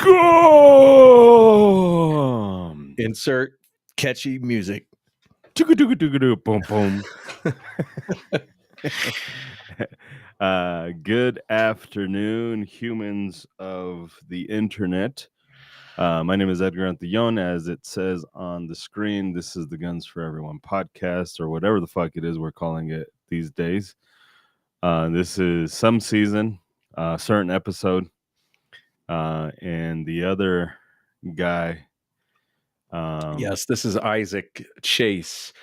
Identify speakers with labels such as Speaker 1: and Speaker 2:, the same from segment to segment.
Speaker 1: Welcome.
Speaker 2: Insert catchy music.
Speaker 1: Boom, boom. Good afternoon, humans of the internet. My name is Edgar Antillon. As it says on the screen, this is the Guns for Everyone podcast, or whatever the fuck it is we're calling it these days. This is some season, certain episode, and the other guy.
Speaker 2: Yes, this is Isaac Chase.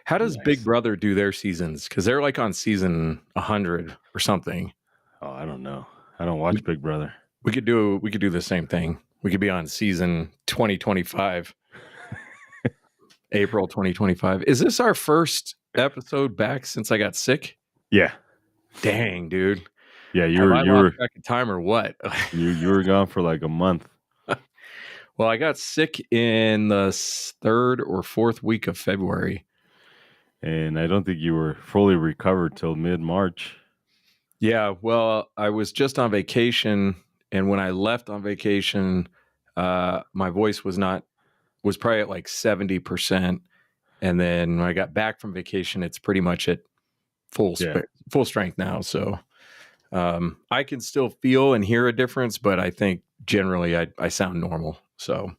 Speaker 2: How does
Speaker 1: Nice.
Speaker 2: Big Brother do their seasons? Because they're like on season 100 or something.
Speaker 1: Oh, I don't know. I don't watch Big Brother.
Speaker 2: We could do the same thing. We could be on season 2025. April 2025. Is this our first episode back since I got sick?
Speaker 1: Yeah.
Speaker 2: Dang, dude.
Speaker 1: Yeah, you
Speaker 2: Have I
Speaker 1: were
Speaker 2: lost track of time or what?
Speaker 1: you were gone for like a month.
Speaker 2: Well, I got sick in the 3rd or 4th week of February.
Speaker 1: And I don't think you were fully recovered till mid-March.
Speaker 2: Yeah, well, I was just on vacation, and when I left on vacation, my voice was probably at like 70%, and then when I got back from vacation, it's pretty much at full strength now. So I can still feel and hear a difference, but I think generally I sound normal. So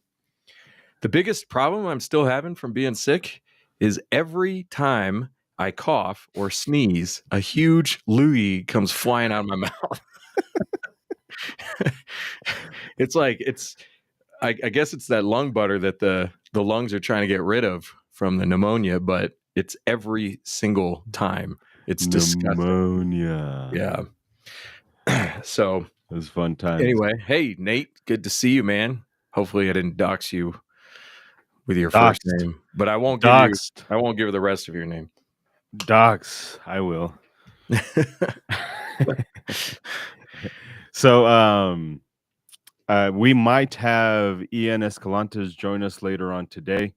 Speaker 2: the biggest problem I'm still having from being sick is every time I cough or sneeze, a huge loogie comes flying out of my mouth. I guess it's that lung butter that the lungs are trying to get rid of from the pneumonia, but it's every single time. It's disgusting.
Speaker 1: Pneumonia.
Speaker 2: Yeah. So
Speaker 1: it was fun time.
Speaker 2: Anyway, hey Nate, good to see you, man. Hopefully I didn't dox you with your first name, but I won't give the rest of your name.
Speaker 1: Dox, I will. So we might have Ian Escalantes join us later on today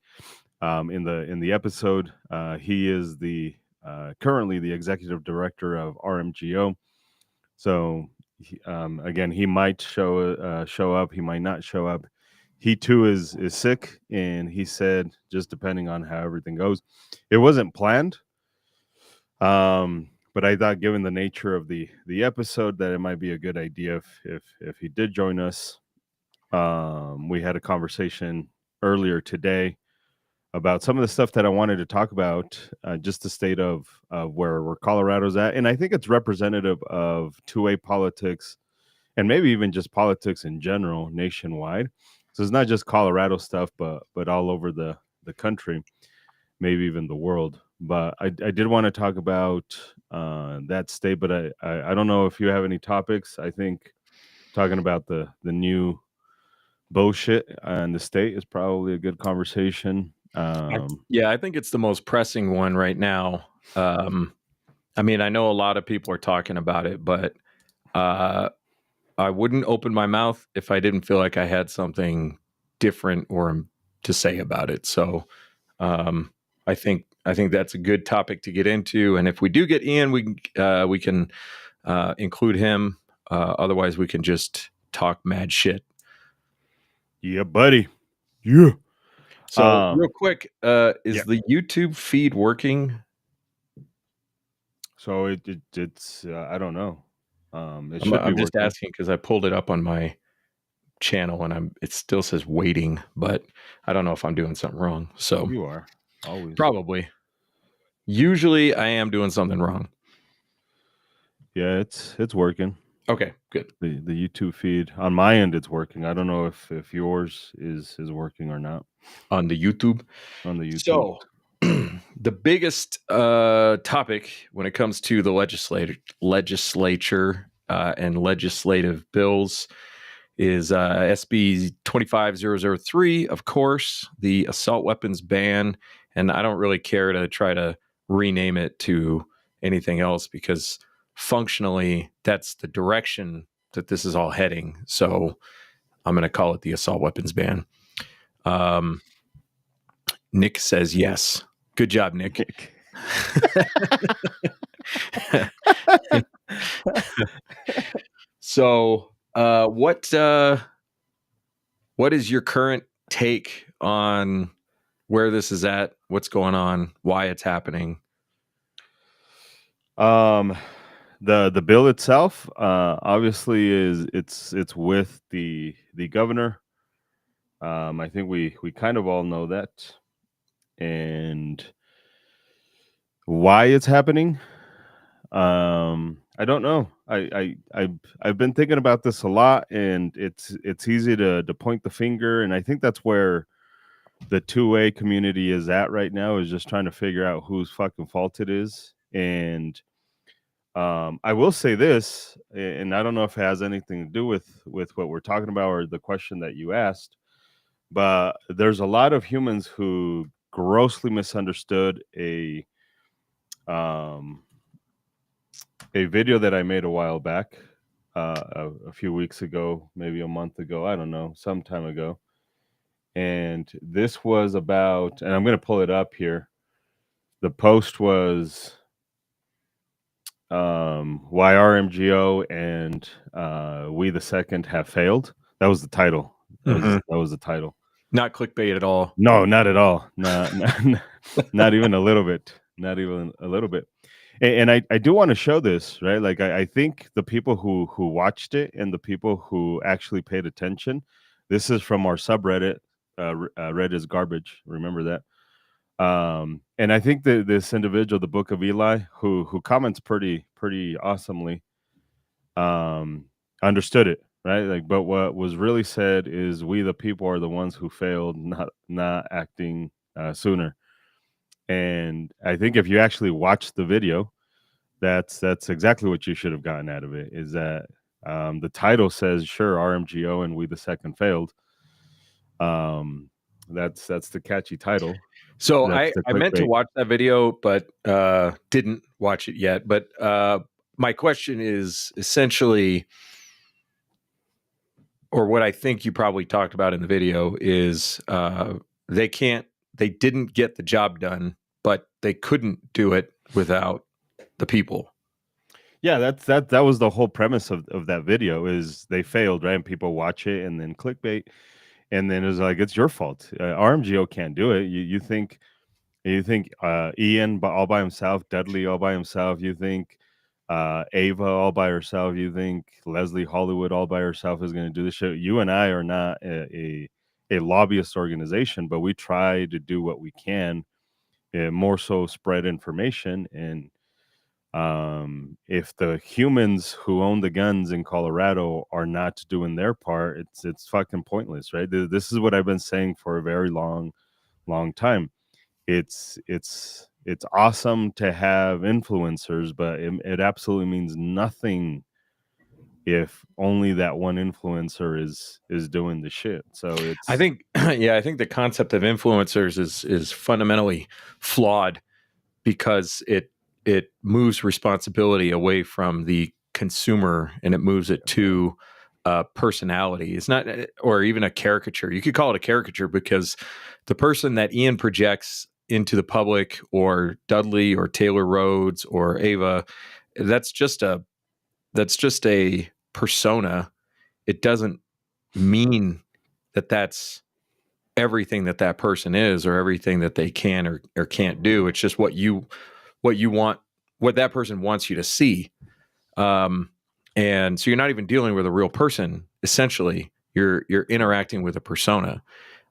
Speaker 1: in the episode. He is currently the executive director of RMGO. So again, he might show up, he might not show up. He too is sick, and he said, just depending on how everything goes, it wasn't planned. But I thought, given the nature of the episode, that it might be a good idea if he did join us. We had a conversation earlier today about some of the stuff that I wanted to talk about, just the state of where Colorado's at, and I think it's representative of two-way politics, and maybe even just politics in general nationwide. So it's not just Colorado stuff, but all over the country, maybe even the world. But I did want to talk about that state, but I don't know if you have any topics. I think talking about the new bullshit in the state is probably a good conversation.
Speaker 2: I think it's the most pressing one right now. I mean, I know a lot of people are talking about it, but I wouldn't open my mouth if I didn't feel like I had something different or to say about it. So I think that's a good topic to get into. And if we do get Ian, we can include him. Otherwise, we can just talk mad shit.
Speaker 1: Yeah, buddy. Yeah.
Speaker 2: So real quick, is the YouTube feed working?
Speaker 1: So it's I don't know.
Speaker 2: I'm just asking because I pulled it up on my channel and it still says waiting, but I don't know if I'm doing something wrong. So
Speaker 1: you are always
Speaker 2: probably. Usually I am doing something wrong.
Speaker 1: Yeah, it's working.
Speaker 2: Okay, good.
Speaker 1: The YouTube feed on my end, it's working. I don't know if yours is working or not.
Speaker 2: On the YouTube. So the biggest topic when it comes to the legislature and legislative bills is SB 25003, of course, the assault weapons ban. And I don't really care to try to rename it to anything else because functionally that's the direction that this is all heading. So I'm going to call it the assault weapons ban. Nick says yes. Good job, Nick. So what what is your current take on where this is at, what's going on, why it's happening?
Speaker 1: The bill itself, obviously, it's with the governor. I think we kind of all know that, and why it's happening. I don't know. I've been thinking about this a lot, and it's easy to point the finger, and I think that's where the 2A community is at right now, is just trying to figure out whose fucking fault it is. And I will say this, and I don't know if it has anything to do with what we're talking about or the question that you asked, but there's a lot of humans who grossly misunderstood um, a video that I made a while back, a few weeks ago, maybe a month ago, I don't know, some time ago. And this was about, and I'm going to pull it up here. The post was why RMGO and We the Second have failed. That was the title. That was the title.
Speaker 2: Not clickbait at all.
Speaker 1: No, not at all. Not even a little bit. Not even a little bit. And I do want to show this, right? Like I think the people who watched it and the people who actually paid attention. This is from our subreddit. Red is garbage. Remember that. And I think that this individual, the Book of Eli, who comments pretty awesomely, understood it, right? Like, but what was really said is we the people are the ones who failed, not acting sooner. And I think if you actually watch the video, that's exactly what you should have gotten out of it. Is that the title says, sure, RMGO and We the Second failed. That's the catchy title.
Speaker 2: So
Speaker 1: That's
Speaker 2: I meant to watch that video, but didn't watch it yet. But my question is essentially, or what I think you probably talked about in the video is they didn't get the job done, but they couldn't do it without the people.
Speaker 1: Yeah, that was the whole premise of that video, is they failed, right? And people watch it and then clickbait, and then it's like, it's your fault. RMGO can't do it. You think Ian all by himself, Dudley all by himself, you think Ava all by herself, you think Leslie Hollywood all by herself is going to do this show. You and I are not a lobbyist organization, but we try to do what we can, more so spread information. And if the humans who own the guns in Colorado are not doing their part, it's fucking pointless, right? This is what I've been saying for a very long time. It's awesome to have influencers, but it absolutely means nothing if only that one influencer is doing the shit. So it's,
Speaker 2: I think the concept of influencers is fundamentally flawed, because it moves responsibility away from the consumer and it moves it to a personality. It's not, or even a caricature. You could call it a caricature, because the person that Ian projects into the public, or Dudley or Taylor Rhodes or Ava, that's just a persona. It doesn't mean that that's everything that person is, or everything that they can or can't do. It's just what you want, what that person wants you to see. And so you're not even dealing with a real person. Essentially, you're interacting with a persona.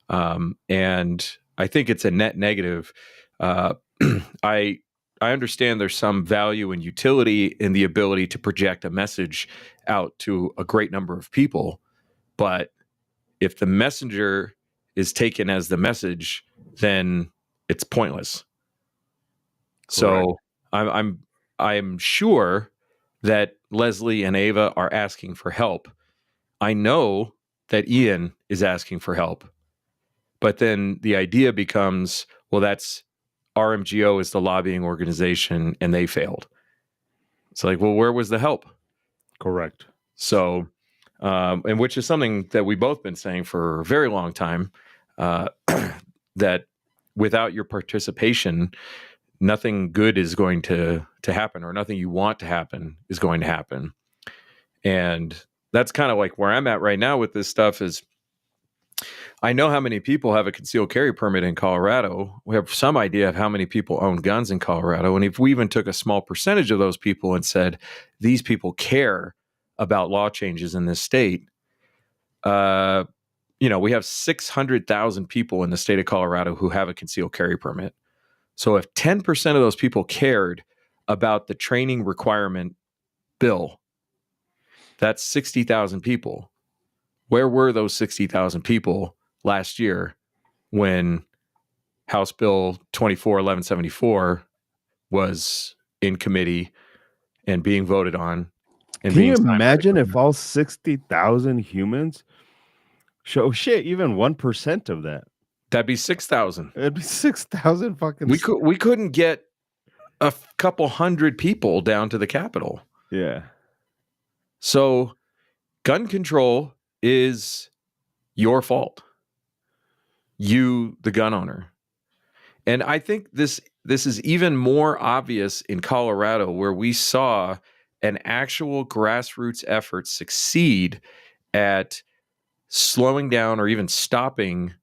Speaker 2: And I think it's a net negative. I understand there's some value and utility in the ability to project a message out to a great number of people, but if the messenger is taken as the message, then it's pointless. Correct. So I'm sure that Leslie and Ava are asking for help. I know that Ian is asking for help. But then the idea becomes, well, that's RMGO is the lobbying organization and they failed. It's like, well, where was the help?
Speaker 1: correct.
Speaker 2: So, and which is something that we've both been saying for a very long time, that without your participation, nothing good is going to happen, or nothing you want to happen is going to happen. And that's kind of like where I'm at right now with this stuff is, I know how many people have a concealed carry permit in Colorado. We have some idea of how many people own guns in Colorado. And if we even took a small percentage of those people and said, these people care about law changes in this state, we have 600,000 people in the state of Colorado who have a concealed carry permit. So if 10% of those people cared about the training requirement bill, that's 60,000 people. Where were those 60,000 people last year when House Bill 241174 was in committee and being voted on? And
Speaker 1: Can
Speaker 2: being
Speaker 1: you
Speaker 2: signed by the
Speaker 1: imagine if
Speaker 2: governor?
Speaker 1: all 60,000 humans show shit, even 1% of that?
Speaker 2: That'd be 6,000.
Speaker 1: It'd be 6,000 fucking.
Speaker 2: We couldn't get a couple hundred people down to the Capitol.
Speaker 1: Yeah.
Speaker 2: So gun control is your fault. You, the gun owner. And I think this is even more obvious in Colorado, where we saw an actual grassroots effort succeed at slowing down or even stopping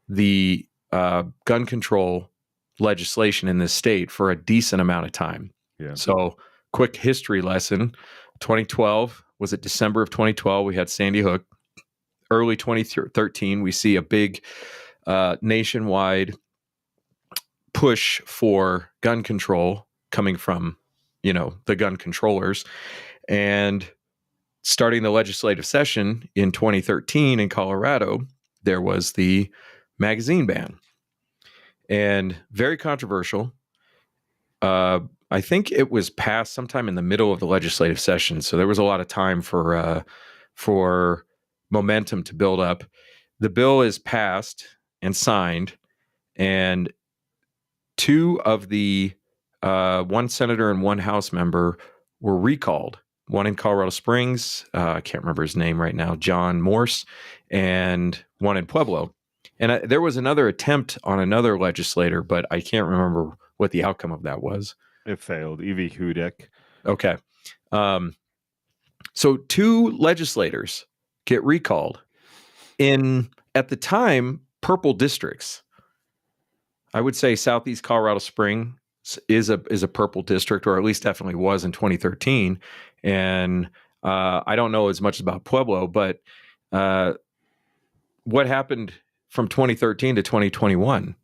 Speaker 2: the gun control legislation in this state for a decent amount of time.
Speaker 1: Yeah.
Speaker 2: So, quick history lesson. 2012, was it December of 2012? We had Sandy Hook. Early 2013, we see a big nationwide push for gun control coming from, the gun controllers. And starting the legislative session in 2013 in Colorado, there was the magazine ban. And very controversial. I think it was passed sometime in the middle of the legislative session, so there was a lot of time for momentum to build up. The bill is passed and signed, and two of the one senator and one House member were recalled. One in Colorado Springs, I can't remember his name right now, John Morse, and one in Pueblo. And there was another attempt on another legislator, but I can't remember what the outcome of that was.
Speaker 1: It failed. Evie Hudek.
Speaker 2: Okay. So two legislators get recalled in, at the time, purple districts. I would say Southeast Colorado Springs is a purple district, or at least definitely was in 2013. And I don't know as much about Pueblo, but what happened from 2013 to 2021?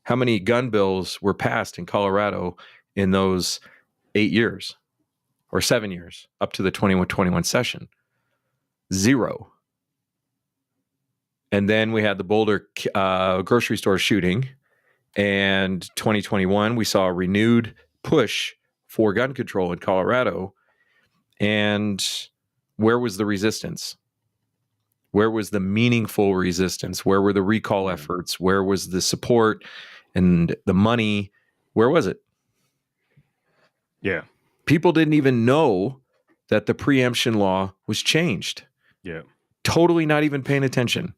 Speaker 2: How many gun bills were passed in Colorado in those 8 years or 7 years up to the 21 session? 0. And then we had the Boulder grocery store shooting. And 2021, we saw a renewed push for gun control in Colorado. And where was the resistance? Where was the meaningful resistance? Where were the recall efforts? Where was the support and the money? Where was it?
Speaker 1: Yeah.
Speaker 2: People didn't even know that the preemption law was changed.
Speaker 1: Yeah.
Speaker 2: Totally not even paying attention.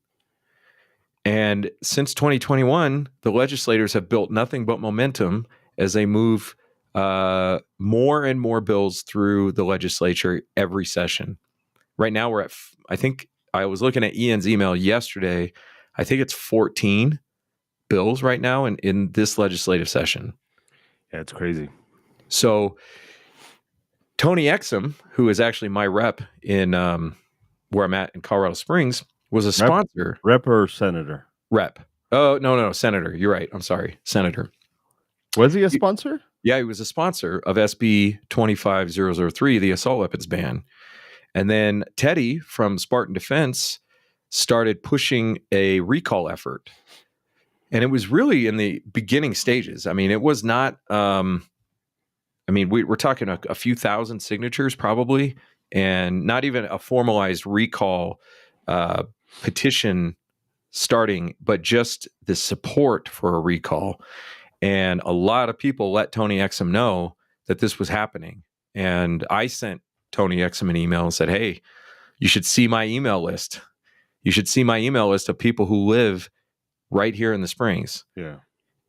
Speaker 2: And since 2021, the legislators have built nothing but momentum as they move more and more bills through the legislature every session. Right now, we're at, I think I was looking at Ian's email yesterday. I think it's 14 bills right now in this legislative session.
Speaker 1: Yeah, it's crazy.
Speaker 2: So Tony Exum, who is actually my rep in where I'm at in Colorado Springs, was a sponsor.
Speaker 1: Rep or senator?
Speaker 2: Rep. Oh, no, senator. You're right. I'm sorry. Senator.
Speaker 1: Was he a sponsor?
Speaker 2: Yeah, he was a sponsor of SB 25003, the assault weapons ban. And then Teddy from Spartan Defense started pushing a recall effort. And it was really in the beginning stages. I mean, it was not, we're talking a few thousand signatures probably, and not even a formalized recall petition starting, but just the support for a recall. And a lot of people let Tony Exum know that this was happening. And I sent Tony Exum an email and said, hey, you should see my email list. You should see my email list of people who live right here in the Springs.
Speaker 1: Yeah.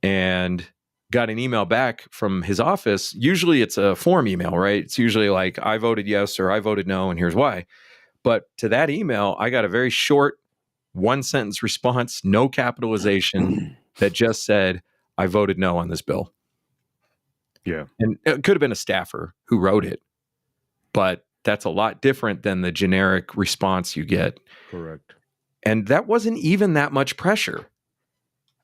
Speaker 2: And got an email back from his office. Usually it's a form email, right? It's usually like, I voted yes or I voted no, and here's why. But to that email, I got a very short one sentence response, no capitalization, that just said, I voted no on this bill.
Speaker 1: Yeah.
Speaker 2: And it could have been a staffer who wrote it, but that's a lot different than the generic response you get.
Speaker 1: Correct.
Speaker 2: And that wasn't even that much pressure.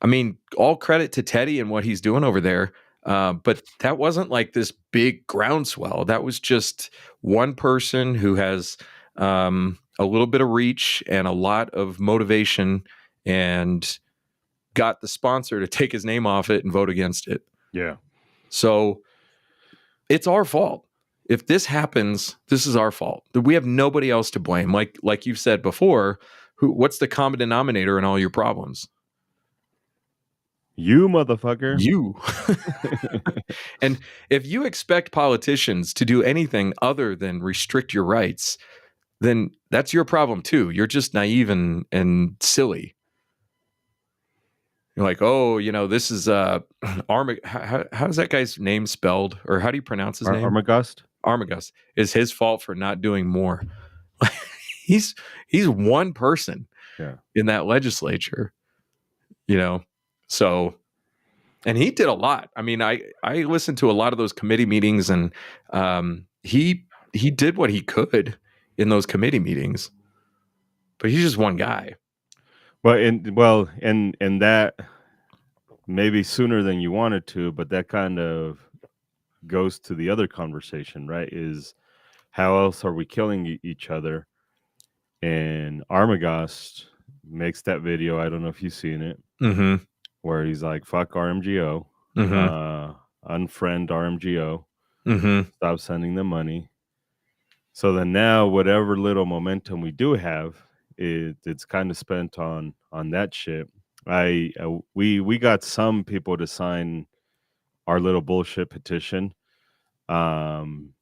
Speaker 2: I mean, all credit to Teddy and what he's doing over there. But that wasn't like this big groundswell. That was just one person who has a little bit of reach and a lot of motivation and got the sponsor to take his name off it and vote against it.
Speaker 1: Yeah.
Speaker 2: So it's our fault. If this happens, this is our fault. We have nobody else to blame. Like you've said before, what's the common denominator in all your problems?
Speaker 1: You motherfucker.
Speaker 2: You. And if you expect politicians to do anything other than restrict your rights, then that's your problem too. You're just naive and silly. You're like, oh, this is how's that guy's name spelled? Or how do you pronounce his name?
Speaker 1: Armagust?
Speaker 2: Armagus. Is his fault for not doing more. He's one person in that legislature, so, and he did a lot. I mean, I listened to a lot of those committee meetings, and he did what he could in those committee meetings, but he's just one guy.
Speaker 1: And that maybe sooner than you wanted to, but that kind of goes to the other conversation, right? Is how else are we killing each other? And Armagust makes that video. I don't know if you've seen it, where he's like, "Fuck RMGO, unfriend RMGO, stop sending them money." So then now, whatever little momentum we do have, it's kind of spent on that shit. We got some people to sign our little bullshit petition, and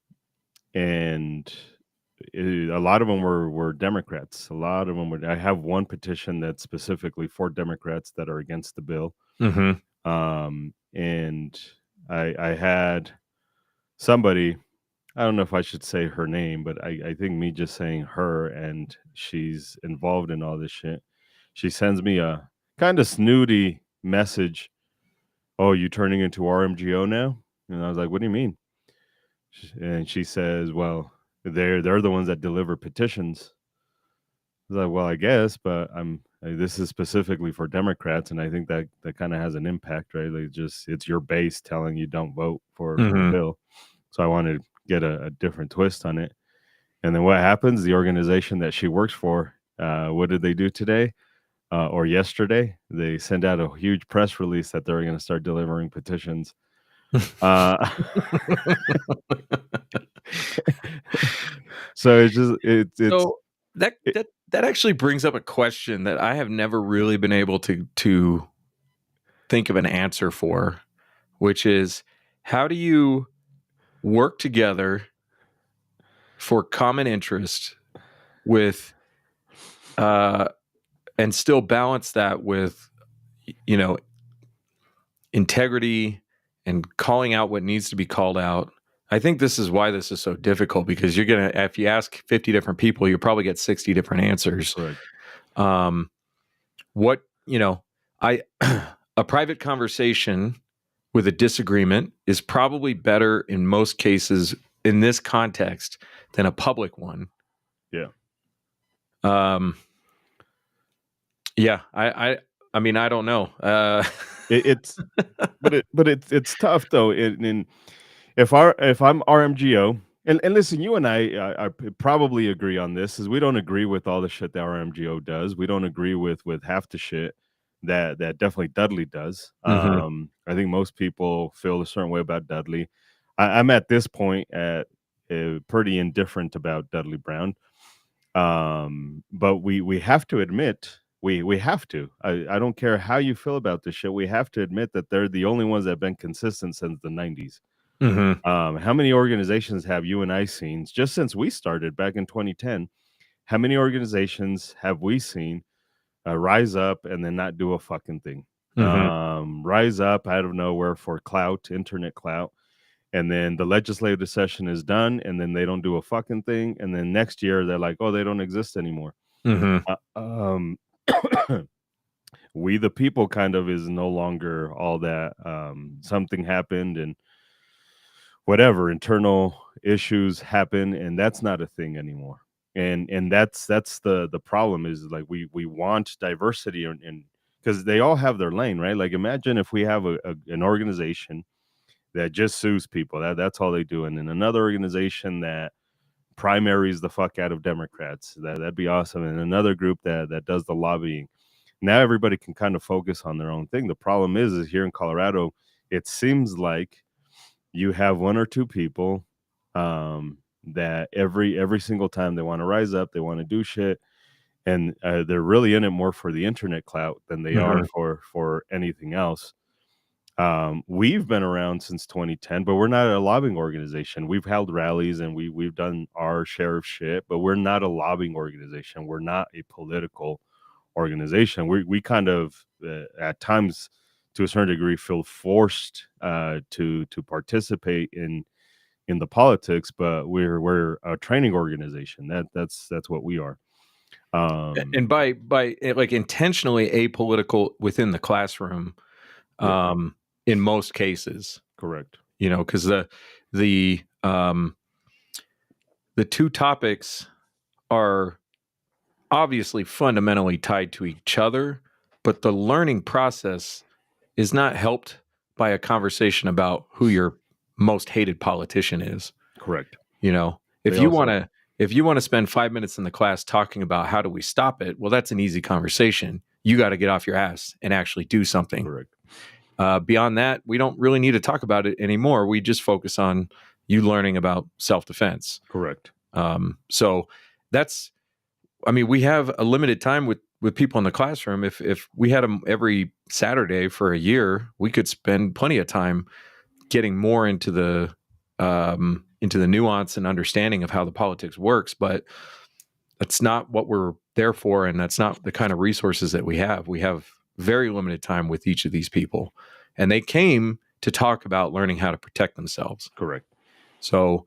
Speaker 1: a lot of them were Democrats. A lot of them were. I have one petition that's specifically for Democrats that are against the bill. And I had somebody. I don't know if I should say her name, but I think me just saying her, and she's involved in all this shit. She sends me a kind of snooty message. Oh, you turning into RMGO now? And I was like, what do you mean? And she says, well, they're the ones that deliver petitions. I was like, well, I guess, but this is specifically for Democrats, and I think that kind of has an impact, right? Like, it's your base telling you don't vote for the bill. So I wanted to get a different twist on it. And then what happens? The organization that she works for, what did they do today or yesterday? They send out a huge press release that they're going to start delivering petitions. So
Speaker 2: that actually brings up a question that I have never really been able to think of an answer for, which is, how do you work together for common interest with and still balance that with integrity and calling out what needs to be called out? I think this is why this is so difficult, because if you ask 50 different people, you'll probably get 60 different answers.
Speaker 1: Correct.
Speaker 2: A private conversation with a disagreement is probably better in most cases in this context than a public one.
Speaker 1: Yeah.
Speaker 2: Yeah. I mean, I don't know.
Speaker 1: It's tough though. If I'm RMGO, and listen, you and I probably agree on this, is we don't agree with all the shit that RMGO does. We don't agree with half the shit that definitely Dudley does. I think most people feel a certain way about Dudley. I'm at this point pretty indifferent about Dudley Brown. But we have to admit, we have to. I don't care how you feel about this shit. We have to admit that they're the only ones that have been consistent since the 90s. How many organizations have you and I seen just since we started back in 2010? How many organizations have we seen rise up and then not do a fucking thing? Rise up out of nowhere for clout, internet clout, and then the legislative session is done, and then they don't do a fucking thing, and then next year they're like, oh, they don't exist anymore. we the people kind of is no longer all that. Something happened and whatever internal issues happen, and that's not a thing anymore. And that's the problem is like we want diversity and because they all have their lane, right? Like imagine if we have an organization that just sues people, that's all they do, and then another organization that primaries the fuck out of Democrats, that'd be awesome, and another group that does the lobbying. Now everybody can kind of focus on their own thing. The problem is here in Colorado, it seems like you have one or two people that every single time they want to rise up, they want to do shit, and they're really in it more for the internet clout than they are for anything else. We've been around since 2010, but we're not a lobbying organization. We've held rallies and we've done our share of shit, but we're not a lobbying organization. We're not a political organization. We kind of at times, to a certain degree, feel forced to participate in the politics, but we're a training organization. That's what we are.
Speaker 2: And by like intentionally apolitical within the classroom, in most cases,
Speaker 1: correct.
Speaker 2: You know, because the two topics are obviously fundamentally tied to each other, but the learning process is not helped by a conversation about who your most hated politician is.
Speaker 1: Correct.
Speaker 2: You know, if you want to spend 5 minutes in the class talking about how do we stop it, well, that's an easy conversation. You got to get off your ass and actually do something.
Speaker 1: Correct.
Speaker 2: Beyond that, we don't really need to talk about it anymore. We just focus on you learning about self-defense.
Speaker 1: Correct.
Speaker 2: So that's, I mean, we have a limited time with people in the classroom. If we had them every Saturday for a year, we could spend plenty of time getting more into the nuance and understanding of how the politics works. But that's not what we're there for, and that's not the kind of resources that we have. We have very limited time with each of these people, and they came to talk about learning how to protect themselves.
Speaker 1: Correct.
Speaker 2: So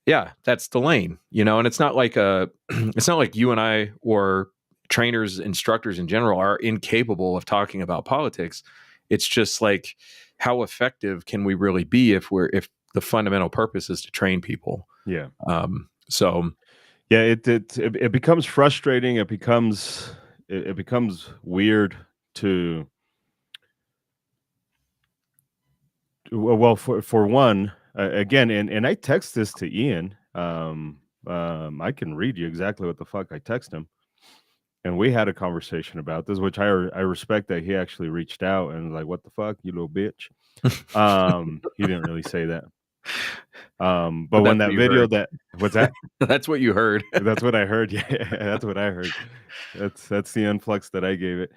Speaker 2: yeah, that's the lane, you know, and it's not like it's not like you and I or trainers, instructors in general are incapable of talking about politics. It's just like, how effective can we really be if the fundamental purpose is to train people?
Speaker 1: Yeah.
Speaker 2: So
Speaker 1: yeah, it becomes frustrating. It becomes weird to, well, for one, again, and I text this to Ian. I can read you exactly what the fuck I text him, and we had a conversation about this, which I respect that he actually reached out and like, what the fuck, you little bitch. He didn't really say that. But when that video what's that?
Speaker 2: That's what you heard.
Speaker 1: That's what I heard. Yeah, that's what I heard. That's the influx that I gave it.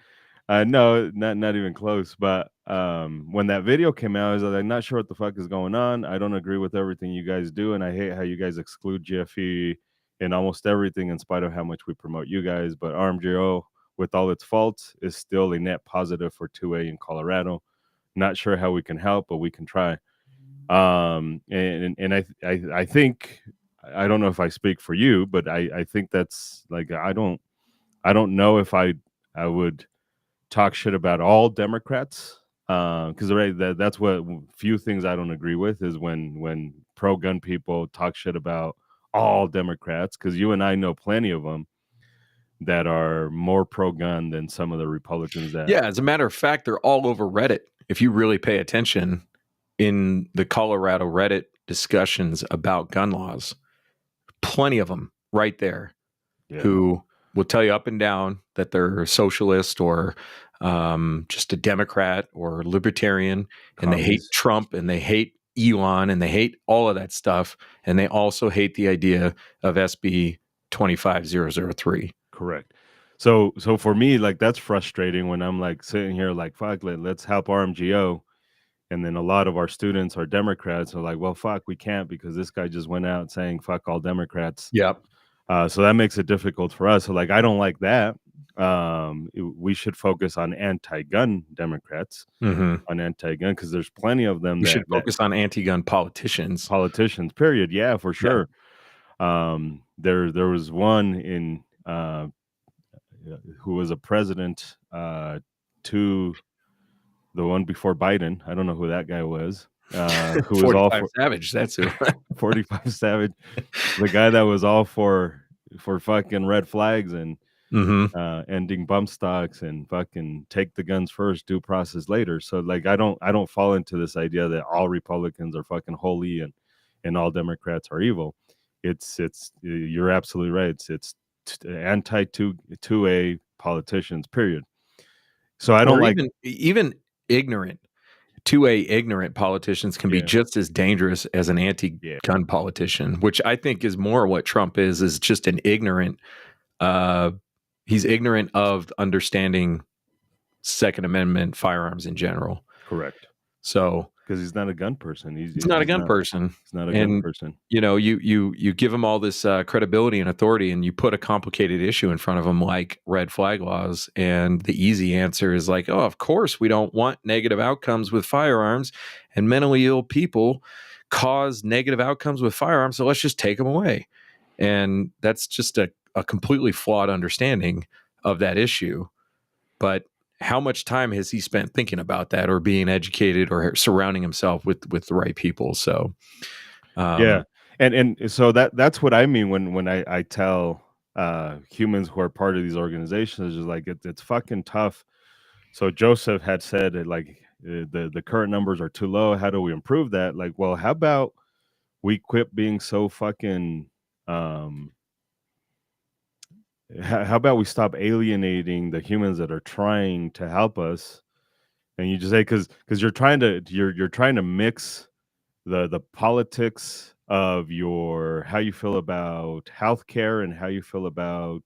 Speaker 1: No, not even close. But when that video came out, I was like, not sure what the fuck is going on. I don't agree with everything you guys do, and I hate how you guys exclude GFE in almost everything, in spite of how much we promote you guys. But RMGO, with all its faults, is still a net positive for 2A in Colorado. Not sure how we can help, but we can try. And I think, I don't know if I speak for you, but I think that's like, I don't know if I would talk shit about all Democrats, because that's what few things I don't agree with is when pro gun people talk shit about all Democrats, because you and I know plenty of them that are more pro gun than some of the Republicans that.
Speaker 2: Yeah, as a matter of fact, they're all over Reddit. If you really pay attention in the Colorado Reddit discussions about gun laws, plenty of them right there, who will tell you up and down that they're socialist or just a Democrat or libertarian, and they hate Trump and they hate Elon and they hate all of that stuff, and they also hate the idea of SB 25003.
Speaker 1: Correct. So for me, like, that's frustrating when I'm like sitting here like, fuck, let's help RMGO. And then a lot of our students are Democrats are like, well, fuck, we can't because this guy just went out saying fuck all Democrats.
Speaker 2: Yep.
Speaker 1: So that makes it difficult for us. So like, I don't like that. We should focus on anti-gun Democrats, on anti-gun, because there's plenty of them.
Speaker 2: We should focus on anti-gun politicians.
Speaker 1: Politicians, period. Yeah, for sure. Yeah. There was one in who was a president to the one before Biden. I don't know who that guy was. Who was all
Speaker 2: 45
Speaker 1: for
Speaker 2: Savage. That's who.
Speaker 1: 45 Savage, the guy that was all for fucking red flags and ending bump stocks and fucking take the guns first, due process later. So like I don't fall into this idea that all Republicans are fucking holy and all Democrats are evil. It's you're absolutely right. It's anti 2A politicians, period. So I don't
Speaker 2: Or
Speaker 1: like
Speaker 2: even ignorant. 2A ignorant politicians can be just as dangerous as an anti-gun politician, which I think is more what Trump is just an ignorant. He's ignorant of understanding Second Amendment firearms in general.
Speaker 1: Correct.
Speaker 2: So
Speaker 1: because he's not a gun person.
Speaker 2: He's not a gun person.
Speaker 1: He's not a gun person.
Speaker 2: You know, you give him all this credibility and authority, and you put a complicated issue in front of him like red flag laws, and the easy answer is like, oh, of course we don't want negative outcomes with firearms, and mentally ill people cause negative outcomes with firearms, so let's just take them away. And that's just a completely flawed understanding of that issue. But how much time has he spent thinking about that, or being educated, or surrounding himself with the right people? So,
Speaker 1: and so that's what I mean when I tell humans who are part of these organizations is like it's fucking tough. So Joseph had said like the current numbers are too low. How do we improve that? Like, well, how about we quit being so fucking how about we stop alienating the humans that are trying to help us? And you just say because you're trying to mix the politics of your how you feel about healthcare and how you feel about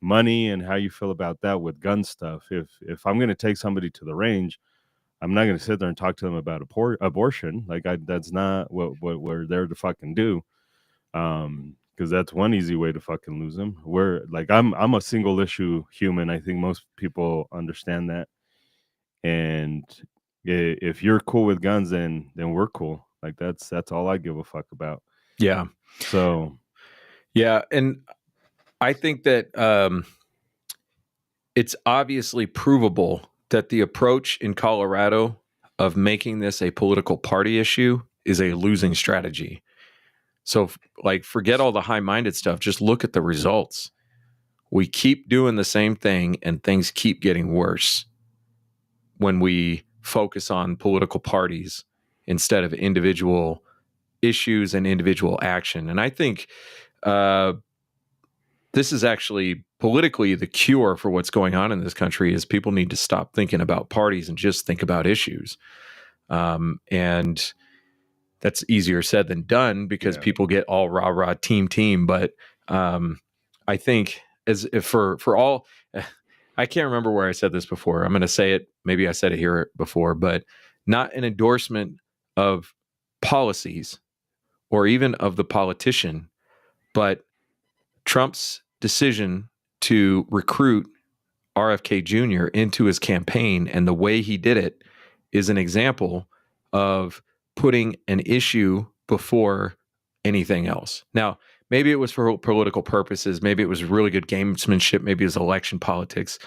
Speaker 1: money and how you feel about that with gun stuff. If I'm going to take somebody to the range, I'm not going to sit there and talk to them about abortion. Like that's not what we're there to fucking do. Because that's one easy way to fucking lose them. We're like I'm a single issue human. I think most people understand that. And if you're cool with guns, then we're cool. Like that's all I give a fuck about.
Speaker 2: Yeah.
Speaker 1: So
Speaker 2: yeah, and I think that it's obviously provable that the approach in Colorado of making this a political party issue is a losing strategy. So, like, forget all the high-minded stuff. Just look at the results. We keep doing the same thing, and things keep getting worse when we focus on political parties instead of individual issues and individual action. And I think this is actually politically the cure for what's going on in this country is people need to stop thinking about parties and just think about issues. And that's easier said than done because people get all rah team. But I think for all, I can't remember where I said this before. I'm going to say it. Maybe I said it here before, but not an endorsement of policies or even of the politician, but Trump's decision to recruit RFK Jr. into his campaign and the way he did it is an example of putting an issue before anything else. Now, maybe it was for political purposes. Maybe it was really good gamesmanship. Maybe it was election politics.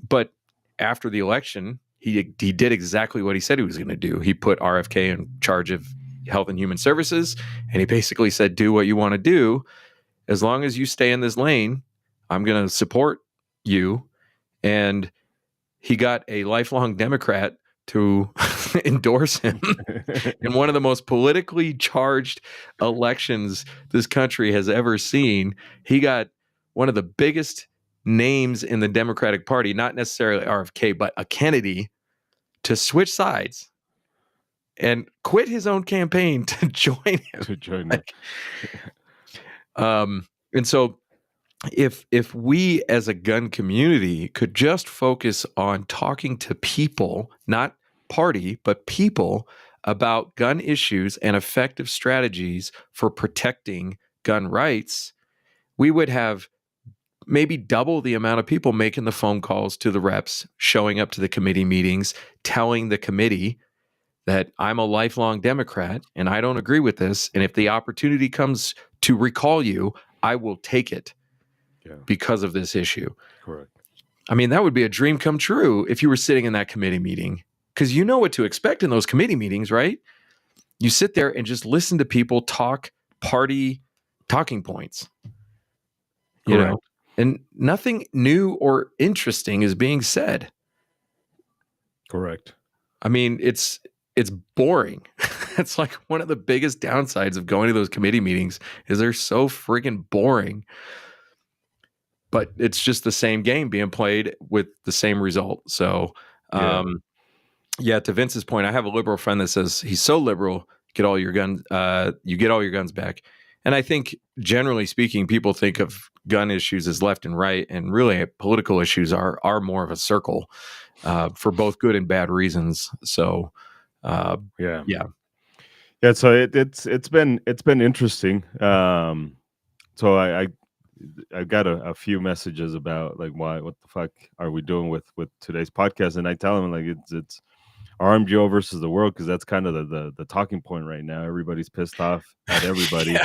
Speaker 2: But after the election, he did exactly what he said he was going to do. He put RFK in charge of Health and Human Services, and he basically said, do what you want to do. As long as you stay in this lane, I'm going to support you. And he got a lifelong Democrat to endorse him in one of the most politically charged elections this country has ever seen. He got one of the biggest names in the Democratic Party, not necessarily RFK, but a Kennedy, to switch sides and quit his own campaign to join him. And so if we as a gun community could just focus on talking to people, not party, but people about gun issues and effective strategies for protecting gun rights, we would have maybe double the amount of people making the phone calls to the reps, showing up to the committee meetings, telling the committee that I'm a lifelong Democrat and I don't agree with this. And if the opportunity comes to recall you, I will take it. because of this issue.
Speaker 1: Correct.
Speaker 2: I mean, that would be a dream come true if you were sitting in that committee meeting, because you know what to expect in those committee meetings, right? You sit there and just listen to people talk party talking points, you
Speaker 1: Correct.
Speaker 2: know, and nothing new or interesting is being said.
Speaker 1: Correct.
Speaker 2: I mean, it's boring. It's like one of the biggest downsides of going to those committee meetings is they're so freaking boring. But it's just the same game being played with the same result. So, yeah, to Vince's point, I have a liberal friend that says he's so liberal, get all your guns, you get all your guns back. And I think generally speaking, people think of gun issues as left and right, and really political issues are more of a circle for both good and bad reasons. So,
Speaker 1: Yeah.
Speaker 2: Yeah.
Speaker 1: So it's been interesting. So I got a few messages about like what the fuck are we doing with today's podcast, and I tell them like it's RMGO versus the world, because that's kind of the talking point right now. Everybody's pissed off at everybody.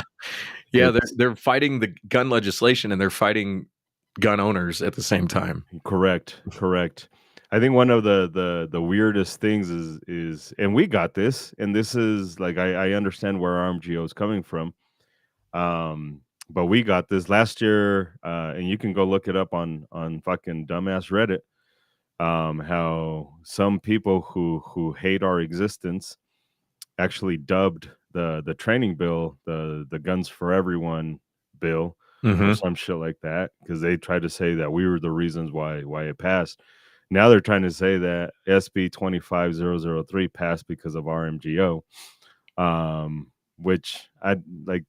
Speaker 2: Yeah, they're fighting the gun legislation and they're fighting gun owners at the same time.
Speaker 1: Correct. I think one of the weirdest things is, and we got this, and this is like I understand where RMGO is coming from. But we got this last year, and you can go look it up on fucking dumbass Reddit. How some people who hate our existence actually dubbed the training bill the guns for everyone bill, or some shit like that, because they tried to say that we were the reasons why it passed. Now they're trying to say that SB 25003 passed because of RMGO, which I like.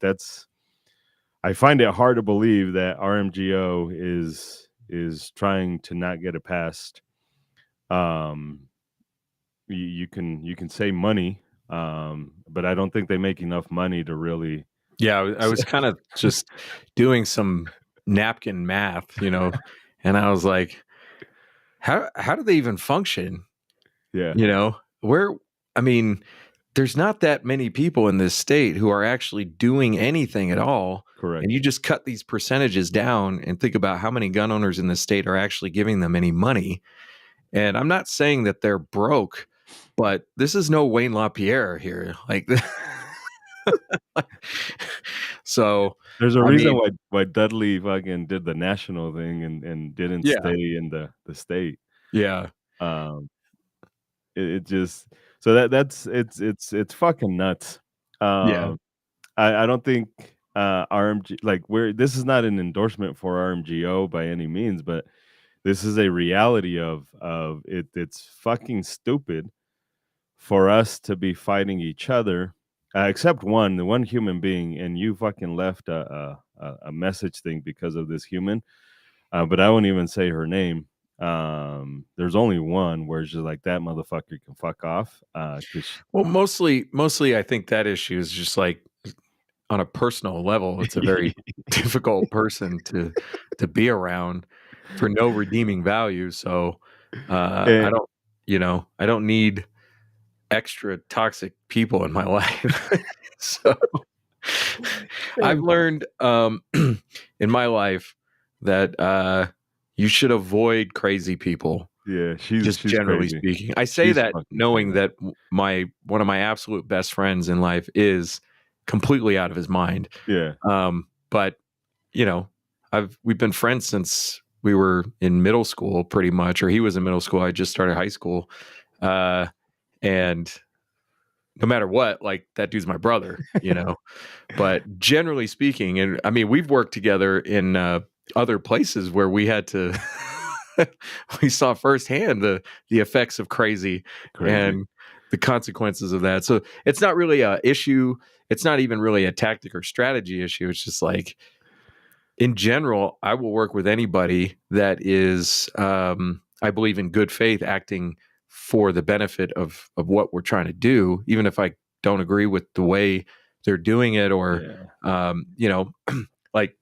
Speaker 1: I find it hard to believe that RMGO is trying to not get it passed. You can say money, but I don't think they make enough money to really.
Speaker 2: Yeah, I was kind of just doing some napkin math, and I was like, how do they even function?
Speaker 1: Yeah.
Speaker 2: I mean, there's not that many people in this state who are actually doing anything at all.
Speaker 1: Correct.
Speaker 2: And you just cut these percentages down and think about how many gun owners in the state are actually giving them any money. And I'm not saying that they're broke, but this is no Wayne LaPierre here. Like, so
Speaker 1: there's a reason why Dudley fucking did the national thing and didn't stay in the state.
Speaker 2: Yeah.
Speaker 1: It just, so that's it's fucking nuts.
Speaker 2: Yeah.
Speaker 1: I don't think RMG, like, this is not an endorsement for RMGO by any means, but this is a reality of it. It's fucking stupid for us to be fighting each other, except the one human being, and you fucking left a message thing because of this human, but I won't even say her name. There's only one where it's just like, that motherfucker can fuck off.
Speaker 2: Well, mostly I think that issue is just like on a personal level, it's a very difficult person to be around for no redeeming value. So I don't need extra toxic people in my life. So I've learned in my life that you should avoid crazy people.
Speaker 1: Yeah,
Speaker 2: she's generally crazy. Speaking. I say that knowing crazy. That one of my absolute best friends in life is completely out of his mind.
Speaker 1: Yeah.
Speaker 2: But we've been friends since we were in middle school, pretty much, or he was in middle school. I just started high school. And no matter what, like, that dude's my brother, but generally speaking, and I mean, we've worked together in other places where we had to, we saw firsthand the effects of crazy and the consequences of that. So it's not really a issue. It's not even really a tactic or strategy issue. It's just like, in general, I will work with anybody that is, I believe, in good faith, acting for the benefit of what we're trying to do, even if I don't agree with the way they're doing it, or, like,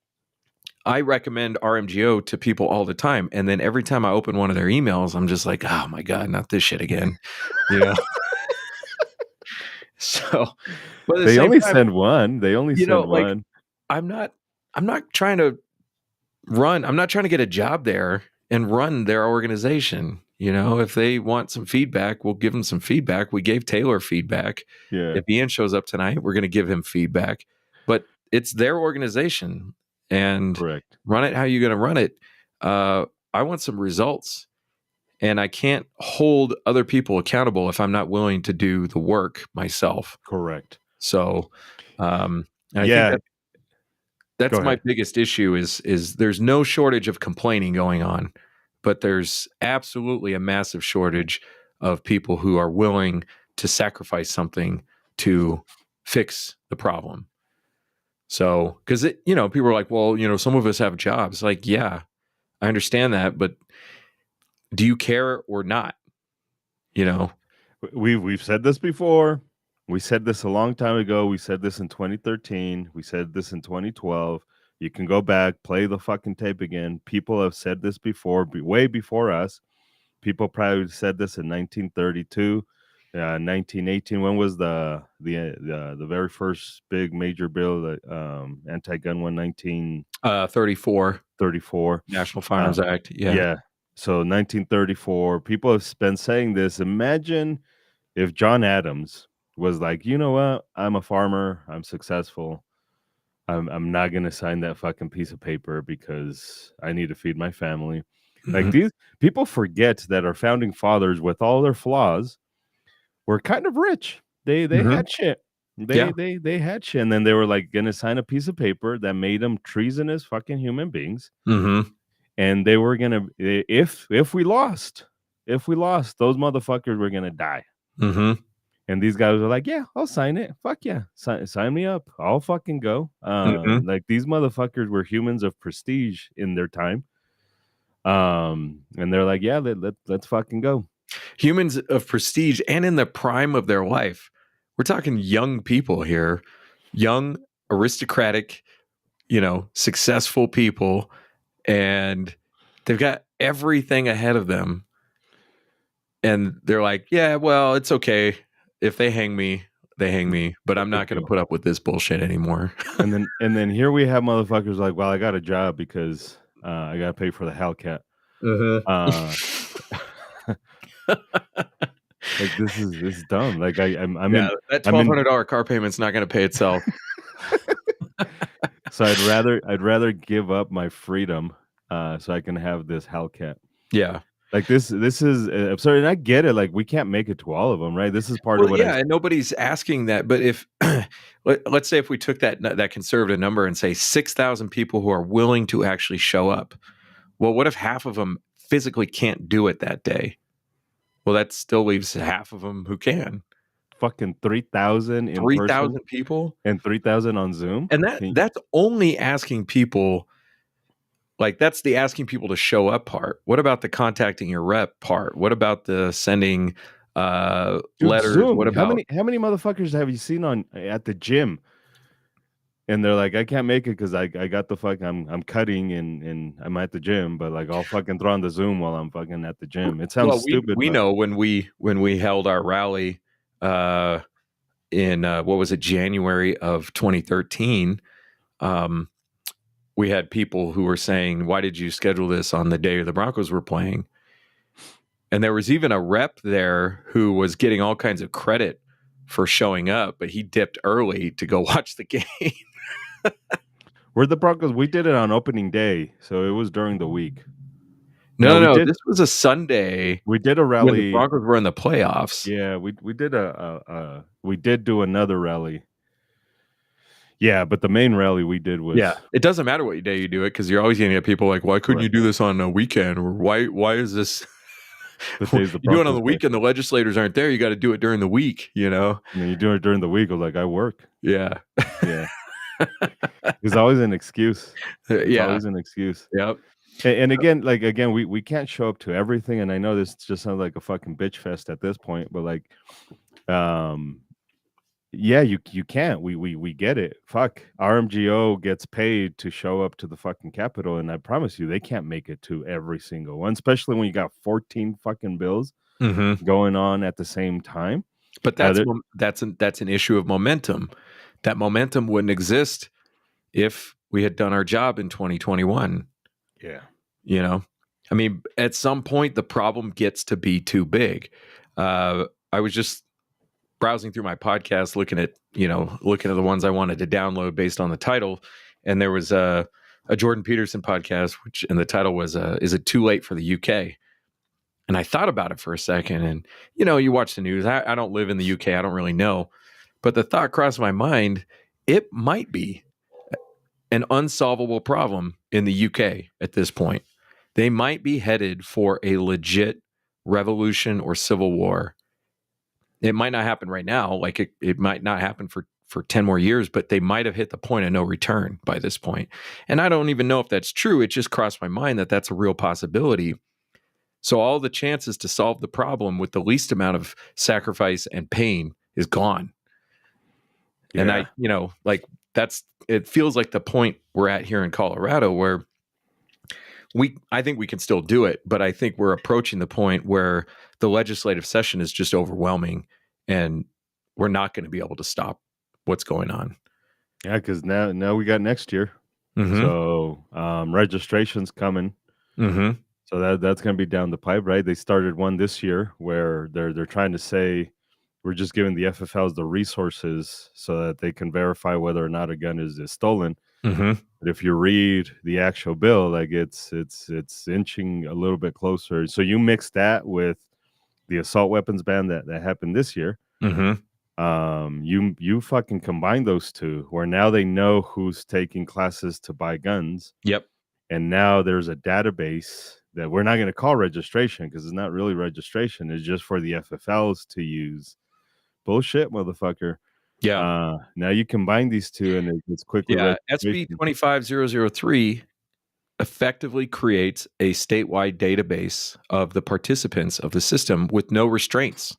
Speaker 2: I recommend RMGO to people all the time. And then every time I open one of their emails, I'm just like, oh my God, not this shit again. So, but
Speaker 1: they only send one. They only send one.
Speaker 2: I'm not trying to run. I'm not trying to get a job there and run their organization. If they want some feedback, we'll give them some feedback. We gave Taylor feedback.
Speaker 1: Yeah,
Speaker 2: If Ian shows up tonight, we're going to give him feedback. But it's their organization, and
Speaker 1: correct.
Speaker 2: run it how you're going to run it. I want some results, and I can't hold other people accountable if I'm not willing to do the work myself.
Speaker 1: Correct.
Speaker 2: So, and I think
Speaker 1: Yeah, go
Speaker 2: that's my
Speaker 1: ahead.
Speaker 2: biggest issue is there's no shortage of complaining going on, but there's absolutely a massive shortage of people who are willing to sacrifice something to fix the problem. So, because people are like, well, some of us have jobs. Like, yeah, I understand that, but do you care or not?
Speaker 1: We've said this before. We said this a long time ago. We said this in 2013. We said this in 2012. You can go back, play the fucking tape again. People have said this before, way before us. People probably said this in 1932, 1918. When was the very first big major bill, that anti-gun one?
Speaker 2: 34
Speaker 1: 1934.
Speaker 2: National Firearms Act. Yeah.
Speaker 1: Yeah. So 1934. People have been saying this. Imagine if John Adams was like, you know what? I'm a farmer. I'm successful. I'm not gonna sign that fucking piece of paper because I need to feed my family. Like,
Speaker 2: Mhm.
Speaker 1: these people forget that our founding fathers, with all their flaws, were kind of rich. They
Speaker 2: Mhm.
Speaker 1: had shit.
Speaker 2: Yeah.
Speaker 1: They had shit, and then they were like gonna sign a piece of paper that made them treasonous fucking human beings,
Speaker 2: Mm-hmm.
Speaker 1: and they were gonna, if we lost, those motherfuckers were gonna die.
Speaker 2: Mm-hmm.
Speaker 1: And these guys were like, "Yeah, I'll sign it. Fuck yeah, sign me up. I'll fucking go."
Speaker 2: Mm-hmm.
Speaker 1: Like, these motherfuckers were humans of prestige in their time. And they're like, "Yeah, let's fucking go."
Speaker 2: Humans of prestige and in the prime of their life. We're talking young people here, young, aristocratic, successful people, and they've got everything ahead of them. And they're like, yeah, well, it's okay. If they hang me, they hang me, but
Speaker 1: No
Speaker 2: I'm not
Speaker 1: big
Speaker 2: going to
Speaker 1: deal.
Speaker 2: put up with this bullshit anymore.
Speaker 1: And then here we have motherfuckers like, "Well, I got a job because I got to pay for the Hellcat." Uh, like, this is dumb. Like, I'm
Speaker 2: Yeah,
Speaker 1: in
Speaker 2: that
Speaker 1: I'm in.
Speaker 2: $1,200 car payment's not going to pay itself.
Speaker 1: So I'd rather give up my freedom so I can have this Hellcat.
Speaker 2: Yeah.
Speaker 1: Like, this is absurd, and I get it. Like, we can't make it to all of them, right? This is part of
Speaker 2: Well,
Speaker 1: what I.
Speaker 2: yeah, and nobody's asking that. But if let's say if we took that conservative number and say 6,000 people who are willing to actually show up, well, what if half of them physically can't do it that day? Well, that still leaves half of them who can.
Speaker 1: Fucking 3,000 in person
Speaker 2: 3,000 people,
Speaker 1: and 3,000 on Zoom.
Speaker 2: and
Speaker 1: Can you,
Speaker 2: that's only asking people. Like, that's the asking people to show up part. What about the contacting your rep part? What about the sending
Speaker 1: dude,
Speaker 2: letters?
Speaker 1: Zoom.
Speaker 2: What
Speaker 1: How
Speaker 2: about
Speaker 1: many motherfuckers have you seen on at the gym? And they're like, "I can't make it because I got the fuck. I'm cutting and I'm at the gym, but like, I'll fucking throw on the Zoom while I'm fucking at the gym." It sounds
Speaker 2: Well,
Speaker 1: stupid,
Speaker 2: we
Speaker 1: but
Speaker 2: know when we held our rally uh, in what was it, January of 2013, we had people who were saying, "Why did you schedule this on the day the Broncos were playing?" And there was even a rep there who was getting all kinds of credit for showing up, but he dipped early to go watch the game.
Speaker 1: we're the Broncos. We did it on opening day, so it was during the week.
Speaker 2: No,
Speaker 1: No,
Speaker 2: no, no. This was a Sunday
Speaker 1: we did a
Speaker 2: when the
Speaker 1: rally.
Speaker 2: Broncos were in the playoffs.
Speaker 1: Yeah, we did do another rally. Yeah, but the main rally we did was
Speaker 2: Yeah, it doesn't matter what day you do it because you're always going to get people like, "Why couldn't you
Speaker 1: correct.
Speaker 2: do this on a weekend?" Or "Why is this?"
Speaker 1: The
Speaker 2: You
Speaker 1: days the
Speaker 2: do it on
Speaker 1: Broncos
Speaker 2: the
Speaker 1: play,
Speaker 2: weekend, the legislators aren't there. You got to do it during the week.
Speaker 1: and then you do it during the week. I was like, I work.
Speaker 2: Yeah,
Speaker 1: Yeah, there's always an excuse. It's
Speaker 2: yeah,
Speaker 1: always an excuse.
Speaker 2: yep.
Speaker 1: And again, we can't show up to everything. And I know this just sounds like a fucking bitch fest at this point, but like, um, yeah, you can't. We get it. Fuck, RMGO gets paid to show up to the fucking Capitol, and I promise you, they can't make it to every single one, especially when you got 14 fucking bills
Speaker 2: Mm-hmm.
Speaker 1: going on at the same time.
Speaker 2: But
Speaker 1: Uh, there-
Speaker 2: that's an issue of momentum. That momentum wouldn't exist if we had done our job in 2021.
Speaker 1: Yeah.
Speaker 2: You know, I mean, at some point the problem gets to be too big. I was just browsing through my podcast, looking at the ones I wanted to download based on the title, and there was a Jordan Peterson podcast, and the title was "Is it too late for the UK?" And I thought about it for a second, and you watch the news. I don't live in the UK, I don't really know, but the thought crossed my mind: it might be an unsolvable problem in the UK at this point. They might be headed for a legit revolution or civil war. It might not happen right now, like it might not happen for 10 more years, but they might have hit the point of no return by this point. And I don't even know if that's true. It just crossed my mind that that's a real possibility. So all the chances to solve the problem with the least amount of sacrifice and pain is gone.
Speaker 1: Yeah.
Speaker 2: And it feels like the point we're at here in Colorado, where I think we can still do it, but I think we're approaching the point where the legislative session is just overwhelming, and we're not going to be able to stop what's going on.
Speaker 1: Yeah, because now we got next year.
Speaker 2: Mm-hmm.
Speaker 1: So registration's coming.
Speaker 2: Mm-hmm.
Speaker 1: So that's going to be down the pipe, right? They started one this year where they're trying to say we're just giving the FFLs the resources so that they can verify whether or not a gun is stolen.
Speaker 2: Mm-hmm.
Speaker 1: But if you read the actual bill, like it's inching a little bit closer. So you mix that with the assault weapons ban that happened this year.
Speaker 2: Mm-hmm.
Speaker 1: You fucking combine those two, where now they know who's taking classes to buy guns.
Speaker 2: Yep.
Speaker 1: And now there's a database that we're not going to call registration, because it's not really registration. It's just for the FFLs to use. Bullshit, motherfucker.
Speaker 2: Yeah.
Speaker 1: Now you combine these two, and it's quickly
Speaker 2: SB 25003 effectively creates a statewide database of the participants of the system with no restraints.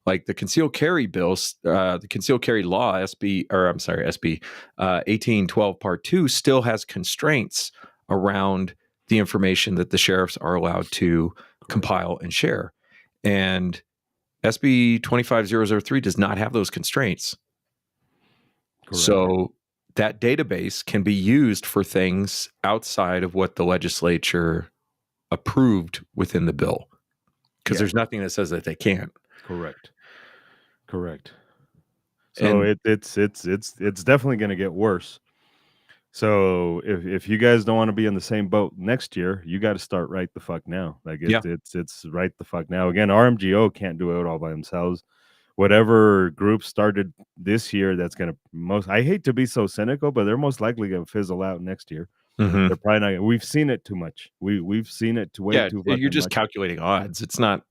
Speaker 2: Like the concealed carry bills, the concealed carry law, SB 1812 Part 2 still has constraints around the information that the sheriffs are allowed to compile and share. And SB 25003 does not have those constraints. Correct. So that database can be used for things outside of what the legislature approved within the bill, because there's nothing that says that they can't.
Speaker 1: Correct. So it's definitely going to get worse. So if you guys don't want to be in the same boat next year, you got to start right the fuck now. Like it's right the fuck now. Again, RMGO can't do it all by themselves. Whatever group started this year, that's going to I hate to be so cynical, but they're most likely going to fizzle out next year.
Speaker 2: Mm-hmm.
Speaker 1: They're probably not. We've seen it too much. We've seen it too fucking much.
Speaker 2: You're just calculating odds. It's not,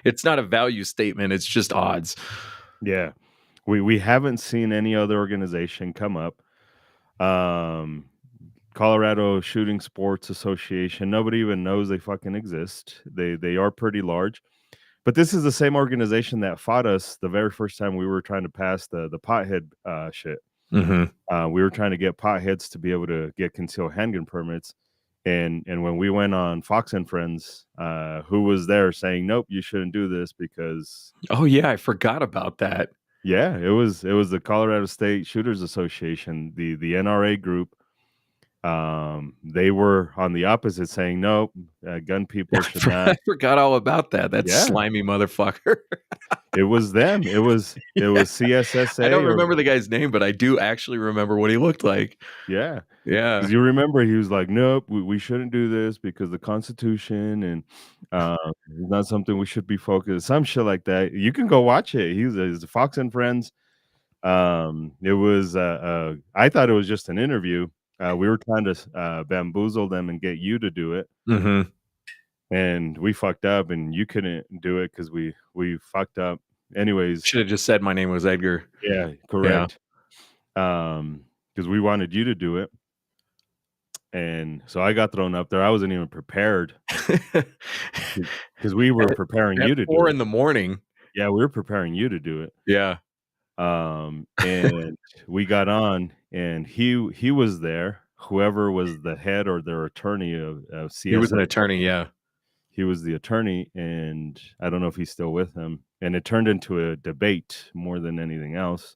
Speaker 2: it's not a value statement. It's just odds.
Speaker 1: Yeah, we haven't seen any other organization come up. Colorado Shooting Sports Association. Nobody even knows they fucking exist. They are pretty large. But this is the same organization that fought us the very first time we were trying to pass the pothead shit.
Speaker 2: Mm-hmm.
Speaker 1: We were trying to get potheads to be able to get concealed handgun permits. And when we went on Fox and Friends, who was there saying, nope, you shouldn't do this because...
Speaker 2: Oh, yeah, I forgot about that.
Speaker 1: Yeah, it was the Colorado State Shooters Association, the NRA group. They were on the opposite, saying nope, gun people should not.
Speaker 2: I forgot all about that. That slimy motherfucker.
Speaker 1: It was them. It was CSSA.
Speaker 2: I don't remember the guy's name, but I do actually remember what he looked like.
Speaker 1: Yeah.
Speaker 2: Yeah.
Speaker 1: Because you remember he was like, nope, we shouldn't do this because the Constitution and it's not something we should be focused. Some shit like that. You can go watch it. He's a Fox and Friends. It was I thought it was just an interview. We were trying to bamboozle them and get you to do it.
Speaker 2: Mm-hmm.
Speaker 1: And we fucked up, and you couldn't do it because we fucked up. Anyways,
Speaker 2: should have just said my name was Edgar.
Speaker 1: Yeah, correct. Because we wanted you to do it, and so I got thrown up there. I wasn't even prepared because we were preparing you to do it.
Speaker 2: 4 in the morning.
Speaker 1: Yeah, we were preparing you to do it.
Speaker 2: Yeah.
Speaker 1: And we got on, and he was there. Whoever was the head or their attorney of CS.
Speaker 2: He was an attorney, yeah.
Speaker 1: He was the attorney, and I don't know if he's still with him. And it turned into a debate more than anything else.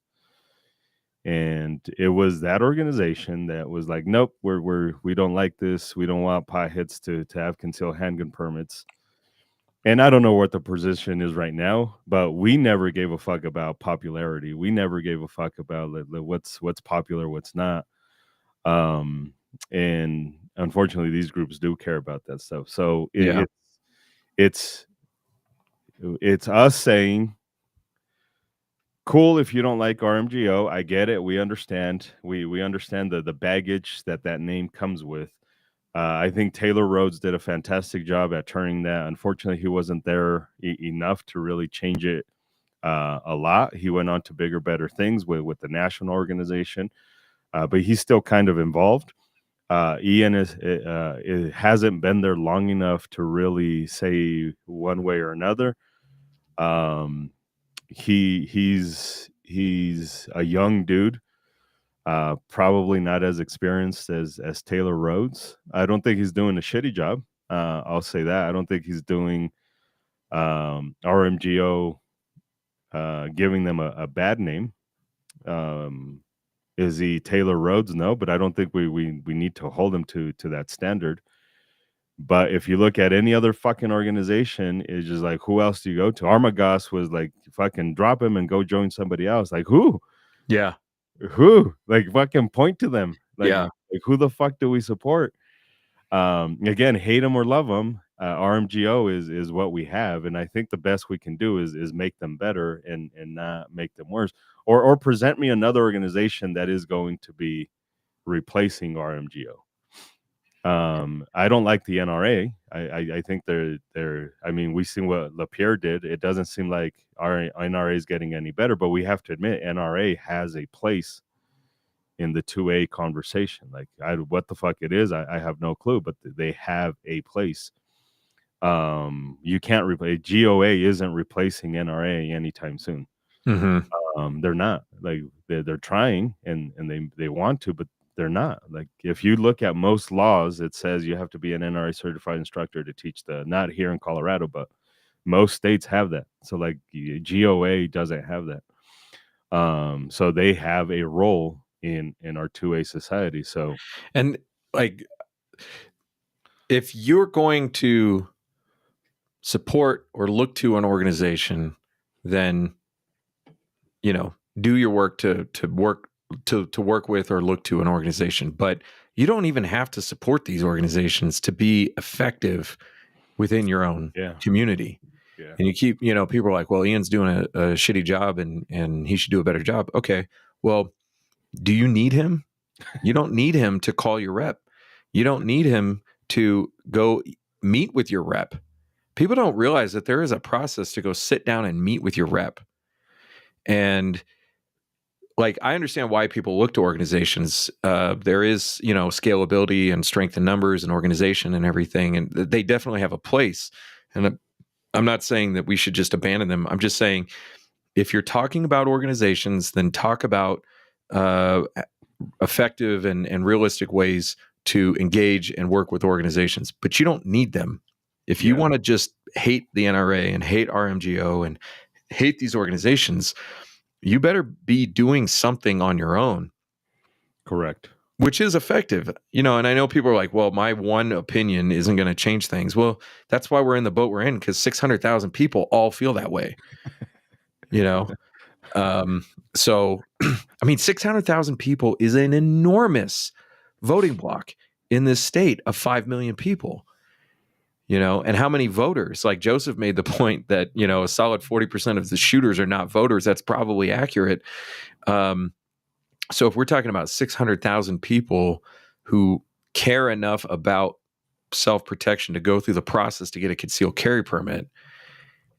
Speaker 1: And it was that organization that was like, nope, we don't like this. We don't want potheads to have concealed handgun permits. And I don't know what the position is right now, but we never gave a fuck about popularity. We never gave a fuck about what's popular, what's not. And unfortunately, these groups do care about that stuff. So it's it's us saying, cool, if you don't like RMGO, I get it. We understand. We understand the baggage that name comes with. I think Taylor Rhodes did a fantastic job at turning that. Unfortunately, he wasn't there enough to really change it a lot. He went on to bigger, better things with the national organization, but he's still kind of involved. Ian it hasn't been there long enough to really say one way or another. He's a young dude, probably not as experienced as Taylor Rhodes. I don't think he's doing a shitty job. I'll say that. I don't think he's doing RMGO giving them a bad name. Is he Taylor Rhodes? No, but I don't think we need to hold him to that standard. But if you look at any other fucking organization, it's just like, who else do you go to? Armagos was like, fucking drop him and go join somebody else. Like, who?
Speaker 2: Yeah.
Speaker 1: Who? Like, fucking point to them. Like,
Speaker 2: Yeah.
Speaker 1: like who the fuck do we support? Again, hate them or love them. RMGO is what we have, and I think the best we can do is make them better and not make them worse, or present me another organization that is going to be replacing RMGO. I don't like the NRA. I think they're. I mean, we seen what LaPierre did. It doesn't seem like our NRA is getting any better, but we have to admit NRA has a place in the 2A conversation. Like, what the fuck it is, I have no clue, but they have a place. You can't replace GOA isn't replacing NRA anytime soon. They're not. Like, they're trying and they want to, but they're not. Like, if you look at most laws, it says you have to be an NRA certified instructor to teach not here in Colorado, but most states have that. So like GOA doesn't have that. So they have a role in our 2A society. So,
Speaker 2: and like, if you're going to support or look to an organization, then do your work to work with or look to an organization. But you don't even have to support these organizations to be effective within your own community.
Speaker 1: Yeah.
Speaker 2: And you keep, people are like, well, Ian's doing a shitty job and he should do a better job. Okay, well, do you need him? You don't need him to call your rep. You don't need him to go meet with your rep. People don't realize that there is a process to go sit down and meet with your rep. And like, I understand why people look to organizations. There is, scalability and strength in numbers and organization and everything. And they definitely have a place. And I'm not saying that we should just abandon them. I'm just saying, if you're talking about organizations, then talk about effective and realistic ways to engage and work with organizations. But you don't need them. If you want to just hate the NRA and hate RMGO and hate these organizations, you better be doing something on your own.
Speaker 1: Correct.
Speaker 2: Which is effective. And I know people are like, well, my one opinion isn't going to change things. Well, that's why we're in the boat we're in, because 600,000 people all feel that way. So, I mean, 600,000 people is an enormous voting block in this state of 5 million people. And how many voters? Like Joseph made the point that, a solid 40% of the shooters are not voters. That's probably accurate. So if we're talking about 600,000 people who care enough about self-protection to go through the process to get a concealed carry permit,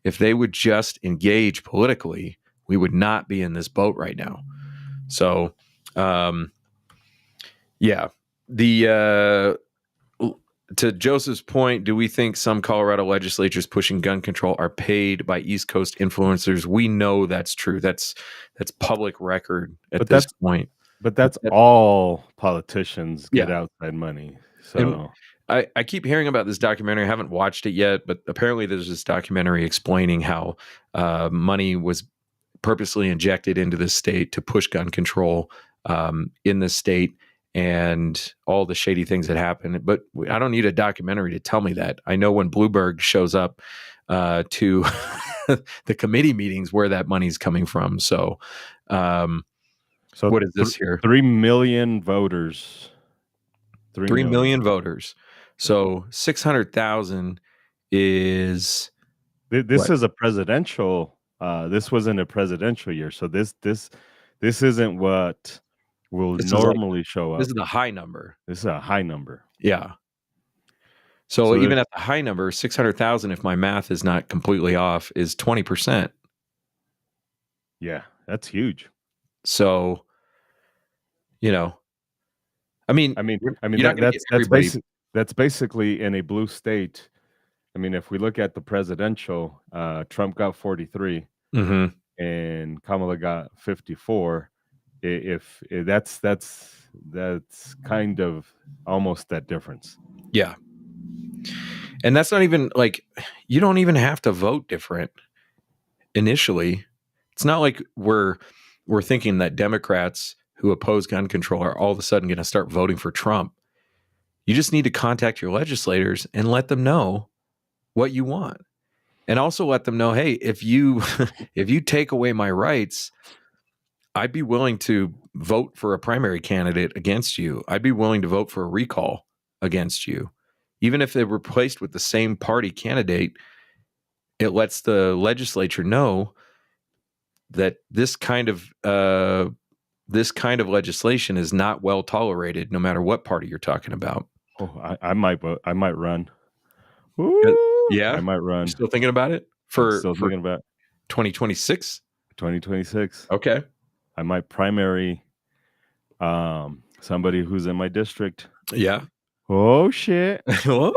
Speaker 2: if they would just engage politically, we would not be in this boat right now. So, to Joseph's point, do we think some Colorado legislatures pushing gun control are paid by East Coast influencers? We know that's true. That's public record at this point.
Speaker 1: But that's all politicians get outside money. So
Speaker 2: I keep hearing about this documentary. I haven't watched it yet, but apparently there's this documentary explaining how money was purposely injected into the state to push gun control in the state and all the shady things that happen. But I don't need a documentary to tell me that. I know when Bloomberg shows up to the committee meetings where that money's coming from. So, what is this here?
Speaker 1: 3 million voters.
Speaker 2: 3 million voters. So 600,000 is
Speaker 1: this
Speaker 2: what?
Speaker 1: is a presidential. This wasn't a presidential year, so this isn't what will
Speaker 2: This is
Speaker 1: normally show up.
Speaker 2: This is the high number.
Speaker 1: This is a high number.
Speaker 2: Yeah. So even at the high number, 600,000, if my math is not completely off, is 20%.
Speaker 1: Yeah, that's huge.
Speaker 2: So, I mean,
Speaker 1: that's basically in a blue state. I mean, if we look at the presidential, Trump got 43 and Kamala got 54. If that's kind of almost that difference.
Speaker 2: Yeah. And that's not even like, you don't even have to vote different initially. It's not like we're thinking that Democrats who oppose gun control are all of a sudden going to start voting for Trump. You just need to contact your legislators and let them know what you want. And also let them know, hey, if you take away my rights, I'd be willing to vote for a primary candidate against you. I'd be willing to vote for a recall against you. Even if they're replaced with the same party candidate, it lets the legislature know that this kind of legislation is not well tolerated, no matter what party you're talking about.
Speaker 1: Oh, I might run. Woo!
Speaker 2: Yeah,
Speaker 1: I might run.
Speaker 2: You're still thinking about it
Speaker 1: thinking about
Speaker 2: 2026.
Speaker 1: 2026.
Speaker 2: Okay,
Speaker 1: I might primary somebody who's in my district.
Speaker 2: Yeah.
Speaker 1: Oh shit. We'll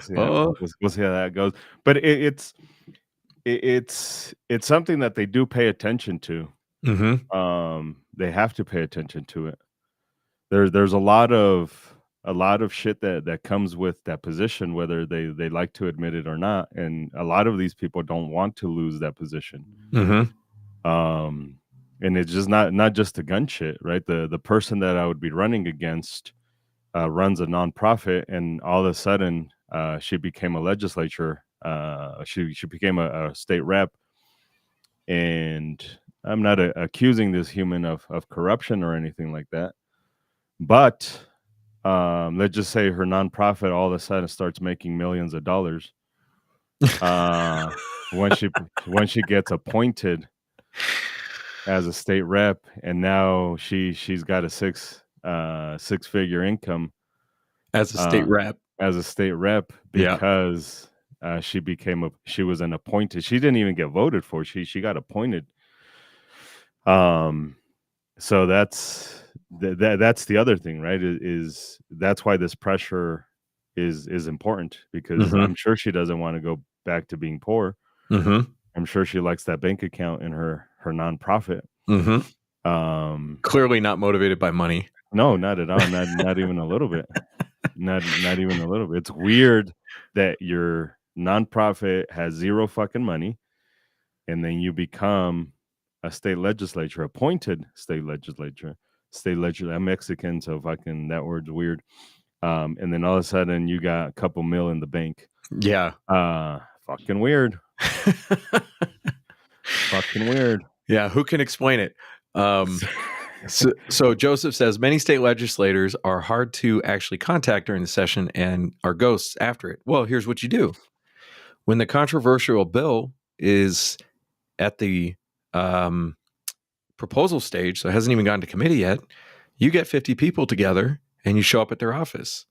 Speaker 1: see how that goes. But it's something that they do pay attention to. They have to pay attention to it. There's a lot of shit that comes with that position, whether they like to admit it or not, and a lot of these people don't want to lose that position. And it's just not just the gun shit, right? The person that I would be running against runs a nonprofit, and all of a sudden she became a legislature. She became a state rep, and I'm not accusing this human of corruption or anything like that, but let's just say her nonprofit all of a sudden starts making millions of dollars when she gets appointed as a state rep, and now she's got a six-figure income
Speaker 2: as a state rep.
Speaker 1: Because she was an appointed. She didn't even get voted for. She got appointed. So that's the other thing, right? Is that's why this pressure is important, because I'm sure she doesn't want to go back to being poor. I'm sure she likes that bank account in her nonprofit.
Speaker 2: Clearly not motivated by money.
Speaker 1: No, not at all. Not even a little bit. Not even a little bit. It's weird that your nonprofit has zero fucking money, and then you become a state legislature, appointed state legislature. I'm Mexican, so fucking that word's weird. And then all of a sudden you got a couple mil in the bank.
Speaker 2: Yeah.
Speaker 1: Fucking weird. Fucking weird.
Speaker 2: Yeah, who can explain it? So Joseph says many state legislators are hard to actually contact during the session and are ghosts after it. Well, here's what you do. When the controversial bill is at the proposal stage, so it hasn't even gotten to committee yet, you get 50 people together and you show up at their office.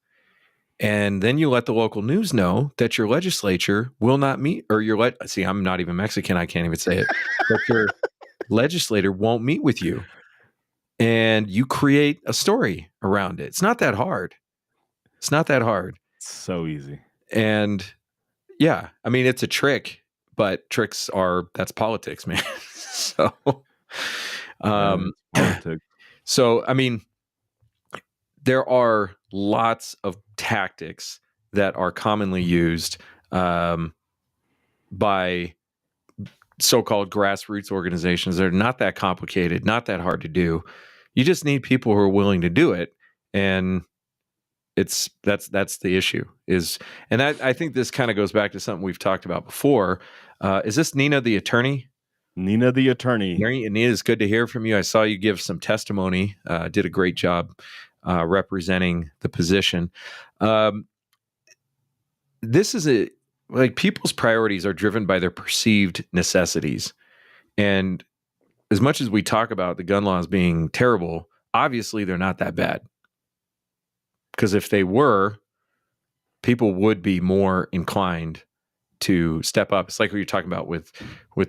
Speaker 2: And then you let the local news know that your legislature will not meet, or see, I'm not even Mexican, I can't even say it, but your legislator won't meet with you. And you create a story around it. It's not that hard. It's
Speaker 1: so easy.
Speaker 2: And yeah, I mean, it's a trick, but that's politics, man. So, so, I mean, there are lots of tactics that are commonly used by so-called grassroots organizations. They're not that complicated, not that hard to do. You just need people who are willing to do it. And that's the issue is, and I think this kind of goes back to something we've talked about before. Is this Nina the attorney?
Speaker 1: Nina the attorney.
Speaker 2: Nina, it's good to hear from you. I saw you give some testimony. Did a great job representing the position. This is like people's priorities are driven by their perceived necessities. And as much as we talk about the gun laws being terrible, obviously they're not that bad. Because if they were, people would be more inclined to step up. It's like what you're talking about with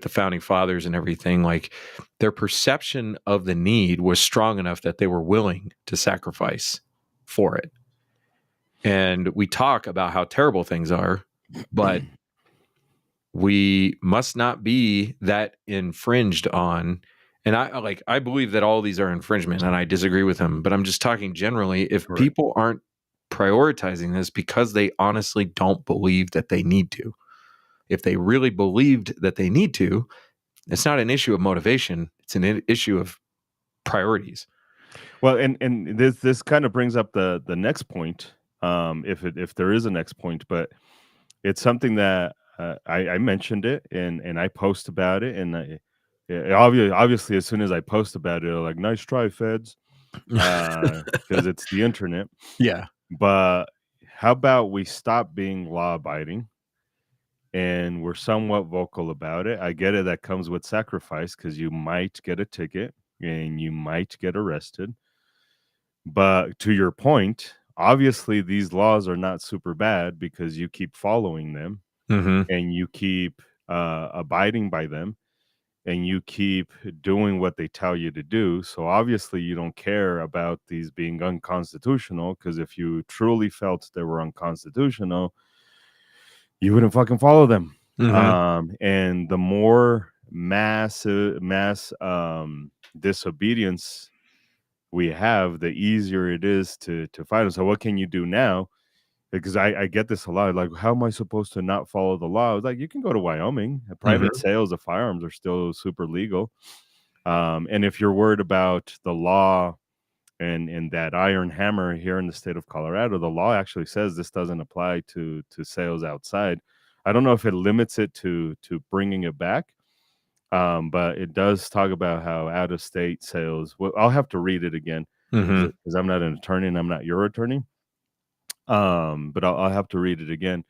Speaker 2: the founding fathers and everything. Like their perception of the need was strong enough that they were willing to sacrifice for it. And we talk about how terrible things are, but we must not be that infringed on. And I believe that all these are infringement, and I disagree with him, but I'm just talking generally. If
Speaker 1: Right.
Speaker 2: people aren't prioritizing this because they honestly don't believe that they need to, if they really believed that they need to, it's not an issue of motivation. It's an issue of priorities.
Speaker 1: Well, and this kind of brings up the next point, if there is a next point, but it's something that I mentioned it and I post about it, and obviously as soon as I post about it, they're like, nice try, feds, because it's the internet.
Speaker 2: Yeah.
Speaker 1: But how about we stop being law abiding and we're somewhat vocal about it? I get it, that comes with sacrifice because you might get a ticket and you might get arrested. But to your point, obviously these laws are not super bad because you keep following them
Speaker 2: Mm-hmm.
Speaker 1: and you keep abiding by them and you keep doing what they tell you to do. So obviously you don't care about these being unconstitutional, because if you truly felt they were unconstitutional, you wouldn't fucking follow them.
Speaker 2: Mm-hmm.
Speaker 1: And the more mass disobedience we have, the easier it is to fight them. So what can you do now? Because I get this a lot. Like, how am I supposed to not follow the law? I was like, you can go to Wyoming. Private
Speaker 2: Mm-hmm.
Speaker 1: sales of firearms are still super legal. And if you're worried about the law and that iron hammer here in the state of Colorado, the law actually says this doesn't apply to sales outside. I don't know if it limits it to bringing it back, but it does talk about how out of state sales. Well, I'll have to read it again
Speaker 2: Mm-hmm.
Speaker 1: because I'm not an attorney and I'm not your attorney. But I'll have to read it again.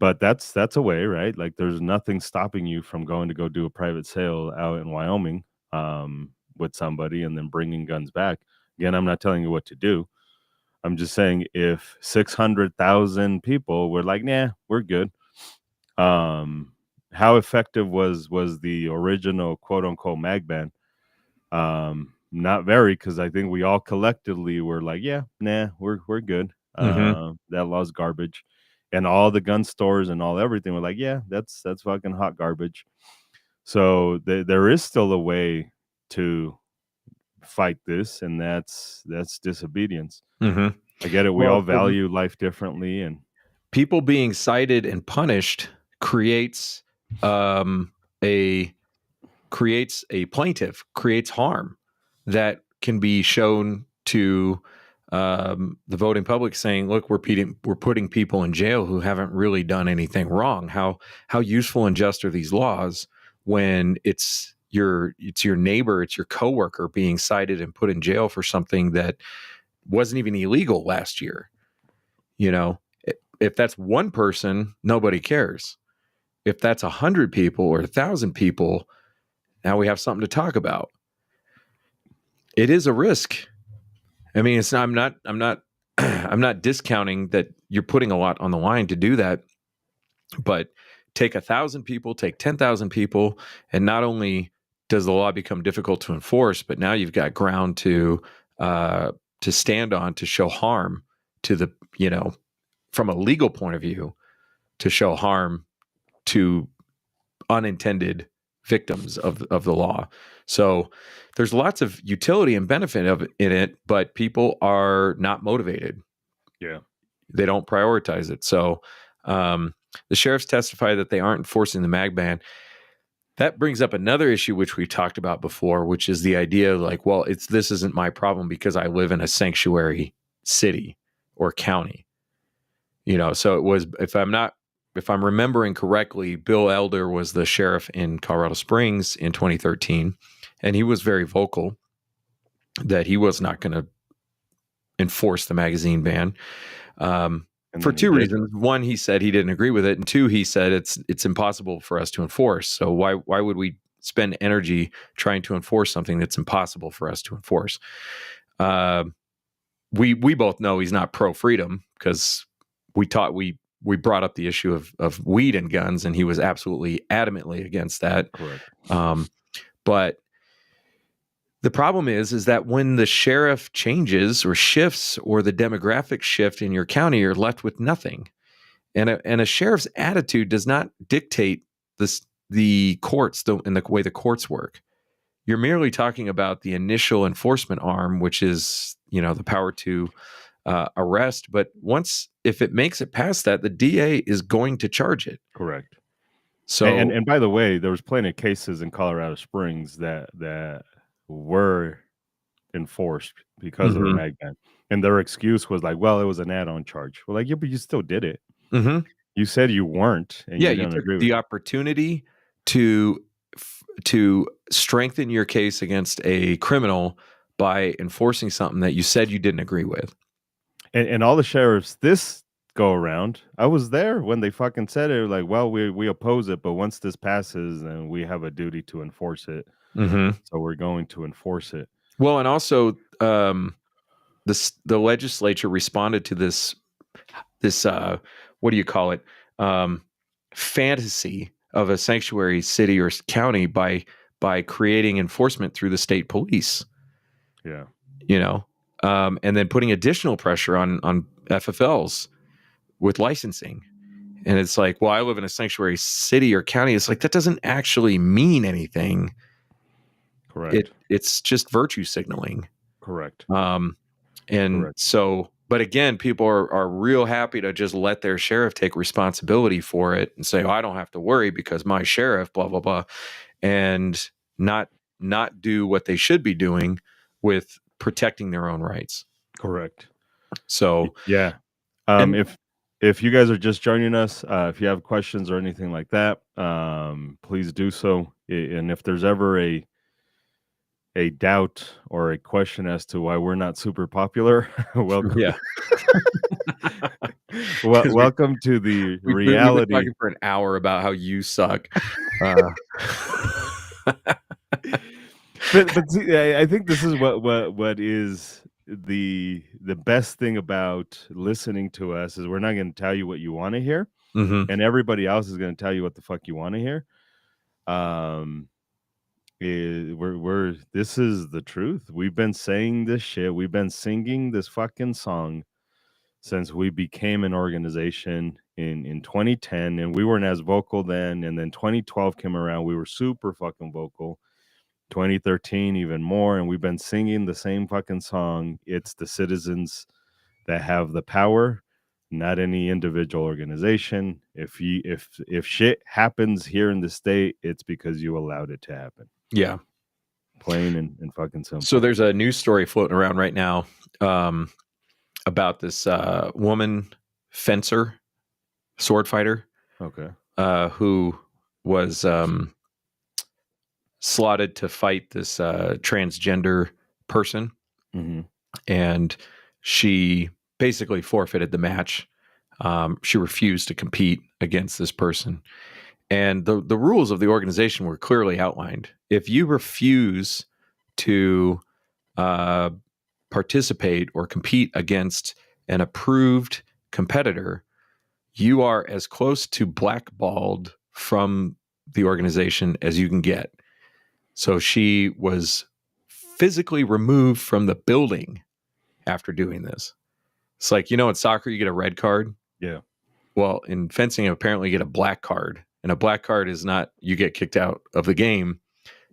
Speaker 1: But that's a way, right? Like there's nothing stopping you from going to go do a private sale out in Wyoming with somebody and then bringing guns back. Again, I'm not telling you what to do. I'm just saying if 600,000 people were like, nah, we're good. How effective was the original quote unquote mag ban? Not very, because I think we all collectively were like, yeah, nah, we're good.
Speaker 2: Mm-hmm.
Speaker 1: That law's garbage. And all the gun stores and all everything were like, yeah, that's fucking hot garbage. So there is still a way to fight this, and that's disobedience.
Speaker 2: Mm-hmm.
Speaker 1: I get it. We all
Speaker 2: Well,
Speaker 1: value life differently, and
Speaker 2: people being cited and punished creates a plaintiff, creates harm that can be shown to the voting public, saying, "Look, we're putting people in jail who haven't really done anything wrong. How useful and just are these laws when it's your neighbor, it's your coworker being cited and put in jail for something that wasn't even illegal last year? You know, if that's one person, nobody cares. If that's 100 people or 1,000 people, now we have something to talk about. It is a risk. I mean, it's not, I'm not I'm not discounting that you're putting a lot on the line to do that, but take 1,000 people, take 10,000 people, and not only does the law become difficult to enforce, but now you've got ground to stand on to show harm to the, from a legal point of view, to show harm to unintended victims of the law. So there's lots of utility and benefit in it, but people are not motivated.
Speaker 1: yeah,
Speaker 2: They don't prioritize it. So the sheriffs testify that they aren't enforcing the mag ban. That brings up another issue, which we've talked about before, which is the idea of like, well, this isn't my problem because I live in a sanctuary city or county. So it was, if I'm remembering correctly, Bill Elder was the sheriff in Colorado Springs in 2013, and he was very vocal that he was not going to enforce the magazine ban. For two reasons. One, he said he didn't agree with it, and two, he said it's impossible for us to enforce. So why would we spend energy trying to enforce something that's impossible for us to enforce? We both know he's not pro freedom because we brought up the issue of weed and guns, and he was absolutely adamantly against that.
Speaker 1: Correct.
Speaker 2: But the problem is that when the sheriff changes or shifts or the demographics shift in your county, you're left with nothing. And a sheriff's attitude does not dictate the courts and the way the courts work. You're merely talking about the initial enforcement arm, which is the power to arrest. But if it makes it past that, the DA is going to charge it.
Speaker 1: Correct.
Speaker 2: So
Speaker 1: and by the way, there was plenty of cases in Colorado Springs that were enforced because of the mag ban, and their excuse was like, well, it was an add-on charge. Well, like, yeah, but you still did it. You said you weren't, and you
Speaker 2: took the opportunity to strengthen your case against a criminal by enforcing something that you said you didn't agree with.
Speaker 1: And all the sheriffs this go around, I was there when they fucking said it, like, well, we oppose it, but once this passes, then we have a duty to enforce it. So we're going to enforce it.
Speaker 2: Well, and also the legislature responded to this what do you call it, fantasy of a sanctuary city or county by creating enforcement through the state police.
Speaker 1: Yeah.
Speaker 2: And then putting additional pressure on FFLs with licensing. And it's like, well, I live in a sanctuary city or county. It's like, that doesn't actually mean anything.
Speaker 1: Correct.
Speaker 2: It's just virtue signaling.
Speaker 1: Correct.
Speaker 2: So, but again, people are real happy to just let their sheriff take responsibility for it and say, oh, I don't have to worry because my sheriff, blah, blah, blah, and not do what they should be doing with protecting their own rights.
Speaker 1: Correct.
Speaker 2: So,
Speaker 1: yeah. If you guys are just joining us, if you have questions or anything like that, please do so. And if there's ever a doubt or a question as to why we're not super popular, welcome.
Speaker 2: Yeah.
Speaker 1: Welcome to the reality.
Speaker 2: We've been talking for an hour about how you suck.
Speaker 1: But see, I think this is what is the best thing about listening to us is we're not going to tell you what you want to hear, and everybody else is going to tell you what the fuck you want to hear. This is the truth. We've been saying this shit. We've been singing this fucking song since we became an organization in 2010, and we weren't as vocal then. And then 2012 came around. We were super fucking vocal. 2013 even more, and we've been singing the same fucking song. It's the citizens that have the power, not any individual organization. If shit happens here in the state, it's because you allowed it to happen.
Speaker 2: Yeah.
Speaker 1: Plain and fucking simple.
Speaker 2: So there's a news story floating around right now about this woman fencer, sword fighter.
Speaker 1: Okay.
Speaker 2: Who was slotted to fight this transgender person. And she basically forfeited the match. She refused to compete against this person. And the rules of the organization were clearly outlined. If you refuse to participate or compete against an approved competitor, you are as close to blackballed from the organization as you can get. So she was physically removed from the building after doing this. It's like, in soccer, you get a red card.
Speaker 1: Yeah.
Speaker 2: Well, in fencing, apparently you get a black card. And a black card is not you get kicked out of the game.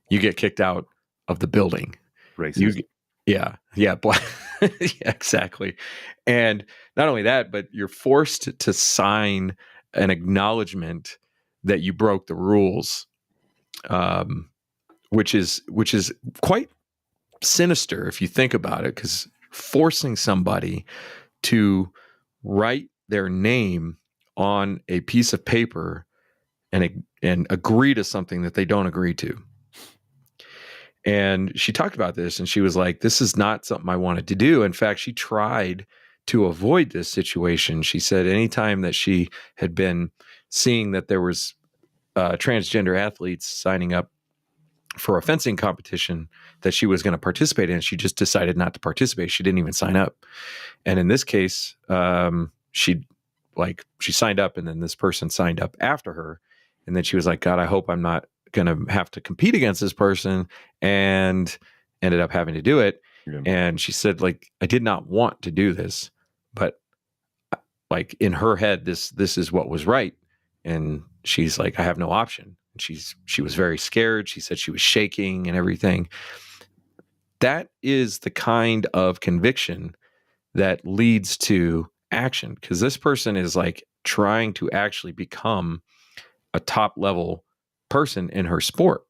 Speaker 2: You get kicked out of the building.
Speaker 1: Racist.
Speaker 2: Yeah. Black. Yeah, exactly. And not only that, but you're forced to sign an acknowledgement that you broke the rules. which is quite sinister if you think about it, because forcing somebody to write their name on a piece of paper and agree to something that they don't agree to. And she talked about this, and she was like, this is not something I wanted to do. In fact, she tried to avoid this situation. She said anytime that she had been seeing that there was transgender athletes signing up for a fencing competition that she was going to participate in, she just decided not to participate. She didn't even sign up. And in this case, she signed up, and then this person signed up after her. And then she was like, God, I hope I'm not going to have to compete against this person, and ended up having to do it. Yeah. And she said, like, I did not want to do this, but like in her head, this is what was right. And she's like, I have no option. And she was very scared. She said she was shaking and everything. That is the kind of conviction that leads to action, because this person is like trying to actually become a top level person in her sport.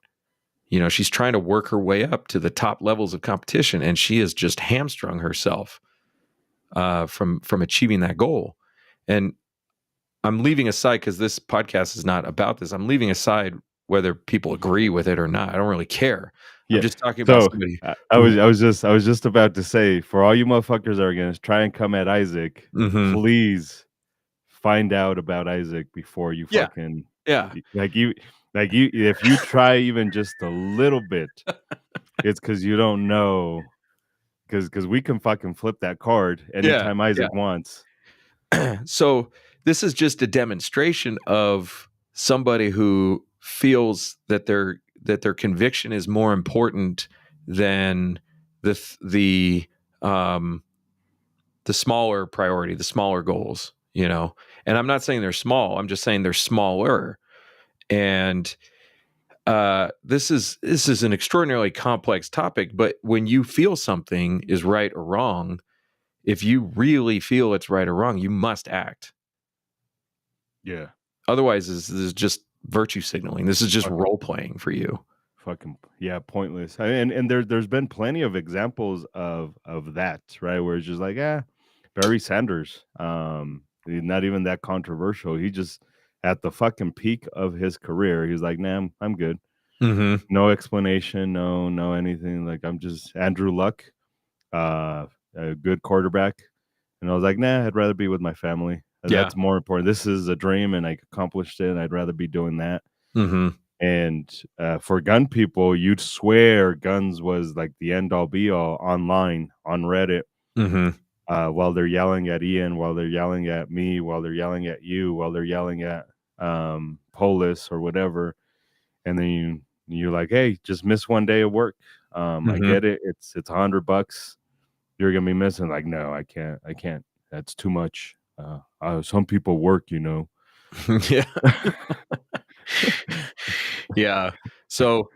Speaker 2: You know, she's trying to work her way up to the top levels of competition, and she has just hamstrung herself from achieving that goal. And I'm leaving aside, because this podcast is not about this, I'm leaving aside whether people agree with it or not. I don't really care. Yeah. I'm just talking about somebody.
Speaker 1: I was just about to say, for all you motherfuckers that are gonna try and come at Isaac, please find out about Isaac before you fucking like you if you try even just a little bit, it's because you don't know, because we can fucking flip that card anytime Isaac wants.
Speaker 2: So this is just a demonstration of somebody who feels that their conviction is more important than the smaller priority, the smaller goals, you know. And I'm not saying they're small, I'm just saying they're smaller. And this is an extraordinarily complex topic, but when you feel something is right or wrong, if you really feel it's right or wrong, you must act.
Speaker 1: Yeah.
Speaker 2: Otherwise, this is just virtue signaling. This is just role playing for you.
Speaker 1: Fucking pointless. And there's been plenty of examples of that, right? Where it's just like, Barry Sanders, not even that controversial. He just at the fucking peak of his career, he's like, nah, I'm good. No explanation, no anything. Like, I'm just Andrew Luck, a good quarterback. And I was like, nah, I'd rather be with my family. That's more important. This is a dream, and I accomplished it, and I'd rather be doing that. And for gun people, you'd swear guns was like the end all be all online on Reddit. While they're yelling at Ian, while they're yelling at me, while they're yelling at you, while they're yelling at Polis or whatever. And then you're like, hey, just miss one day of work. I get it. It's $100. You're gonna be missing. Like, no, I can't. That's too much. Some people work, you know.
Speaker 2: Yeah. Yeah. So,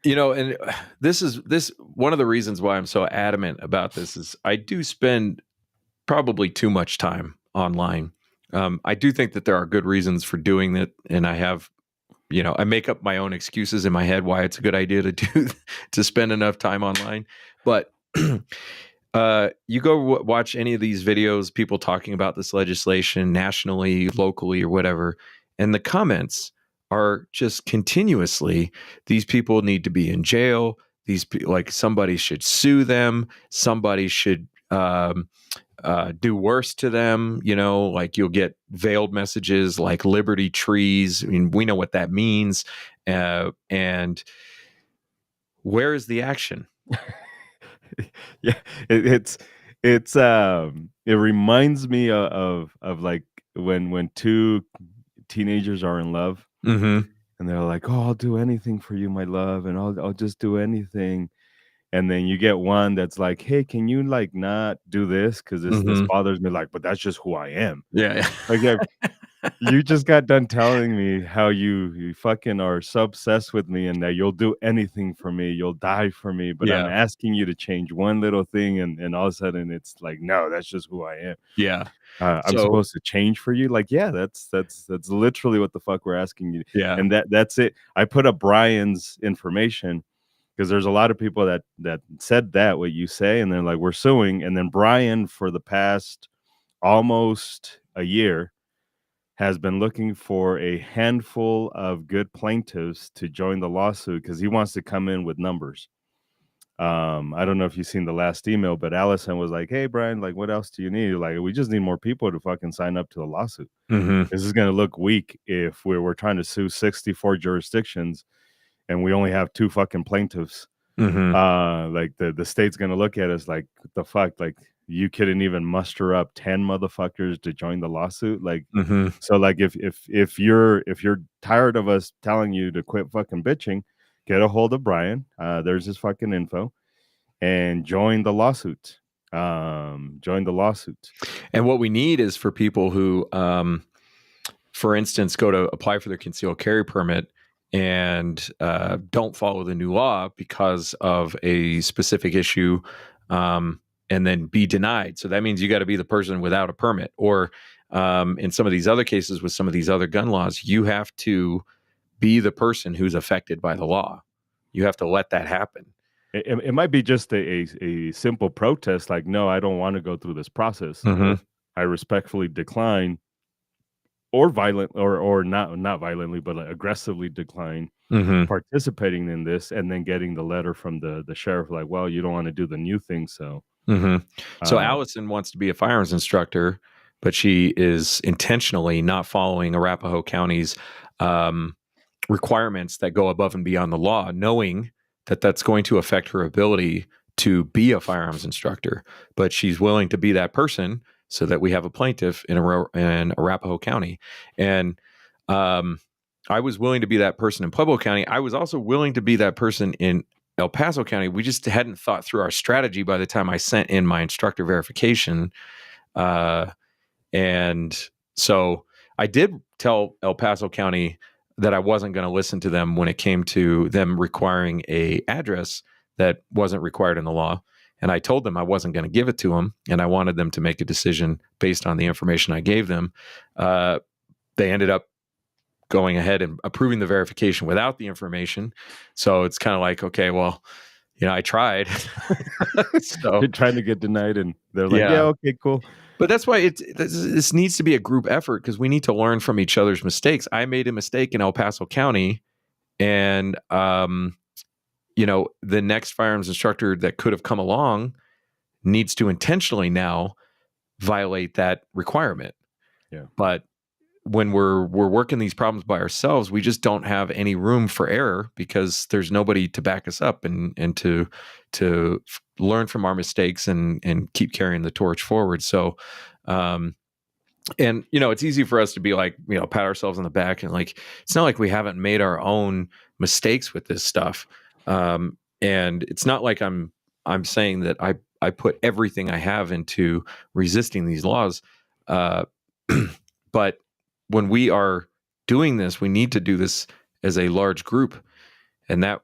Speaker 2: you know, and this one of the reasons why I'm so adamant about this is I do spend probably too much time online. I do think that there are good reasons for doing that, and I have, you know, I make up my own excuses in my head why it's a good idea to spend enough time online. But you go watch any of these videos, people talking about this legislation nationally, locally, or whatever, and the comments are just continuously, these people need to be in jail. Like, somebody should sue them. Somebody should do worse to them. You know, like, you'll get veiled messages like Liberty Trees. I mean, we know what that means. And where is the action?
Speaker 1: Yeah, it reminds me of like when two teenagers are in love, and they're like, oh, I'll do anything for you, my love, and I'll just do anything. And then you get one that's like, hey, can you like not do this, because this bothers me? Like, but that's just who I am.
Speaker 2: Yeah.
Speaker 1: Like, You just got done telling me how you fucking are so obsessed with me and that you'll do anything for me. You'll die for me. But I'm
Speaker 2: Yeah.
Speaker 1: asking you to change one little thing, and all of a sudden it's like, no, that's just who I am.
Speaker 2: Yeah.
Speaker 1: I'm
Speaker 2: So,
Speaker 1: supposed to change for you. Like, yeah, that's literally what the fuck we're asking you.
Speaker 2: yeah.
Speaker 1: And that's it. I put up Brian's information because there's a lot of people that said that what you say, and they're like, we're suing. And then Brian, for the past almost a year, has been looking for a handful of good plaintiffs to join the lawsuit because he wants to come in with numbers. I don't know if you've seen the last email, but Allison was like, "Hey, Brian, like, what else do you need? Like, we just need more people to fucking sign up to the lawsuit.
Speaker 2: Mm-hmm.
Speaker 1: This is going to look weak if we're trying to sue 64 jurisdictions and we only have two fucking plaintiffs.
Speaker 2: Mm-hmm.
Speaker 1: Like the state's going to look at us like, what the fuck? Like, you couldn't even muster up 10 motherfuckers to join the lawsuit. Like,
Speaker 2: Mm-hmm.
Speaker 1: so like if you're tired of us telling you to quit fucking bitching, get a hold of Brian. There's his fucking info and join the lawsuit. Join the lawsuit.
Speaker 2: And what we need is for people who, for instance, go to apply for their concealed carry permit and don't follow the new law because of a specific issue, and then be denied. So that means you got to be the person without a permit. Or in some of these other cases with some of these other gun laws, you have to be the person who's affected by the law. You have to let that happen.
Speaker 1: It might be just a simple protest, like, no, I don't want to go through this process.
Speaker 2: Mm-hmm.
Speaker 1: I respectfully decline, or violent, or not violently, but like aggressively decline
Speaker 2: Mm-hmm.
Speaker 1: participating in this, and then getting the letter from the sheriff, like, well, you don't want to do the new thing, so.
Speaker 2: Mm-hmm. So
Speaker 1: Uh,
Speaker 2: Allison wants to be a firearms instructor, but she is intentionally not following Arapahoe County's requirements that go above and beyond the law, knowing that that's going to affect her ability to be a firearms instructor. But she's willing to be that person so that we have a plaintiff in Arapahoe County. And I was willing to be that person in Pueblo County. I was also willing to be that person in El Paso County. We just hadn't thought through our strategy by the time I sent in my instructor verification. And so I did tell El Paso County that I wasn't going to listen to them when it came to them requiring a address that wasn't required in the law. And I told them I wasn't going to give it to them, and I wanted them to make a decision based on the information I gave them. They ended up going ahead and approving the verification without the information. So it's kind of like, okay, well, I tried. So
Speaker 1: you're trying to get denied, and they're like, yeah, okay, cool.
Speaker 2: But that's why this needs to be a group effort, because we need to learn from each other's mistakes. I made a mistake in El Paso County, and the next firearms instructor that could have come along needs to intentionally now violate that requirement.
Speaker 1: Yeah.
Speaker 2: But when we're working these problems by ourselves, we just don't have any room for error because there's nobody to back us up and to learn from our mistakes and keep carrying the torch forward. So, and it's easy for us to be like, pat ourselves on the back, and like, it's not like we haven't made our own mistakes with this stuff. And it's not like I'm saying that I put everything I have into resisting these laws. But when we are doing this, we need to do this as a large group, and that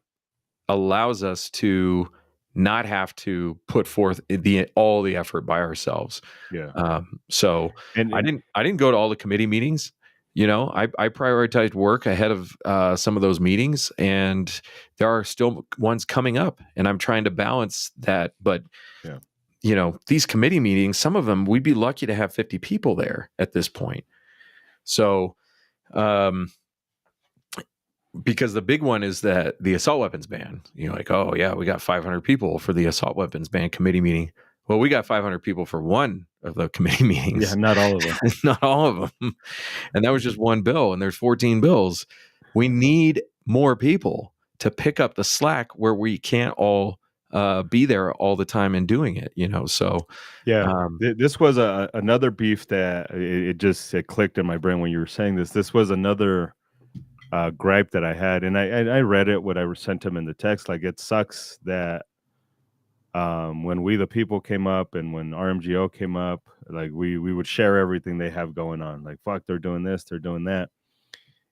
Speaker 2: allows us to not have to put forth all the effort by ourselves.
Speaker 1: Yeah.
Speaker 2: So I didn't go to all the committee meetings. I prioritized work ahead of some of those meetings, and there are still ones coming up, and I'm trying to balance that. But these committee meetings, some of them, we'd be lucky to have 50 people there at this point. So, because the big one is that the assault weapons ban, like, oh yeah, we got 500 people for the assault weapons ban committee meeting. Well, we got 500 people for one of the committee meetings.
Speaker 1: Yeah, not all of them.
Speaker 2: Not all of them. And that was just one bill, and there's 14 bills. We need more people to pick up the slack where we can't all be there all the time and doing it, so.
Speaker 1: Yeah, this was another beef that it just clicked in my brain when you were saying this. This was another gripe that I had, and I read it when I sent him in the text. Like, it sucks that When We the People came up and when RMGO came up, like we would share everything they have going on. Like, fuck, they're doing this, they're doing that.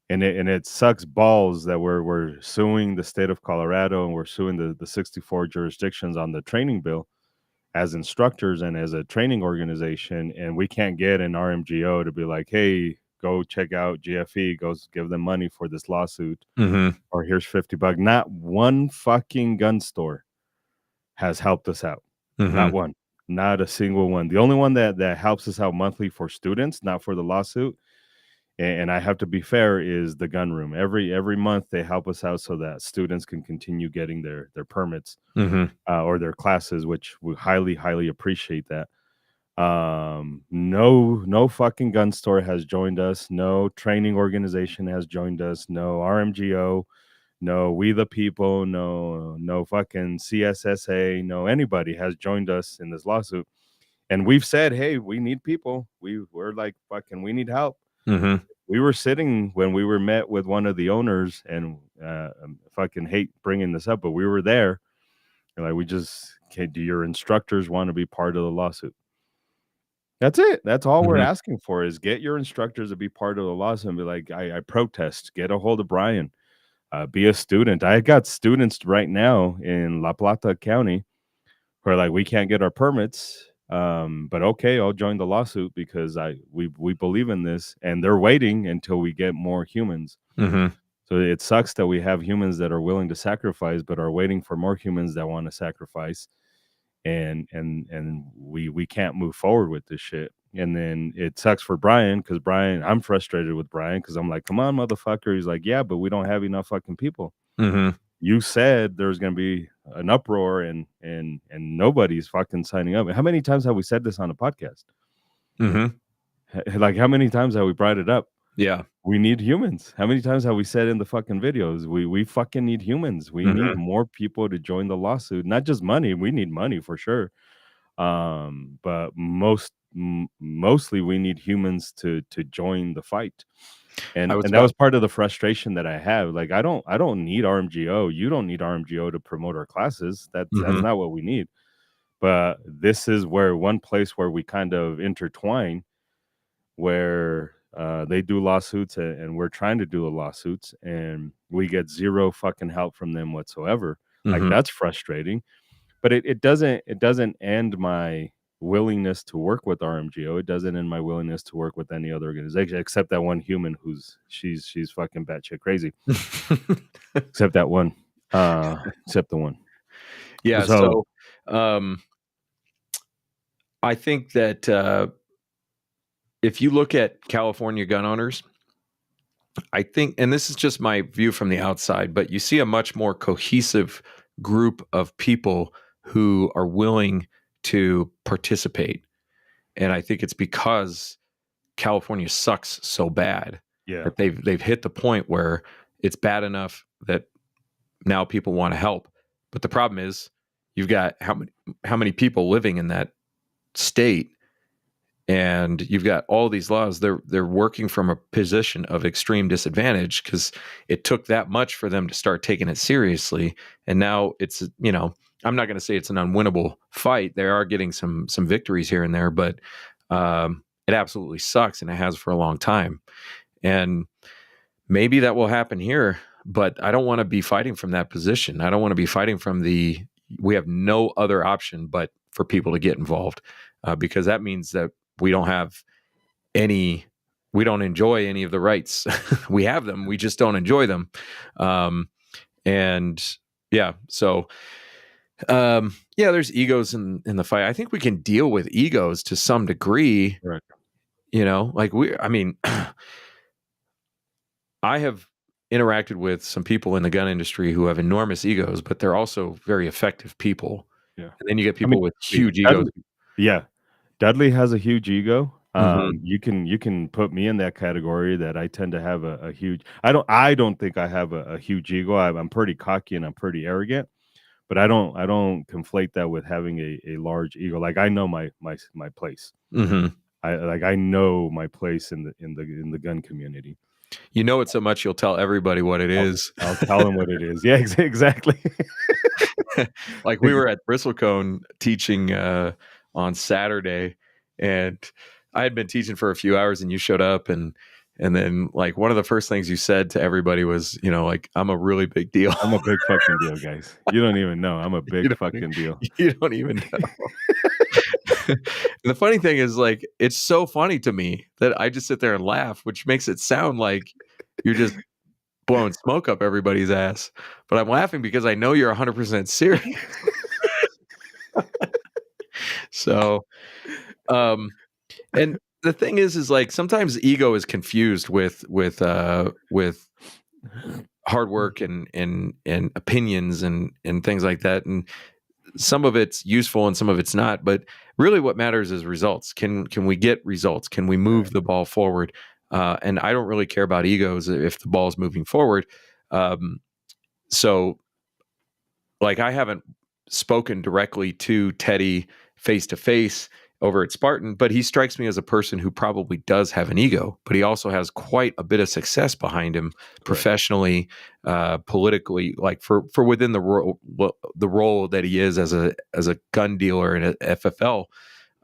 Speaker 1: And it sucks balls that we're suing the state of Colorado and we're suing the 64 jurisdictions on the training bill as instructors and as a training organization, and we can't get an RMGO to be like, hey, go check out GFE, go give them money for this lawsuit, or here's $50. Not one fucking gun store has helped us out. Not one. Not a single one. The only one that helps us out monthly for students, not for the lawsuit, and I have to be fair, is the gun room. Every month they help us out so that students can continue getting their permits or their classes, which we highly appreciate that. No fucking gun store has joined us. No training organization has joined us. No RMGO. No We the People. No fucking CSSA. No anybody has joined us in this lawsuit. And we've said, hey, we need people. We're like, fucking, we need help. We were sitting when we were met with one of the owners, and fucking hate bringing this up, but we were there. And like, we just, okay, do your instructors want to be part of the lawsuit? That's it. That's all we're asking for, is get your instructors to be part of the lawsuit and be like, I protest. Get a hold of Brian. Be a student. I got students right now in La Plata County who are like, we can't get our permits, but okay, I'll join the lawsuit because we believe in this, and they're waiting until we get more humans. So it sucks that we have humans that are willing to sacrifice, but are waiting for more humans that want to sacrifice, and we can't move forward with this shit. And then it sucks for Brian, because Brian, I'm frustrated with Brian because I'm like, come on, motherfucker. He's like, yeah, but we don't have enough fucking people. You said there's going to be an uproar, and nobody's fucking signing up. How many times have we said this on a podcast? Like, how many times have we brought it up?
Speaker 2: Yeah.
Speaker 1: We need humans. How many times have we said in the fucking videos, we fucking need humans. We need more people to join the lawsuit. Not just money. We need money for sure. But mostly we need humans to join the fight. And that was part of the frustration that I have. Like, I don't need RMGO. You don't need RMGO to promote our classes. That's not what we need. But this is where one place where we kind of intertwine, where they do lawsuits and we're trying to do the lawsuits, and we get zero fucking help from them whatsoever. Like, that's frustrating. But it doesn't end my willingness to work with RMGO. It doesn't end my willingness to work with any other organization, except that one human who's she's fucking batshit crazy. Except that one. Except the one.
Speaker 2: Yeah. So I think that if you look at California gun owners, I think, and this is just my view from the outside, but you see a much more cohesive group of people who are willing to participate. And I think it's because California sucks so bad that they've hit the point where it's bad enough that now people want to help. But the problem is, you've got how many people living in that state, and you've got all these laws. They're working from a position of extreme disadvantage because it took that much for them to start taking it seriously. And now it's, I'm not going to say it's an unwinnable fight. They are getting some victories here and there, but it absolutely sucks, and it has for a long time. And maybe that will happen here, but I don't want to be fighting from that position. I don't want to be fighting from we have no other option but for people to get involved, because that means that we don't enjoy any of the rights. We have them, we just don't enjoy them. And yeah, so there's egos in the fight. I think we can deal with egos to some degree,
Speaker 1: right?
Speaker 2: Like I have interacted with some people in the gun industry who have enormous egos, but they're also very effective people.
Speaker 1: Yeah.
Speaker 2: And then you get people with huge egos.
Speaker 1: Yeah. Dudley has a huge ego. You can put me in that category, that I tend to have a huge, I don't think I have a huge ego. I'm pretty cocky and I'm pretty arrogant, but I don't conflate that with having a large ego. Like, I know my place. I know my place in the gun community.
Speaker 2: You know it so much, you'll tell everybody what it is.
Speaker 1: I'll tell them what it is. Yeah, exactly.
Speaker 2: Like we were at Bristlecone teaching on Saturday, and I had been teaching for a few hours, and you showed up, and then like one of the first things you said to everybody was, like, I'm a really big deal.
Speaker 1: I'm a big fucking deal, guys. You don't even know. I'm a big fucking deal.
Speaker 2: You don't even know. The funny thing is, like, it's so funny to me that I just sit there and laugh, which makes it sound like you're just blowing smoke up everybody's ass. But I'm laughing because I know you're 100% serious. So, and the thing is like sometimes ego is confused with hard work and opinions and things like that. And some of it's useful and some of it's not, but really what matters is results. Can we get results? Can we move the ball forward? And I don't really care about egos if the ball is moving forward. So like I haven't spoken directly to Teddy face to face over at Spartan, but he strikes me as a person who probably does have an ego, but he also has quite a bit of success behind him professionally, politically, like for within the role that he is as a gun dealer in a FFL.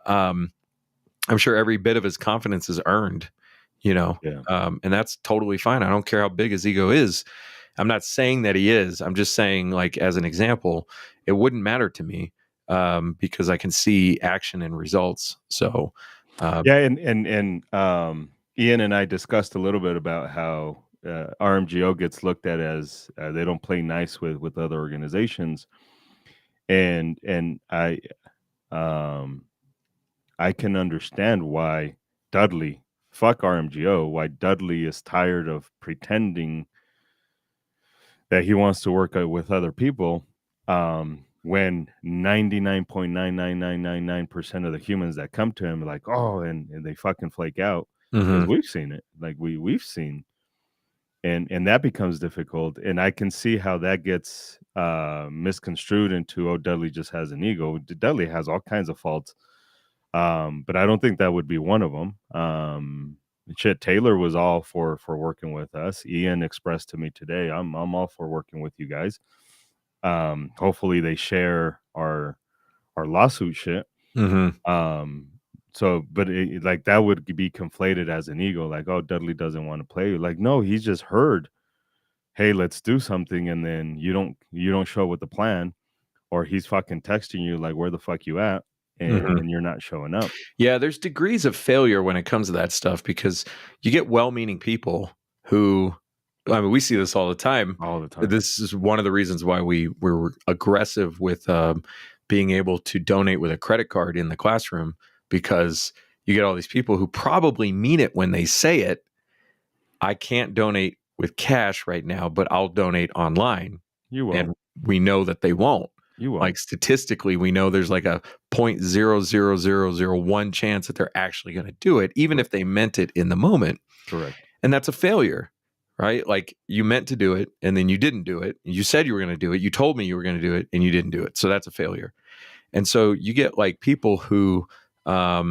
Speaker 2: I'm sure every bit of his confidence is earned, and that's totally fine. I don't care how big his ego is. I'm not saying that he is. I'm just saying, like, as an example, it wouldn't matter to me because I can see action and results. So,
Speaker 1: and Ian and I discussed a little bit about how RMGO gets looked at as they don't play nice with other organizations, and I can understand why Dudley, fuck RMGO, why Dudley is tired of pretending that he wants to work with other people when 99.99999% of the humans that come to him are like, oh, and they fucking flake out, because we've seen it. Like we've seen, and that becomes difficult. And I can see how that gets misconstrued into, oh, Dudley just has an ego. Dudley has all kinds of faults, but I don't think that would be one of them. Shit, Taylor was all for working with us. Ian expressed to me today, I'm all for working with you guys. Hopefully they share our lawsuit shit. So, but like that would be conflated as an ego, like, oh, Dudley doesn't want to play. Like, no, he's just heard, hey, let's do something, and then you don't show up with the plan, or he's fucking texting you like, where the fuck you at? And you're not showing up.
Speaker 2: Yeah, there's degrees of failure when it comes to that stuff because you get well-meaning people who, I mean, we see this all the time.
Speaker 1: All the time.
Speaker 2: This is one of the reasons why we're aggressive with being able to donate with a credit card in the classroom, because you get all these people who probably mean it when they say it. I can't donate with cash right now, but I'll donate online.
Speaker 1: You won't.
Speaker 2: And we know that they won't.
Speaker 1: You won't.
Speaker 2: Like statistically, we know there's like a 0.00001 chance that they're actually going to do it, even if they meant it in the moment.
Speaker 1: Correct.
Speaker 2: And that's a failure, right? Like you meant to do it and then you didn't do it. You said you were going to do it. You told me you were going to do it and you didn't do it. So that's a failure. And so you get like people who have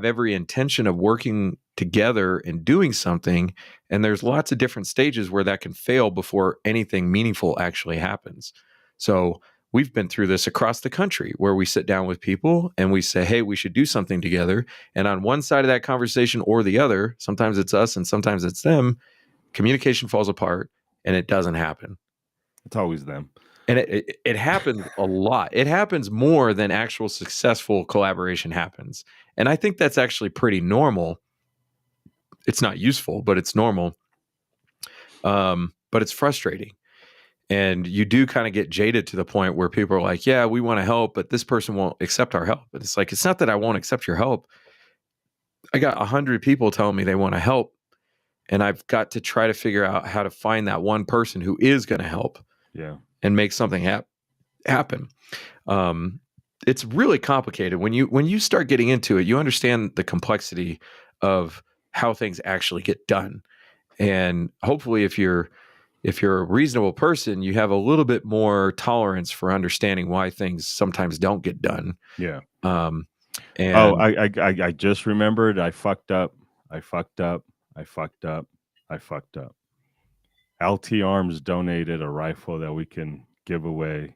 Speaker 2: every intention of working together and doing something. And there's lots of different stages where that can fail before anything meaningful actually happens. So we've been through this across the country where we sit down with people and we say, hey, we should do something together. And on one side of that conversation or the other, sometimes it's us and sometimes it's them, communication falls apart and it doesn't happen.
Speaker 1: It's always them.
Speaker 2: And it happens a lot. It happens more than actual successful collaboration happens. And I think that's actually pretty normal. It's not useful, but it's normal. But it's frustrating. And you do kind of get jaded to the point where people are like, yeah, we want to help, but this person won't accept our help. But it's like, it's not that I won't accept your help. I got 100 people telling me they want to help. And I've got to try to figure out how to find that one person who is going to help.
Speaker 1: Yeah.
Speaker 2: And make something happen. It's really complicated. When you start getting into it, you understand the complexity of how things actually get done. And hopefully if you're a reasonable person, you have a little bit more tolerance for understanding why things sometimes don't get done.
Speaker 1: Yeah.
Speaker 2: And
Speaker 1: I just remembered. I fucked up. LT Arms donated a rifle that we can giveaway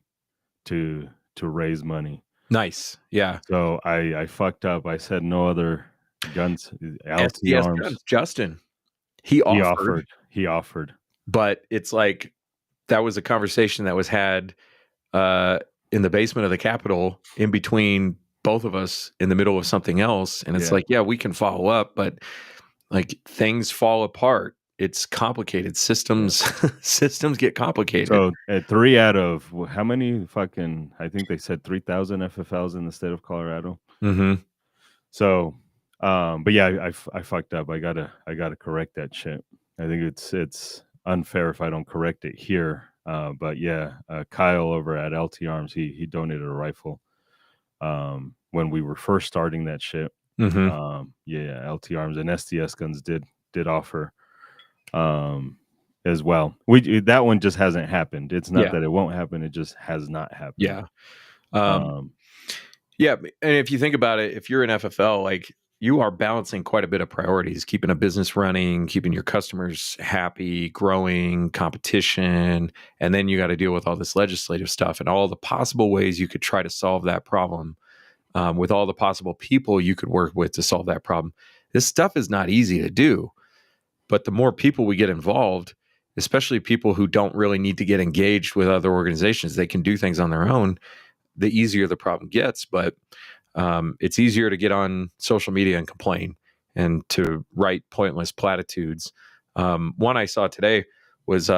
Speaker 1: to raise money.
Speaker 2: Nice. Yeah.
Speaker 1: So I fucked up. I said no other guns, LT
Speaker 2: SDS
Speaker 1: arms.
Speaker 2: Guns, Justin, he offered,
Speaker 1: He offered.
Speaker 2: but it's like that was a conversation that was had in the basement of the Capitol in between both of us in the middle of something else. And it's
Speaker 1: Yeah.
Speaker 2: like, yeah, we can follow up, but like things fall apart. It's complicated. Systems get complicated.
Speaker 1: So at 3 out of how many fucking, I think they said 3,000 FFLs in the state of Colorado.
Speaker 2: Mm-hmm.
Speaker 1: So, but yeah, I fucked up. I gotta correct that shit. I think it's unfair if I don't correct it here. But yeah, Kyle over at LT Arms, he donated a rifle when we were first starting that shit.
Speaker 2: Mm-hmm.
Speaker 1: Yeah, LT Arms and SDS Guns did offer as well. That one just hasn't happened. It's not that it won't happen, it just has not happened.
Speaker 2: Yeah. Yeah, and if you think about it, if you're an FFL, like you are balancing quite a bit of priorities, keeping a business running, keeping your customers happy, growing, competition, and then you got to deal with all this legislative stuff and all the possible ways you could try to solve that problem, with all the possible people you could work with to solve that problem. This stuff is not easy to do, but the more people we get involved, especially people who don't really need to get engaged with other organizations, they can do things on their own, the easier the problem gets. But it's easier to get on social media and complain and to write pointless platitudes. One I saw today was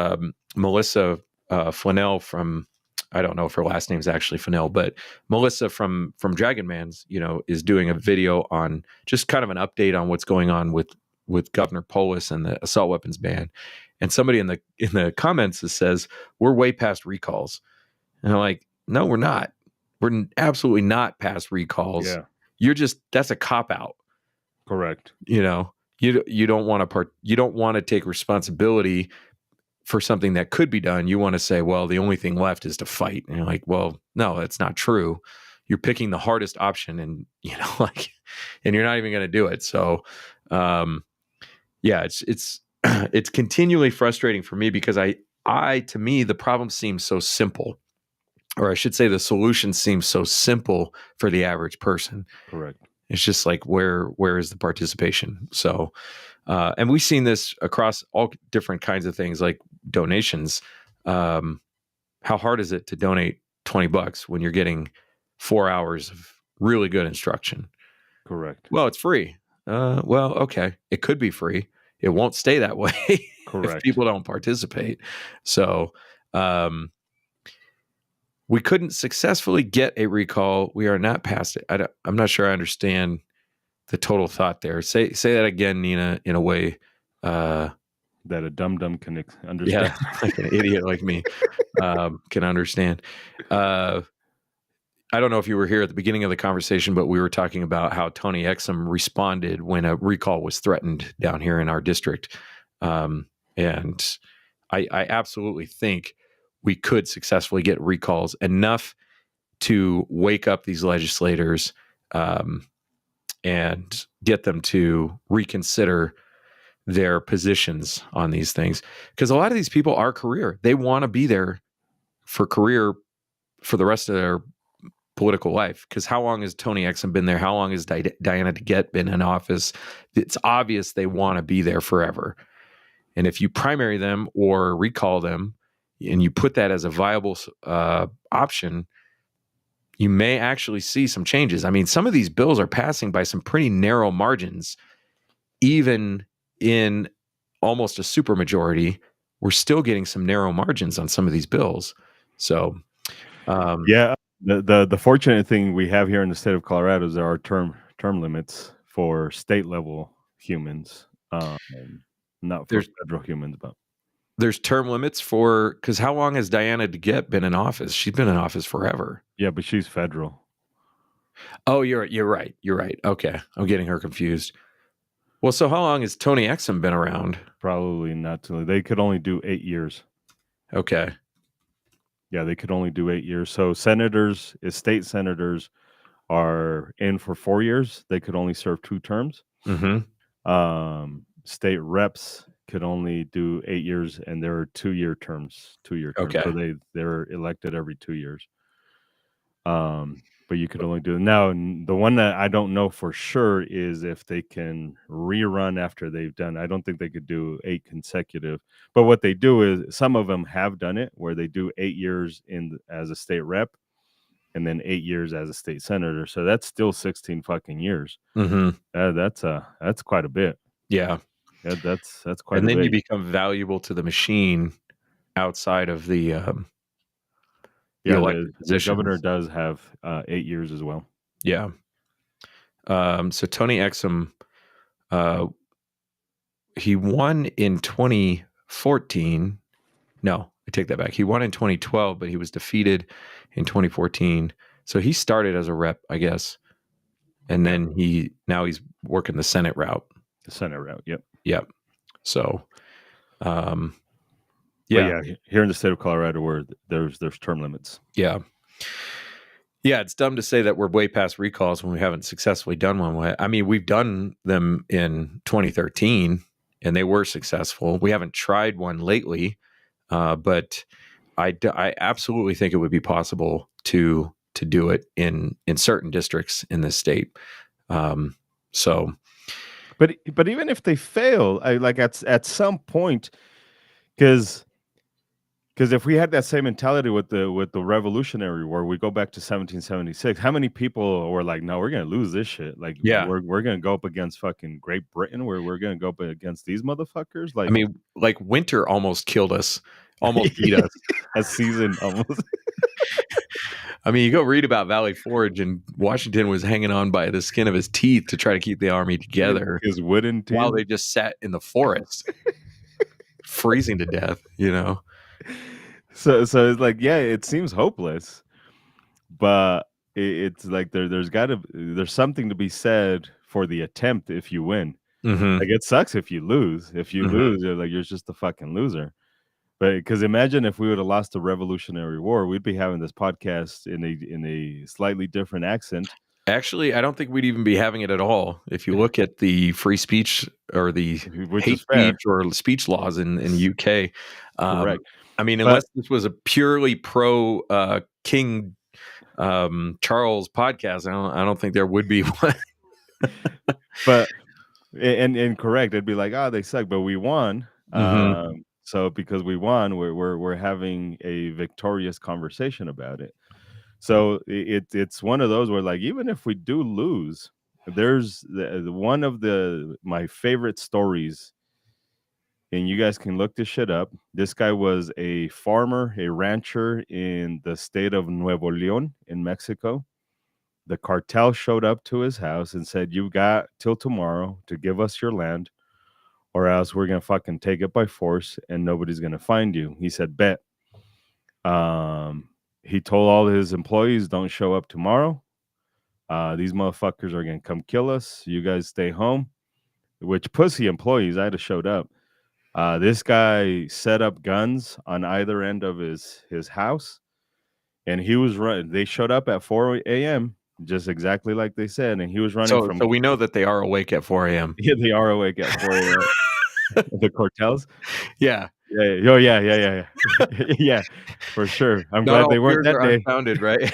Speaker 2: Melissa Flanell from, I don't know if her last name is actually Flanell, but Melissa from Dragon Man's, is doing a video on just kind of an update on what's going on with Governor Polis and the assault weapons ban. And somebody in the comments says, we're way past recalls. And I'm like, no, we're not. We're absolutely not past recalls.
Speaker 1: Yeah.
Speaker 2: That's a cop out.
Speaker 1: Correct.
Speaker 2: You don't want to take responsibility for something that could be done. You want to say, well, the only thing left is to fight. And you're like, well, no, that's not true. You're picking the hardest option, and and you're not even going to do it. So, yeah, it's continually frustrating for me because to me, the problem seems so simple. Or I should say the solution seems so simple for the average person.
Speaker 1: Correct.
Speaker 2: It's just like, where is the participation? So, and we've seen this across all different kinds of things like donations. How hard is it to donate $20 when you're getting 4 hours of really good instruction?
Speaker 1: Correct.
Speaker 2: Well, it's free. Well, okay. It could be free. It won't stay that way if people don't participate. So, we couldn't successfully get a recall. We are not past it. I'm not sure I understand the total thought there. Say that again, Nina, in a way
Speaker 1: that a dum-dum can understand.
Speaker 2: Yeah, like an idiot like me can understand. I don't know if you were here at the beginning of the conversation, but we were talking about how Tony Exum responded when a recall was threatened down here in our district. And I absolutely think we could successfully get recalls enough to wake up these legislators and get them to reconsider their positions on these things. Because a lot of these people are career. They want to be there for career for the rest of their political life. Because how long has Tony Exum been there? How long has Diana DeGette been in office? It's obvious they want to be there forever. And if you primary them or recall them, and you put that as a viable option, you may actually see some changes. I mean, some of these bills are passing by some pretty narrow margins. Even in almost a supermajority, we're still getting some narrow margins on some of these bills. So,
Speaker 1: yeah, the fortunate thing we have here in the state of Colorado is there are term limits for state level humans, not for federal humans, but.
Speaker 2: There's term limits because how long has Diana DeGette been in office? She's been in office forever.
Speaker 1: Yeah, but she's federal.
Speaker 2: Oh, you're right. You're right. Okay. I'm getting her confused. Well, so how long has Tony Exum been around?
Speaker 1: Probably not too. They could only do 8 years.
Speaker 2: Okay.
Speaker 1: Yeah, they could only do 8 years. So state senators are in for 4 years. They could only serve 2 terms.
Speaker 2: Mm-hmm.
Speaker 1: State reps could only do 8 years, and there are 2-year terms.
Speaker 2: Okay.
Speaker 1: So they're elected every 2 years. But you could only do now. The one that I don't know for sure is if they can rerun after they've done. I don't think they could do 8 consecutive. But what they do is some of them have done it where they do 8 years as a state rep, and then 8 years as a state senator. So that's still 16 fucking years.
Speaker 2: Mm-hmm.
Speaker 1: That's quite a bit.
Speaker 2: Yeah.
Speaker 1: That's quite
Speaker 2: And
Speaker 1: a
Speaker 2: then
Speaker 1: bit.
Speaker 2: you become valuable to the machine outside of the
Speaker 1: Yeah,
Speaker 2: elected
Speaker 1: the governor
Speaker 2: positions.
Speaker 1: does have 8 years as well.
Speaker 2: Yeah. So Tony Exum, he won in 2014. No, I take that back. He won in 2012, but he was defeated in 2014. So he started as a rep, I guess, and then now he's working the Senate route.
Speaker 1: The Senate route. Yep.
Speaker 2: Yep. So,
Speaker 1: But yeah, here in the state of Colorado, where there's term limits.
Speaker 2: Yeah. Yeah, it's dumb to say that we're way past recalls when we haven't successfully done one. I mean, we've done them in 2013, and they were successful. We haven't tried one lately, but I absolutely think it would be possible to do it in certain districts in this state. So,
Speaker 1: but even if they fail, I like at some point, because if we had that same mentality with the Revolutionary War, we go back to 1776. How many people were like, "No, we're gonna lose this shit. Like,
Speaker 2: Yeah.
Speaker 1: we're gonna go up against fucking Great Britain. Where we're gonna go up against these motherfuckers." Like,
Speaker 2: I mean, like winter almost killed us, almost beat us.
Speaker 1: A season almost.
Speaker 2: I mean, you go read about Valley Forge, and Washington was hanging on by the skin of his teeth to try to keep the army together.
Speaker 1: His wooden teeth.
Speaker 2: While they just sat in the forest, freezing to death. You know.
Speaker 1: So it's like, yeah, it seems hopeless, but it's like there's something to be said for the attempt if you win.
Speaker 2: Mm-hmm.
Speaker 1: Like, it sucks if you lose. If you lose, you're just a fucking loser. But because imagine if we would have lost the Revolutionary War, we'd be having this podcast in a slightly different accent.
Speaker 2: Actually, I don't think we'd even be having it at all. If you look at the free speech or the hate speech or speech laws in the UK.
Speaker 1: Correct.
Speaker 2: I mean, unless this was a purely pro King Charles podcast, I don't think there would be one.
Speaker 1: But and correct, it'd be like, they suck, but we won.
Speaker 2: Mm-hmm.
Speaker 1: So because we won, we're having a victorious conversation about it. So it's one of those where, like, even if we do lose, there's one of my favorite stories, and you guys can look this shit up. This guy was a farmer, a rancher in the state of Nuevo León in Mexico. The cartel showed up to his house and said, "You got till tomorrow to give us your land, or else we're gonna fucking take it by force and nobody's gonna find you." He said, "Bet." He told all his employees, "Don't show up tomorrow. These motherfuckers are gonna come kill us. You guys stay home." Which pussy employees, I'd have showed up. This guy set up guns on either end of his house, and he was running. They showed up at 4 a.m. just exactly like they said, and he was running from.
Speaker 2: So we know that they are awake at 4 a.m.
Speaker 1: Yeah, they are awake at 4 a.m. The cartels.
Speaker 2: Yeah.
Speaker 1: Yeah. Oh, yeah. Yeah, for sure. I'm glad they weren't that day.
Speaker 2: Unfounded, right?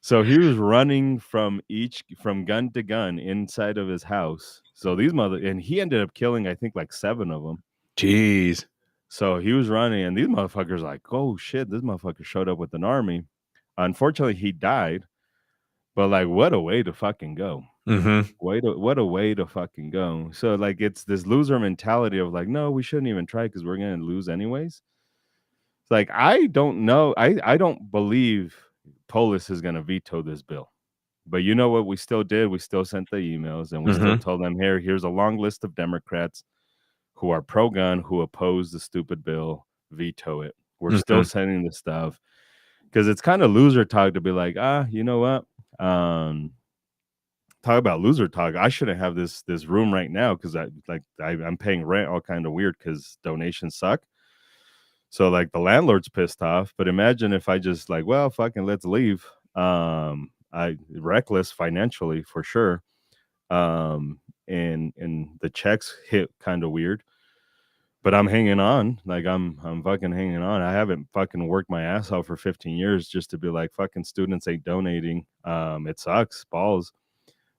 Speaker 1: So he was running from gun to gun inside of his house. So and he ended up killing, I think, like 7 of them.
Speaker 2: Jeez.
Speaker 1: So he was running, and these motherfuckers like, "Oh shit, this motherfucker showed up with an army." Unfortunately, he died. But like, what a way to fucking go.
Speaker 2: Mm-hmm.
Speaker 1: What a way to fucking go. So like, it's this loser mentality of like, no, we shouldn't even try because we're gonna lose anyways. It's like, I don't know. I don't believe Polis is gonna veto this bill. But you know what we still did? We still sent the emails, and we still told them, here's a long list of Democrats who are pro-gun, who oppose the stupid bill, veto it. We're still sending the stuff because it's kind of loser talk to be like, you know what? Talk about loser talk. I shouldn't have this room right now because I'm paying rent all kind of weird because donations suck. So like the landlord's pissed off. But imagine if I just like, well, fucking let's leave. I reckless financially for sure. and the checks hit kind of weird. But I'm hanging on, like I'm fucking hanging on. I haven't fucking worked my ass off for 15 years just to be like, fucking students ain't donating. It sucks balls,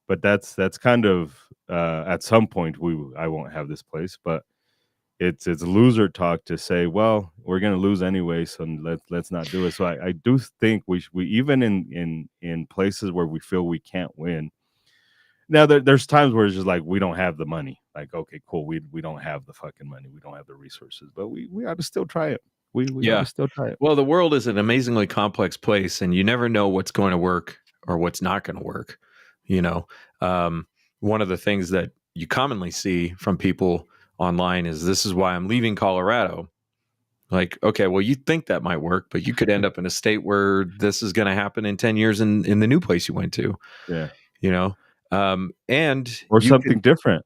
Speaker 1: but that's kind of at some point I won't have this place, but it's loser talk to say, well, we're gonna lose anyway, so let's not do it. So I do think we even in places where we feel we can't win. Now there's times where it's just like we don't have the money. Like, okay, cool, we don't have the fucking money, we don't have the resources, but we ought to still try it. We ought
Speaker 2: Yeah.
Speaker 1: to still try it.
Speaker 2: Well, the world is an amazingly complex place, and you never know what's going to work or what's not going to work. You know, one of the things that you commonly see from people online is, this is why I'm leaving Colorado. Like, okay, well, you think that might work, but you could end up in a state where this is going to happen in 10 years in the new place you went to,
Speaker 1: Yeah,
Speaker 2: you know, and
Speaker 1: or
Speaker 2: you
Speaker 1: something
Speaker 2: could,
Speaker 1: different,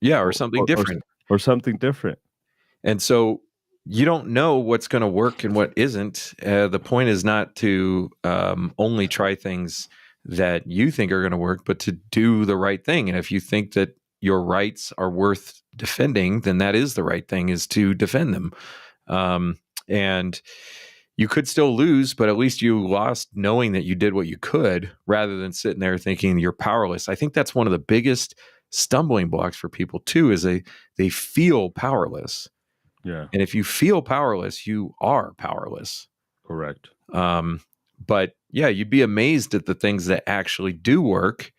Speaker 2: yeah, or something
Speaker 1: or
Speaker 2: different.
Speaker 1: or something different.
Speaker 2: And so you don't know what's going to work and what isn't. The point is not to only try things that you think are going to work, but to do the right thing. And if you think that your rights are worth defending, then that is the right thing, is to defend them. And you could still lose, but at least you lost knowing that you did what you could, rather than sitting there thinking you're powerless. I think that's one of the biggest stumbling blocks for people too, is they feel powerless.
Speaker 1: Yeah,
Speaker 2: And if you feel powerless, you are powerless.
Speaker 1: correct.
Speaker 2: But yeah, you'd be amazed at the things that actually do work,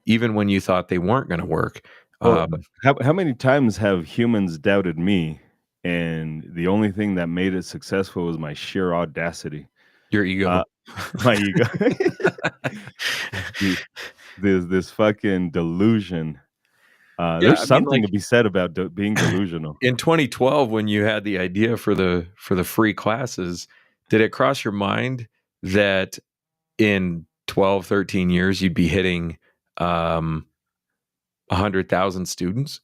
Speaker 2: even when you thought they weren't going to work.
Speaker 1: Well, how many times have humans doubted me, and the only thing that made it successful was my sheer audacity,
Speaker 2: Your ego.
Speaker 1: uh, my ego, the, this fucking delusion.
Speaker 2: Yeah,
Speaker 1: There's
Speaker 2: I mean,
Speaker 1: something
Speaker 2: like
Speaker 1: to be said about being delusional.
Speaker 2: in 2012, when you had the idea for the free classes, did it cross your mind that in 12, 13 years you'd be hitting 100,000 students?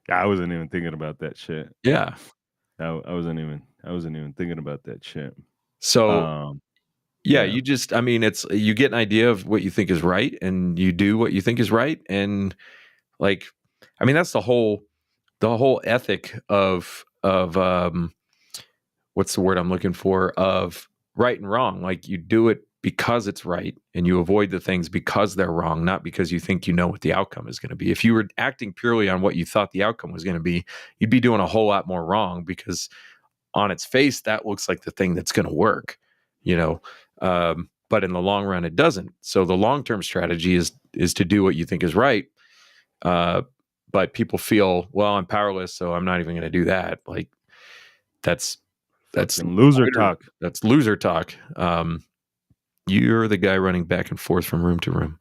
Speaker 1: I wasn't even thinking about that shit.
Speaker 2: Yeah.
Speaker 1: I wasn't even thinking about that shit.
Speaker 2: So yeah,
Speaker 1: Yeah,
Speaker 2: I mean, it's, you get an idea of what you think is right, and you do what you think is right. And like, I mean, that's the whole ethic of what's the word I'm looking for, of right and wrong. Like, you do it because it's right, and you avoid the things because they're wrong, not because you think you know what the outcome is going to be. If you were acting purely on what you thought the outcome was going to be, you'd be doing a whole lot more wrong, because on its face that looks like the thing that's going to work, you know. But in the long run it doesn't. So the long-term strategy is to do what you think is right. But people feel, well, I'm powerless, so I'm not even going to do that. Like, that's
Speaker 1: fucking loser talk.
Speaker 2: That's loser talk. You're the guy running back and forth from room to room.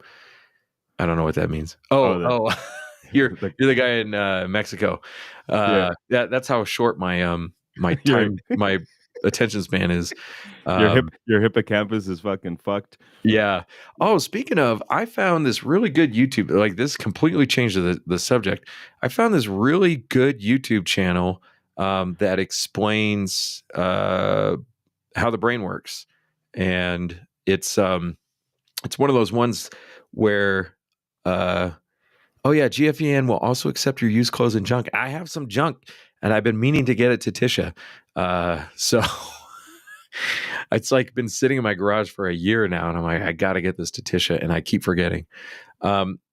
Speaker 2: I don't know what that means. You're the guy in Mexico.
Speaker 1: Yeah.
Speaker 2: That's how short my my time my attention span is.
Speaker 1: Your hippocampus is fucking fucked.
Speaker 2: Yeah. Oh, speaking of, I found this really good YouTube. Like, this completely changed the subject. I found this really good YouTube channel that explains how the brain works, and it's one of those ones where oh yeah, GFEN will also accept your used clothes and junk. I have some junk, and I've been meaning to get it to Tisha. So it's like been sitting in my garage for a year now, and I'm like, I got to get this to Tisha, and I keep forgetting.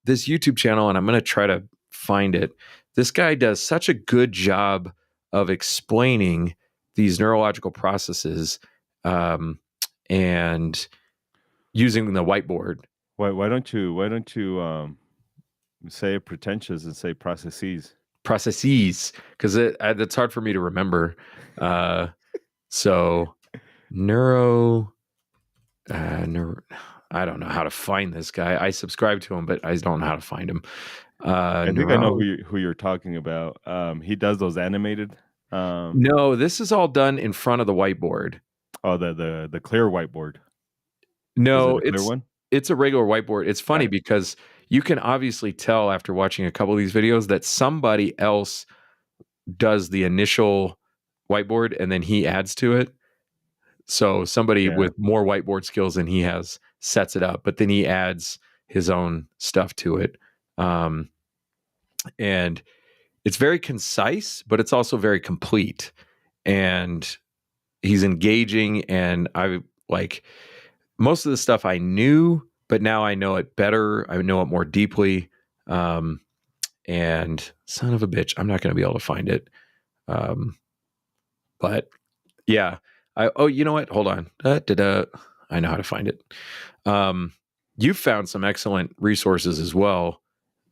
Speaker 2: This YouTube channel, and I'm going to try to find it. This guy does such a good job of explaining these neurological processes, and using the whiteboard.
Speaker 1: Why don't you say pretentious and say processes?
Speaker 2: Processes, because that's hard for me to remember. So neuro, I don't know how to find this guy. I subscribe to him, but I don't know how to find him.
Speaker 1: I think I know who you're talking about. He does those animated.
Speaker 2: No, this is all done in front of the whiteboard.
Speaker 1: Oh, the clear whiteboard.
Speaker 2: No,
Speaker 1: Is it a clear one?
Speaker 2: It's a regular whiteboard. It's funny because you can obviously tell after watching a couple of these videos that somebody else does the initial whiteboard and then he adds to it. So somebody with more whiteboard skills than he has sets it up, but then he adds his own stuff to it. and it's very concise, but it's also very complete. And he's engaging, and I like most of the stuff I knew, but now I know it better. I know it more deeply. And son of a bitch, I'm not going to be able to find it. But yeah, you know what? Hold on. I know how to find it. You've found some excellent resources as well.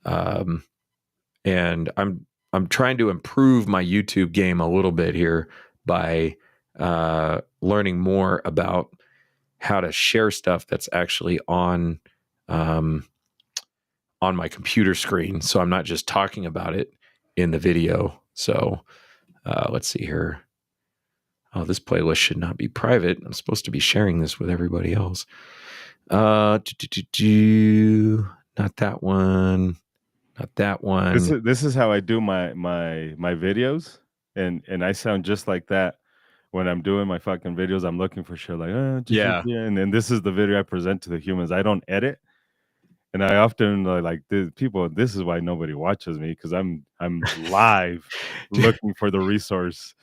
Speaker 2: And I'm trying to improve my YouTube game a little bit here by learning more about how to share stuff that's actually on my computer screen, so I'm not just talking about it in the video. So let's see here. Oh, this playlist should not be private. I'm supposed to be sharing this with everybody else. Not that one. Not that one.
Speaker 1: This is how I do my videos, and I sound just like that when I'm doing my fucking videos. I'm looking for shit like
Speaker 2: Yeah.
Speaker 1: and then this is the video I present to the humans. I don't edit, and I often like people. This is why nobody watches me, because I'm live looking for the resource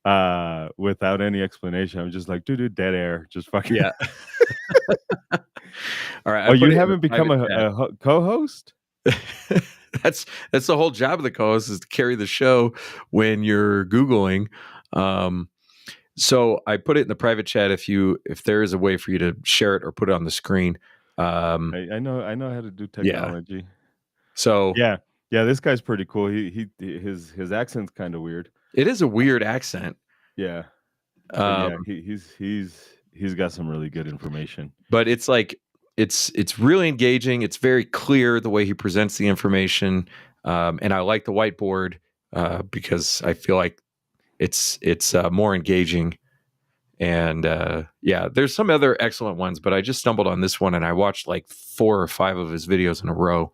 Speaker 1: without any explanation. I'm just like dude, dead air, just fucking
Speaker 2: Yeah. All right.
Speaker 1: Oh, you haven't become a co-host?
Speaker 2: That's the whole job of the co-host, is to carry the show when you're Googling. So I put it in the private chat if there is a way for you to share it or put it on the screen.
Speaker 1: I know how to do technology.
Speaker 2: Yeah. So
Speaker 1: yeah, this guy's pretty cool. His accent's kind of weird.
Speaker 2: It is a weird accent.
Speaker 1: Yeah. Yeah, he's got some really good information.
Speaker 2: But it's like it's really engaging. It's very clear the way he presents the information, and I like the whiteboard because I feel like it's more engaging. And yeah, there's some other excellent ones, but I just stumbled on this one, and I watched like 4 or 5 of his videos in a row.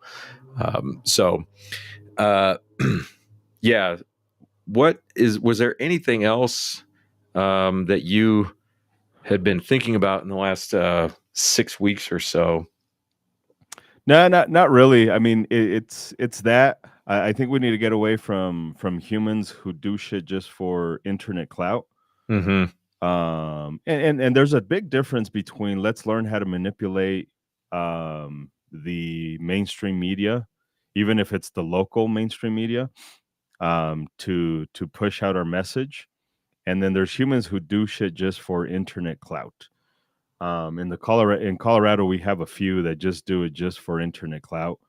Speaker 2: Yeah. Was there anything else that you had been thinking about in the last 6 weeks or so?
Speaker 1: No, not really. I mean, it's that I think we need to get away from humans who do shit just for internet clout.
Speaker 2: Mm-hmm.
Speaker 1: And there's a big difference between let's learn how to manipulate the mainstream media, even if it's the local mainstream media, to push out our message, and then there's humans who do shit just for internet clout. In Colorado, we have a few that just do it just for internet clout.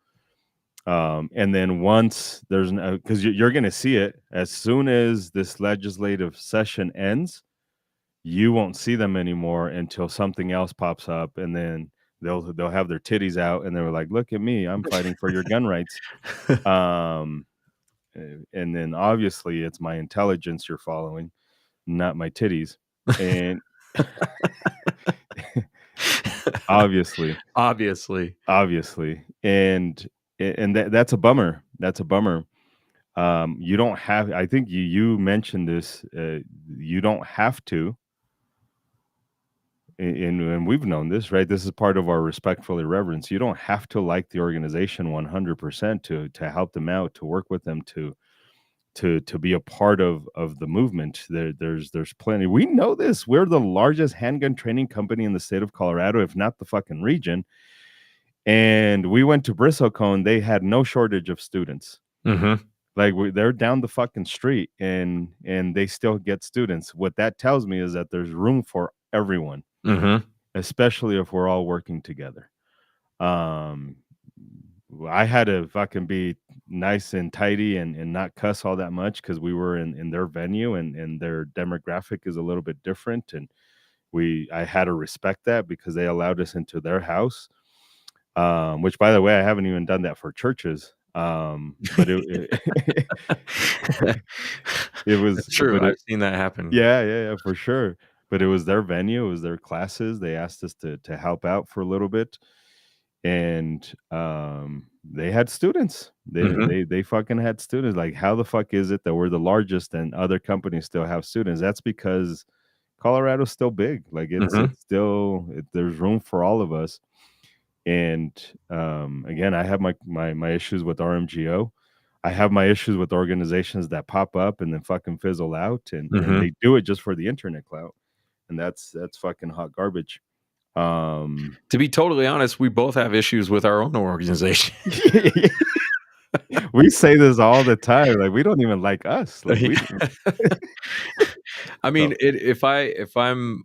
Speaker 1: And then once there's because you're going to see it as soon as this legislative session ends, you won't see them anymore until something else pops up, and then they'll have their titties out, and they're like, "Look at me, I'm fighting for your gun rights." And then obviously it's my intelligence you're following, not my titties, and obviously, and that's a bummer. That's a bummer. You don't have. I think you mentioned this. You don't have to. And we've known this, right? This is part of our respectful irreverence. You don't have to like the organization 100% to help them out, to work with them, to be a part of the movement. There's plenty. We know this. We're the largest handgun training company in the state of Colorado, if not the fucking region. And we went to Bristlecone. They had no shortage of students.
Speaker 2: Mm-hmm.
Speaker 1: Like they're down the fucking street, and they still get students. What that tells me is that there's room for everyone.
Speaker 2: Mm-hmm.
Speaker 1: Especially if we're all working together. I had to fucking be nice and tidy and not cuss all that much because we were in their venue, and their demographic is a little bit different, and I had to respect that because they allowed us into their house. Which, by the way, I haven't even done that for churches. But it was
Speaker 2: That's true. I've seen that happen.
Speaker 1: Yeah, for sure. But it was their venue, it was their classes. They asked us to help out for a little bit, and they had students. They fucking had students. Like, how the fuck is it that we're the largest and other companies still have students? That's because Colorado's still big. Like it's still there's room for all of us. And again, I have my issues with RMGO. I have my issues with organizations that pop up and then fucking fizzle out, and
Speaker 2: Mhm.
Speaker 1: they do it just for the internet clout, and that's fucking hot garbage.
Speaker 2: To be totally honest, we both have issues with our own organization.
Speaker 1: We say this all the time, like, we don't even like us, like, we
Speaker 2: I mean,
Speaker 1: so
Speaker 2: if I'm,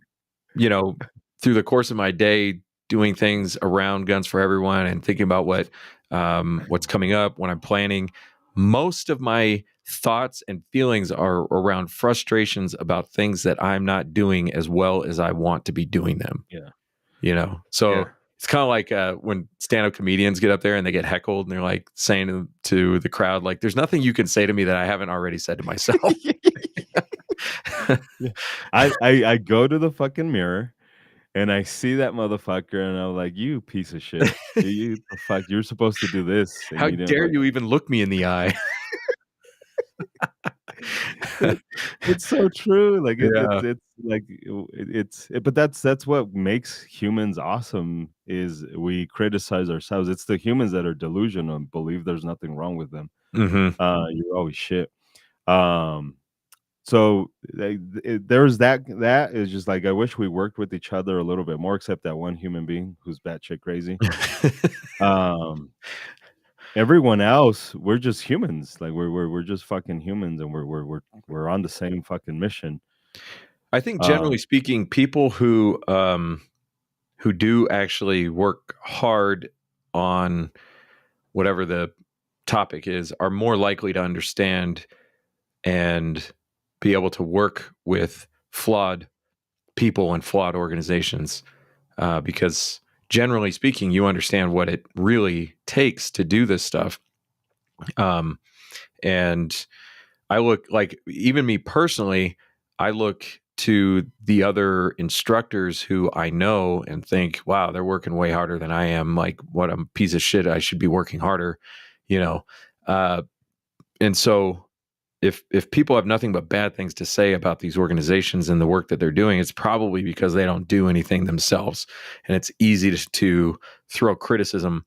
Speaker 2: you know, through the course of my day doing things around Guns for Everyone and thinking about what's coming up when I'm planning, most of my thoughts and feelings are around frustrations about things that I'm not doing as well as I want to be doing them.
Speaker 1: yeah,
Speaker 2: So
Speaker 1: yeah.
Speaker 2: it's kind of like when stand-up comedians get up there and they get heckled and they're like saying to the crowd, like, there's nothing you can say to me that I haven't already said to myself.
Speaker 1: Yeah. I go to the fucking mirror and I see that motherfucker and I'm like, "You piece of shit. You the fuck, you're supposed to do this and
Speaker 2: How
Speaker 1: you didn't
Speaker 2: dare you even look me in the eye?
Speaker 1: It it's so true, like,
Speaker 2: Yeah.
Speaker 1: it's like, but that's what makes humans awesome is we criticize ourselves. It's the humans that are delusional and believe there's nothing wrong with them.
Speaker 2: Mhm.
Speaker 1: You're always shit. Um, so, there's that is just like, I wish we worked with each other a little bit more, except that one human being who's batshit crazy. Um, everyone else, we're just humans, like, we're just fucking humans, and we're on the same fucking mission.
Speaker 2: I think generally
Speaker 1: Um
Speaker 2: speaking, people who do actually work hard on whatever the topic is are more likely to understand and be able to work with flawed people and flawed organizations, because generally speaking, you understand what it really takes to do this stuff. Um, and I look like, even me personally, I look to the other instructors who I know and think, wow, they're working way harder than I am. Like, what a piece of shit. I should be working harder, you know? Uh, and so if people have nothing but bad things to say about these organizations and the work that they're doing, it's probably because they don't do anything themselves. And it's easy to throw criticism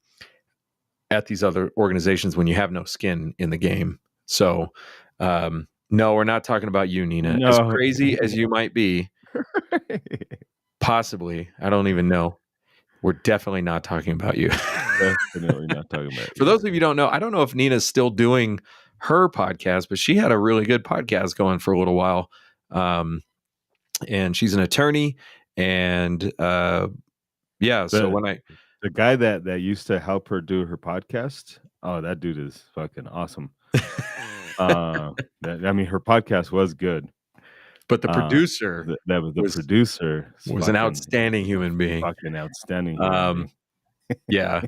Speaker 2: at these other organizations when you have no skin in the game. So, no, we're not talking about you, Nina. As
Speaker 1: No.
Speaker 2: crazy as you might be, possibly, I don't even know. We're definitely not talking about you.
Speaker 1: Definitely not talking about
Speaker 2: For
Speaker 1: you.
Speaker 2: those of you who don't know, I don't know if Nina's still doing her podcast, but she had a really good podcast going for a little while. Um, and she's an attorney. And yeah, so
Speaker 1: The
Speaker 2: when I,
Speaker 1: the guy that used to help her do her podcast, oh, that dude is fucking awesome. That I mean, her podcast was good.
Speaker 2: but the
Speaker 1: Uh,
Speaker 2: producer
Speaker 1: that was the
Speaker 2: was
Speaker 1: producer is
Speaker 2: was an outstanding
Speaker 1: is a
Speaker 2: human being.
Speaker 1: fucking outstanding human
Speaker 2: Um,
Speaker 1: being.
Speaker 2: yeah.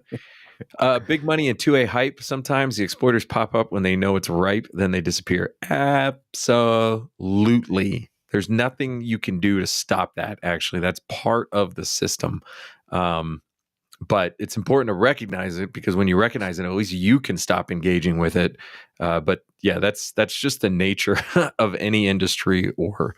Speaker 2: Big money and 2A hype. Sometimes the exploiters pop up when they know it's ripe, then they disappear. Absolutely. There's nothing you can do to stop that, actually. That's part of the system. Um, but it's important to recognize it, because when you recognize it, at least you can stop engaging with it. But yeah, that's just the nature of any industry or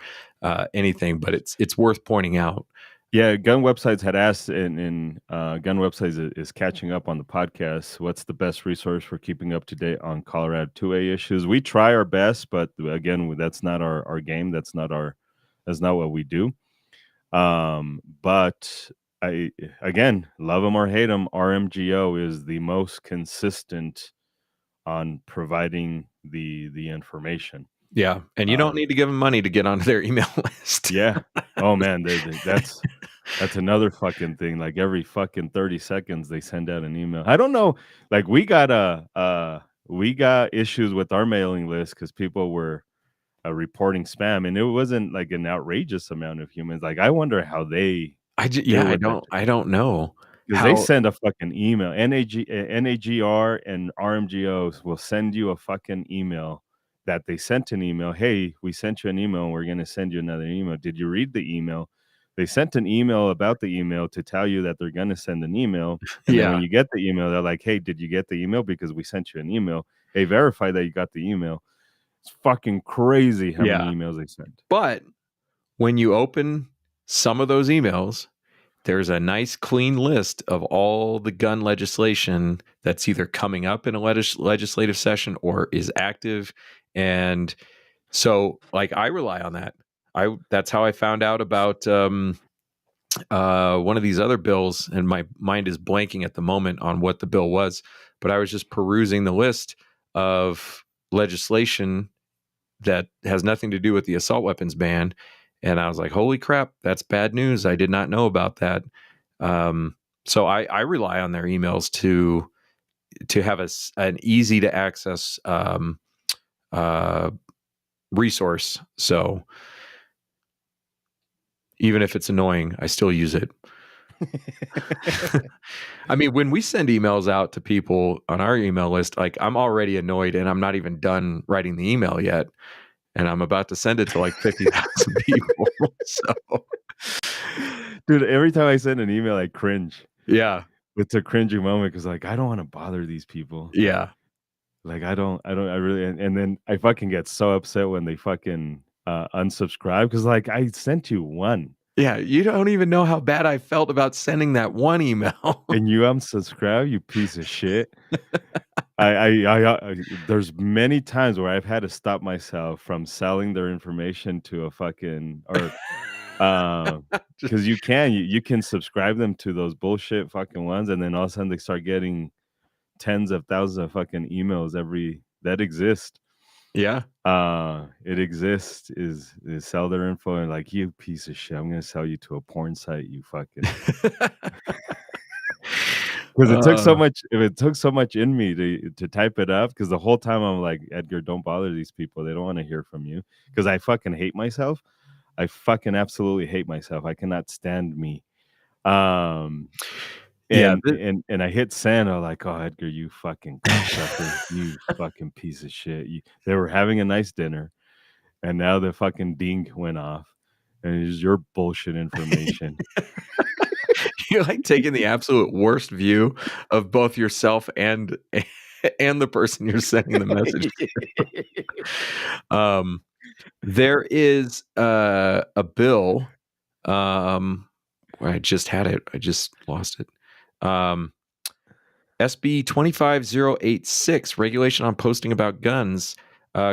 Speaker 2: anything. But it's worth pointing out.
Speaker 1: Yeah, Gun Websites had asked, and Gun Websites is catching up on the podcast. What's the best resource for keeping up to date on Colorado 2A issues? We try our best, but again, that's not our game. That's not what we do. But I again, love them or hate them, RMGO is the most consistent on providing the information.
Speaker 2: Yeah, and you don't
Speaker 1: Um,
Speaker 2: need to give them money to get onto their email list.
Speaker 1: yeah. Oh man, that's another fucking thing. Like every fucking 30 seconds they send out an email. I don't know. Like we got issues with our mailing list because people were reporting spam, and it wasn't like an outrageous amount of humans. Like I wonder how they
Speaker 2: Yeah,
Speaker 1: deal with it.
Speaker 2: I don't know
Speaker 1: Because they
Speaker 2: how.
Speaker 1: send a fucking email. NAGR and RMGOs will send you a fucking email that they sent an email. Hey, we sent you an email and we're going to send you another email. Did you read the email? They sent an email about the email to tell you that they're going to send an email. And then
Speaker 2: Yeah,
Speaker 1: when you get the email, they're like, hey, did you get the email? Because we sent you an email. Hey, verify that you got the email. It's fucking crazy how
Speaker 2: yeah.
Speaker 1: many emails they sent.
Speaker 2: But when you open some of those emails, there's a nice clean list of all the gun legislation that's either coming up in a legislative session or is active. And so like I rely on that. That's how I found out about one of these other bills, and my mind is blanking at the moment on what the bill was, but I was just perusing the list of legislation that has nothing to do with the assault weapons ban. And I was like, holy crap, that's bad news. I did not know about that. So I rely on their emails to have an easy to access resource. So even if it's annoying, I still use it. I mean, when we send emails out to people on our email list, like I'm already annoyed and I'm not even done writing the email yet. And I'm about to send it to like 50,000 people. So,
Speaker 1: dude, every time I send an email, I cringe.
Speaker 2: yeah.
Speaker 1: It's a cringing moment because, like, I don't want to bother these people.
Speaker 2: Yeah.
Speaker 1: Like, I really, and then I fucking get so upset when they fucking unsubscribe because, like, I sent you one.
Speaker 2: Yeah. You don't even know how bad I felt about sending that one email.
Speaker 1: And you unsubscribe, you piece of shit. There's many times where I've had to stop myself from selling their information to a fucking or because you can subscribe them to those bullshit fucking ones, and then all of a sudden they start getting tens of thousands of fucking emails that exist.
Speaker 2: Yeah.
Speaker 1: It exists is sell their info and like, you piece of shit, I'm gonna sell you to a porn site, you fucking. Because it took so much in me to type it up. Because the whole time I'm like, Edgar, don't bother these people. They don't want to hear from you. Because I fucking hate myself. I fucking absolutely hate myself. I cannot stand me. And I hit send. I'm like, oh, Edgar, you fucking cocksucker, you fucking piece of shit. They were having a nice dinner, and now the fucking ding went off, and it's your bullshit information.
Speaker 2: You're like taking the absolute worst view of both yourself and the person you're sending the message to. There is a bill. I just had it. I just lost it. SB 25086, regulation on posting about guns,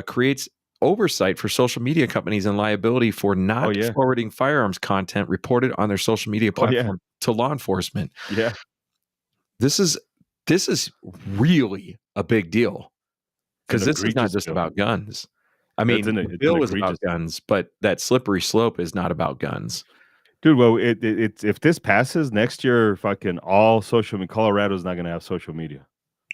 Speaker 2: creates oversight for social media companies and liability for not forwarding firearms content reported on their social media platform to law enforcement.
Speaker 1: Yeah.
Speaker 2: This is really a big deal, because this is not just about guns. I mean, the bill is about guns, but that slippery slope is not about guns.
Speaker 1: Dude, well, it's if this passes next year, fucking all social media, Colorado's not going to have social media.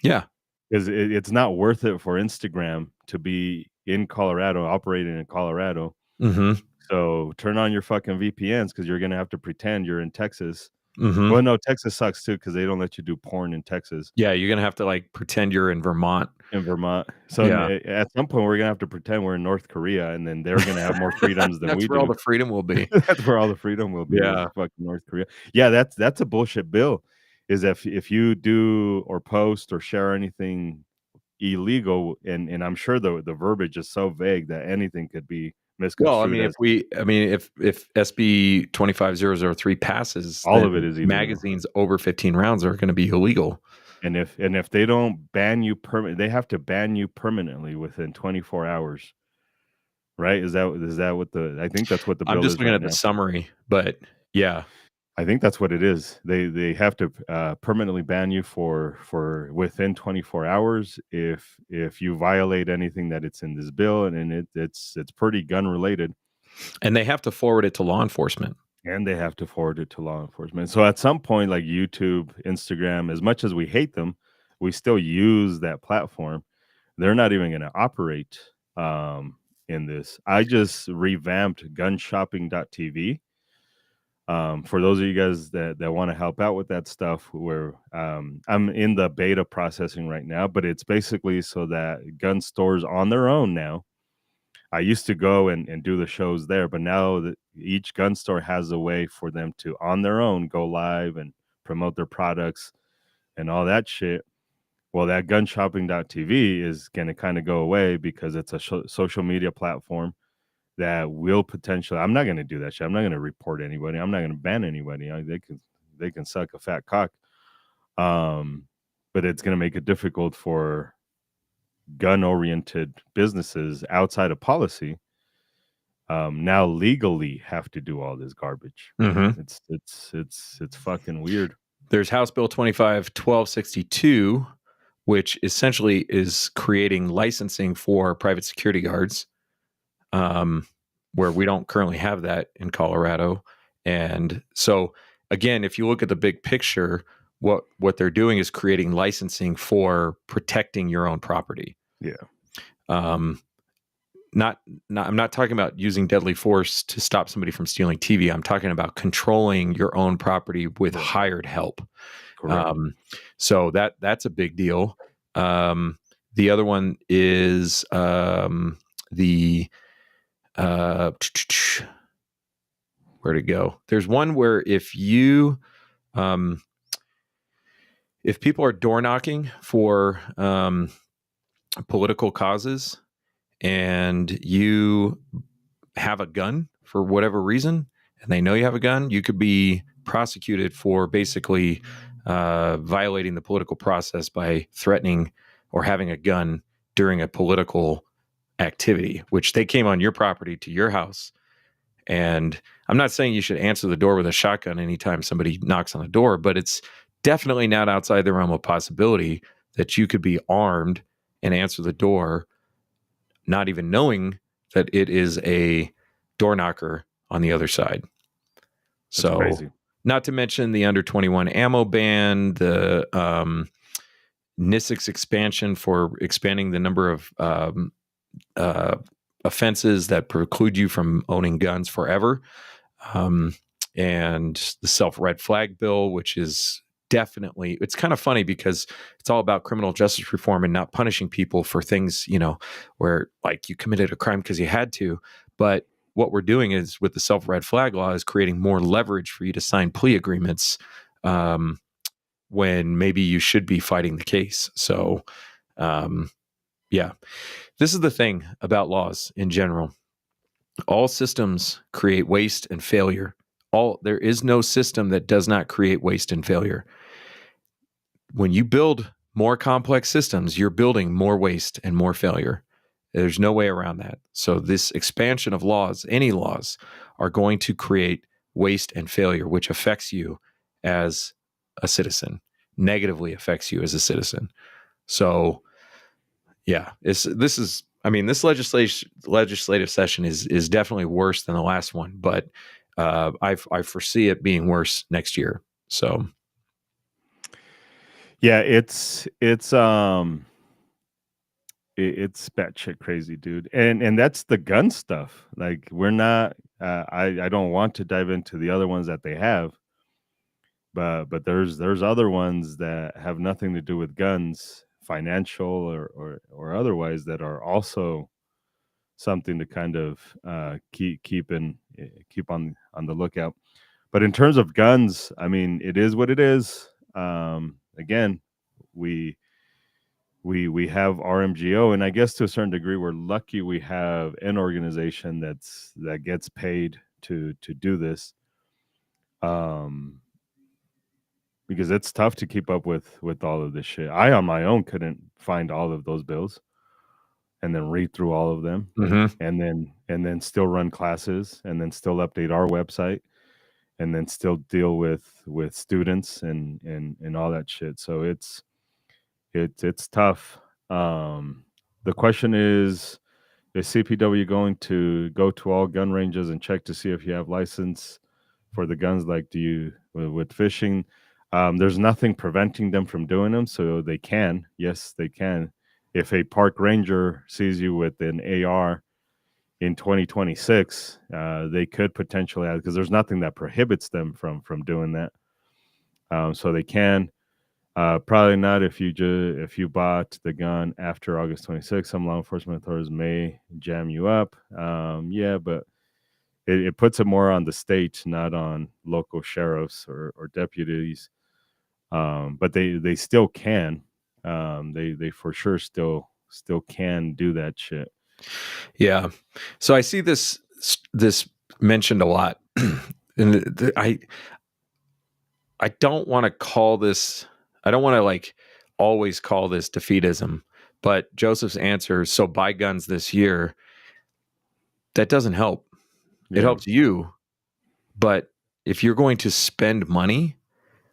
Speaker 2: Yeah.
Speaker 1: Because it's not worth it for Instagram to be in Colorado, operating in Colorado.
Speaker 2: Mm-hmm.
Speaker 1: So turn on your fucking VPNs, because you're going to have to pretend you're in Texas.
Speaker 2: Mm-hmm.
Speaker 1: Well, no, Texas sucks too, because they don't let you do porn in Texas.
Speaker 2: Yeah, you're going to have to like pretend you're in Vermont.
Speaker 1: So at some point we're going to have to pretend we're in North Korea, and then they're going to have more freedoms than we do.
Speaker 2: That's where all the freedom will be.
Speaker 1: That's where all the freedom will be.
Speaker 2: Yeah.
Speaker 1: Fucking North Korea. Yeah, that's a bullshit bill. Is if you do or post or share anything illegal, and I'm sure the verbiage is so vague that anything could be misconstrued.
Speaker 2: Well, I mean, if SB 25003 passes,
Speaker 1: all of it is illegal.
Speaker 2: Magazines over 15 rounds are going to be illegal.
Speaker 1: And if they don't ban you they have to ban you permanently within 24 hours. Right? Is that what I think that's what the bill is.
Speaker 2: I'm just looking at the summary, but yeah.
Speaker 1: I think that's what it is. They have to permanently ban you for within 24 hours if you violate anything that it's in this bill, and it's pretty gun related.
Speaker 2: And they have to forward it to law enforcement.
Speaker 1: So at some point, like YouTube, Instagram, as much as we hate them, we still use that platform. They're not even going to operate in this. I just revamped gunshopping.tv. For those of you guys that want to help out with that stuff, where I'm in the beta processing right now, but it's basically so that gun stores on their own now. I used to go and do the shows there, but now that each gun store has a way for them to on their own go live and promote their products and all that shit. Well, that gunshopping.tv is going to kind of go away because it's a social media platform that will potentially. I'm not going to do that shit. I'm not going to report anybody. I'm not going to ban anybody. They can suck a fat cock. But it's going to make it difficult for gun-oriented businesses outside of policy now legally have to do all this garbage.
Speaker 2: Mm-hmm.
Speaker 1: It's fucking weird.
Speaker 2: There's House Bill 25-1262, which essentially is creating licensing for private security guards, where we don't currently have that in Colorado. And so, again, if you look at the big picture, what they're doing is creating licensing for protecting your own property.
Speaker 1: Yeah.
Speaker 2: I'm not talking about using deadly force to stop somebody from stealing TV. I'm talking about controlling your own property with hired help. So that's a big deal. The other one is the where'd it go? There's one where if people are door knocking for political causes and you have a gun for whatever reason, and they know you have a gun, you could be prosecuted for basically violating the political process by threatening or having a gun during a political activity, which they came on your property to your house. And I'm not saying you should answer the door with a shotgun anytime somebody knocks on the door, but it's definitely not outside the realm of possibility that you could be armed and answer the door, not even knowing that it is a door knocker on the other side. So
Speaker 1: crazy. Not
Speaker 2: to mention the under 21 ammo ban, the NISIC's expansion for expanding the number of offenses that preclude you from owning guns forever, and the self-red flag bill, which is definitely, it's kind of funny because it's all about criminal justice reform and not punishing people for things, where like you committed a crime because you had to. But what we're doing is with the self-red flag law is creating more leverage for you to sign plea agreements when maybe you should be fighting the case. So, yeah, this is the thing about laws in general. All systems create waste and failure. There is no system that does not create waste and failure. When you build more complex systems, you're building more waste and more failure. There's no way around that. So this expansion of laws, any laws, are going to create waste and failure, which affects you as a citizen, negatively affects you as a citizen. So, yeah, this legislative session is definitely worse than the last one, but I foresee it being worse next year. So,
Speaker 1: yeah, it's batshit crazy, dude. And that's the gun stuff. Like, we're not. I don't want to dive into the other ones that they have, but there's other ones that have nothing to do with guns, financial or otherwise, that are also something to kind of keep on the lookout. But in terms of guns, I mean, it is what it is. Again, we have RMGO, and I guess to a certain degree, we're lucky we have an organization that gets paid to do this. Because it's tough to keep up with all of this shit. I on my own couldn't find all of those bills and then read through all of them, and then still run classes, and then still update our website, and then still deal with students and all that shit. So it's tough. The question is CPW going to go to all gun ranges and check to see if you have license for the guns? Like, do you with fishing? There's nothing preventing them from doing them, so they can. Yes, they can. If a park ranger sees you with an AR in 2026, they could potentially have, because there's nothing that prohibits them from doing that. So they can. Probably not if you bought the gun after August 26th. Some law enforcement authorities may jam you up. Yeah, but it puts it more on the state, not on local sheriffs or deputies. But they still can. They for sure still can do that shit.
Speaker 2: Yeah. So I see this this mentioned a lot, and I don't want to call this. I don't want to like always call this defeatism, but Joseph's answer, so buy guns this year, that doesn't help. It
Speaker 1: Yeah.
Speaker 2: helps you, but if you're going to spend money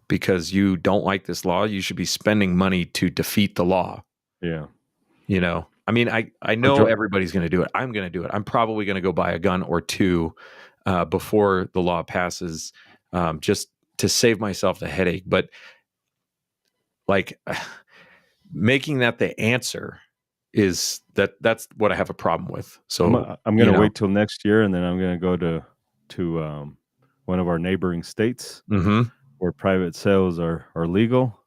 Speaker 2: because you don't like this law, you should be spending money to defeat the law.
Speaker 1: Yeah.
Speaker 2: You know, I mean, I know everybody's going to do it. I'm going to do it. I'm probably going to go buy a gun or two before the law passes, just to save myself the headache. But like making that the answer is that's what I have a problem with. So
Speaker 1: I'm going to wait till next year, and then I'm going to go to one of our neighboring states where private sales are legal,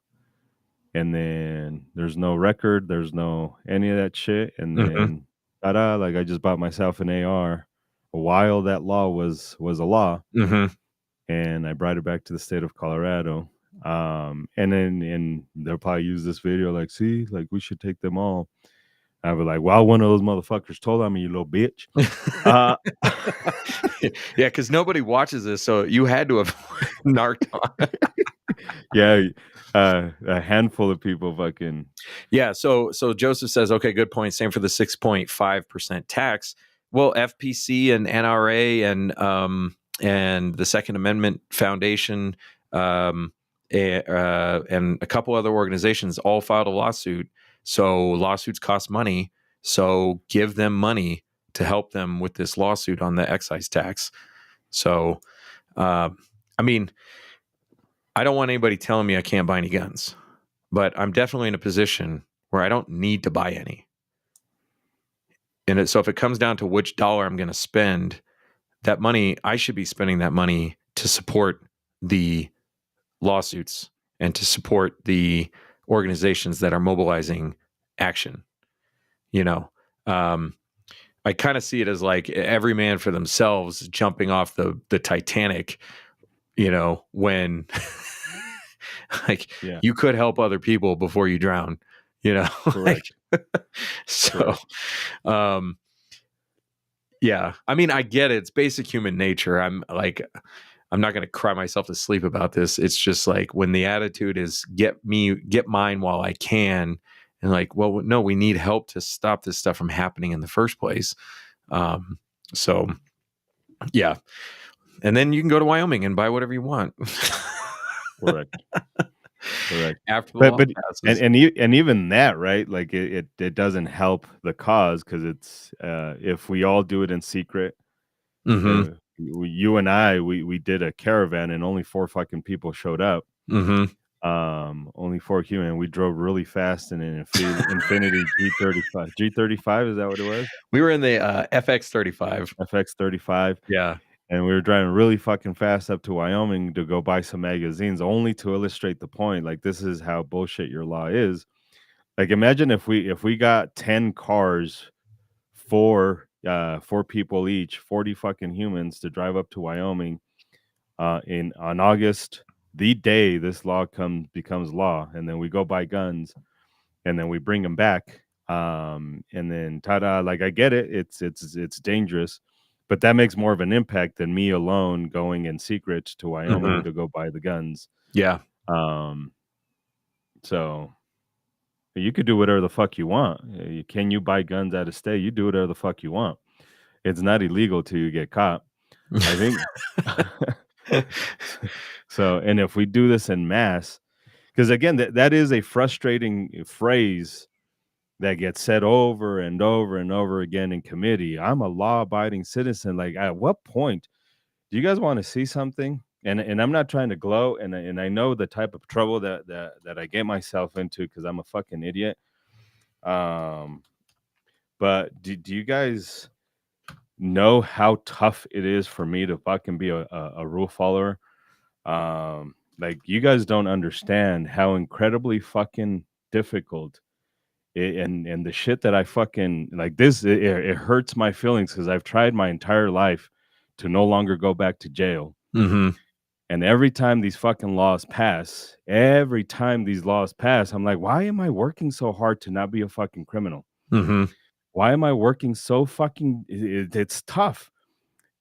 Speaker 1: and then there's no record, there's no any of that shit, and then like I just bought myself an AR while that law was a law, and I brought it back to the state of Colorado. And they'll probably use this video like, see, like we should take them all. I was like, well, one of those motherfuckers told on me, you little bitch.
Speaker 2: Yeah, because nobody watches this, so you had to have narked on.
Speaker 1: Yeah, a handful of people fucking.
Speaker 2: Yeah, so Joseph says, okay, good point. Same for the 6.5% tax. Well, FPC and NRA and the Second Amendment Foundation and a couple other organizations all filed a lawsuit. So lawsuits cost money. So give them money to help them with this lawsuit on the excise tax. So, I mean, I don't want anybody telling me I can't buy any guns, but I'm definitely in a position where I don't need to buy any. And so if it comes down to which dollar I'm going to spend, that money, I should be spending that money to support the lawsuits and to support the organizations that are mobilizing action. You know, I kind of see it as like every man for themselves jumping off the Titanic, you know, when like you could help other people before you drown, you know.
Speaker 1: Correct.
Speaker 2: So yeah, I mean, I get it. It's basic human nature. I'm not going to cry myself to sleep about this. It's just like when the attitude is get mine while I can. And like, well, no, we need help to stop this stuff from happening in the first place. So yeah. And then you can go to Wyoming and buy whatever you want.
Speaker 1: Correct.
Speaker 2: After the law passes.
Speaker 1: And even that, right? Like it doesn't help the cause because it's if we all do it in secret. You and I, we did a caravan and only 4 fucking people showed up. Only 4 human. We drove really fast in an Infinity G35. G35, is that what it was?
Speaker 2: We were in the FX35.
Speaker 1: FX35.
Speaker 2: Yeah.
Speaker 1: And we were driving really fucking fast up to Wyoming to go buy some magazines, only to illustrate the point. Like, this is how bullshit your law is. Like, imagine if we got 10 cars, 4 people each, 40 fucking humans to drive up to Wyoming on August, the day this law becomes law, and then we go buy guns, and then we bring them back, and then ta-da! Like, I get it, it's dangerous, but that makes more of an impact than me alone going in secret to Wyoming to go buy the guns.
Speaker 2: Yeah.
Speaker 1: So you could do whatever the fuck you want. Can you buy guns out of state? You do whatever the fuck you want. It's not illegal till you get caught, I think. So, and if we do this en masse, because again, that is a frustrating phrase that gets said over and over and over again in committee. I'm a law-abiding citizen. Like, at what point do you guys want to see something? And I'm not trying to gloat, and I know the type of trouble that I get myself into because I'm a fucking idiot. But do you guys know how tough it is for me to fucking be a rule follower? Like, you guys don't understand how incredibly fucking difficult and the shit that I fucking like this, it hurts my feelings because I've tried my entire life to no longer go back to jail. And every time these fucking laws pass, I'm like, why am I working so hard to not be a fucking criminal? Why am I working so fucking, it's tough.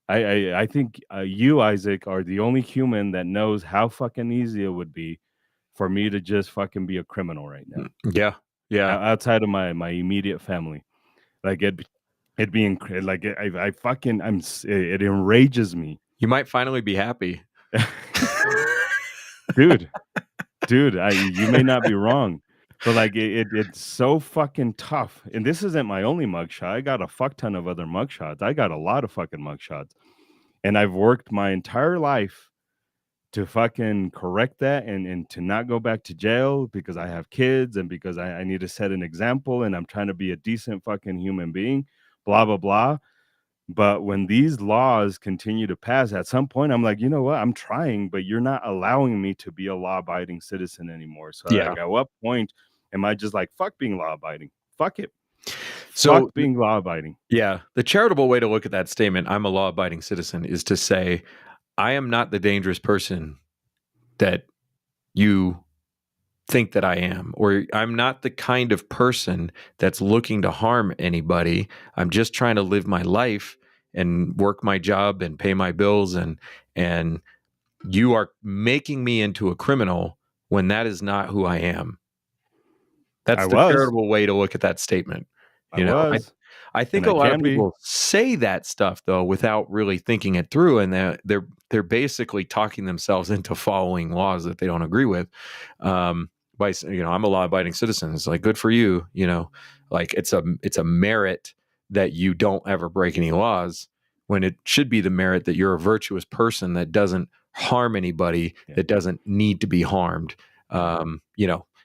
Speaker 1: I think you, Isaac, are the only human that knows how fucking easy it would be for me to just fucking be a criminal right now,
Speaker 2: Yeah. Yeah.
Speaker 1: outside of my immediate family. Like it being like I fucking it enrages me,
Speaker 2: You might finally be happy.
Speaker 1: dude. Dude, you may not be wrong, but like it's so fucking tough. And this isn't my only mugshot. I got a fuck ton of other mugshots. I got a lot of fucking mugshots, and I've worked my entire life to fucking correct that and to not go back to jail because I have kids and because I need to set an example and I'm trying to be a decent fucking human being, blah blah blah. But when these laws continue to pass, at some point, I'm like, you know what? I'm trying, but you're not allowing me to be a law-abiding citizen anymore. So,
Speaker 2: Yeah.
Speaker 1: like, at what point am I just like, fuck being law-abiding? Fuck it.
Speaker 2: So
Speaker 1: Fuck being law-abiding.
Speaker 2: yeah, the charitable way to look at that statement, I'm a law-abiding citizen, is to say, I am not the dangerous person that you think that I am, or I'm not the kind of person that's looking to harm anybody. I'm just trying to live my life and work my job and pay my bills, and you are making me into a criminal when that is not who I am.
Speaker 1: I
Speaker 2: That's the
Speaker 1: was.
Speaker 2: charitable way to look at that statement.
Speaker 1: I
Speaker 2: You know,
Speaker 1: was.
Speaker 2: I think
Speaker 1: And
Speaker 2: a
Speaker 1: I
Speaker 2: lot of
Speaker 1: can be.
Speaker 2: people say that stuff though without really thinking it through, and they're basically talking themselves into following laws that they don't agree with. By I'm a law-abiding citizen. It's like, good for you. Like it's a merit that you don't ever break any laws, when it should be the merit that you're a virtuous person that doesn't harm anybody,
Speaker 1: Yeah.
Speaker 2: that doesn't need to be harmed.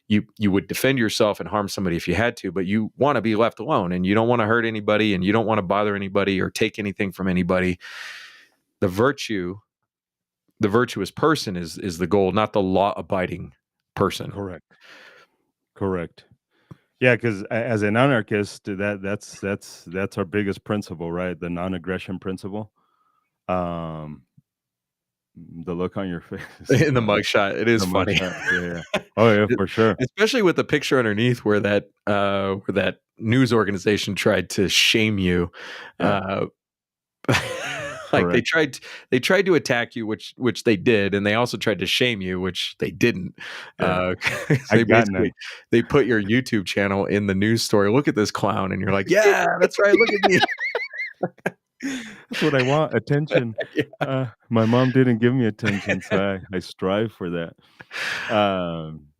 Speaker 2: You would defend yourself and harm somebody if you had to, but you want to be left alone, and you don't want to hurt anybody, and you don't want to bother anybody or take anything from anybody. The virtuous person is the goal, not the law-abiding person.
Speaker 1: Correct. Yeah, because as an anarchist, that's our biggest principle, right? The non-aggression principle. Um, the look on your face,
Speaker 2: In the mugshot, it is
Speaker 1: the
Speaker 2: funny.
Speaker 1: mugshot. Yeah. Oh yeah, for sure.
Speaker 2: Especially with the picture underneath where that news organization tried to shame you.
Speaker 1: Yeah.
Speaker 2: Like they
Speaker 1: Correct.
Speaker 2: tried to attack you, which they did, and they also tried to shame you, which they didn't.
Speaker 1: Yeah.
Speaker 2: 'Cause
Speaker 1: I
Speaker 2: they
Speaker 1: got
Speaker 2: basically
Speaker 1: none.
Speaker 2: they put your YouTube channel in the news story. Look at this clown, and you're like, yeah, that's right. Look at me.
Speaker 1: That's what I want, attention.
Speaker 2: Yeah.
Speaker 1: My mom didn't give me attention, so I strive for that.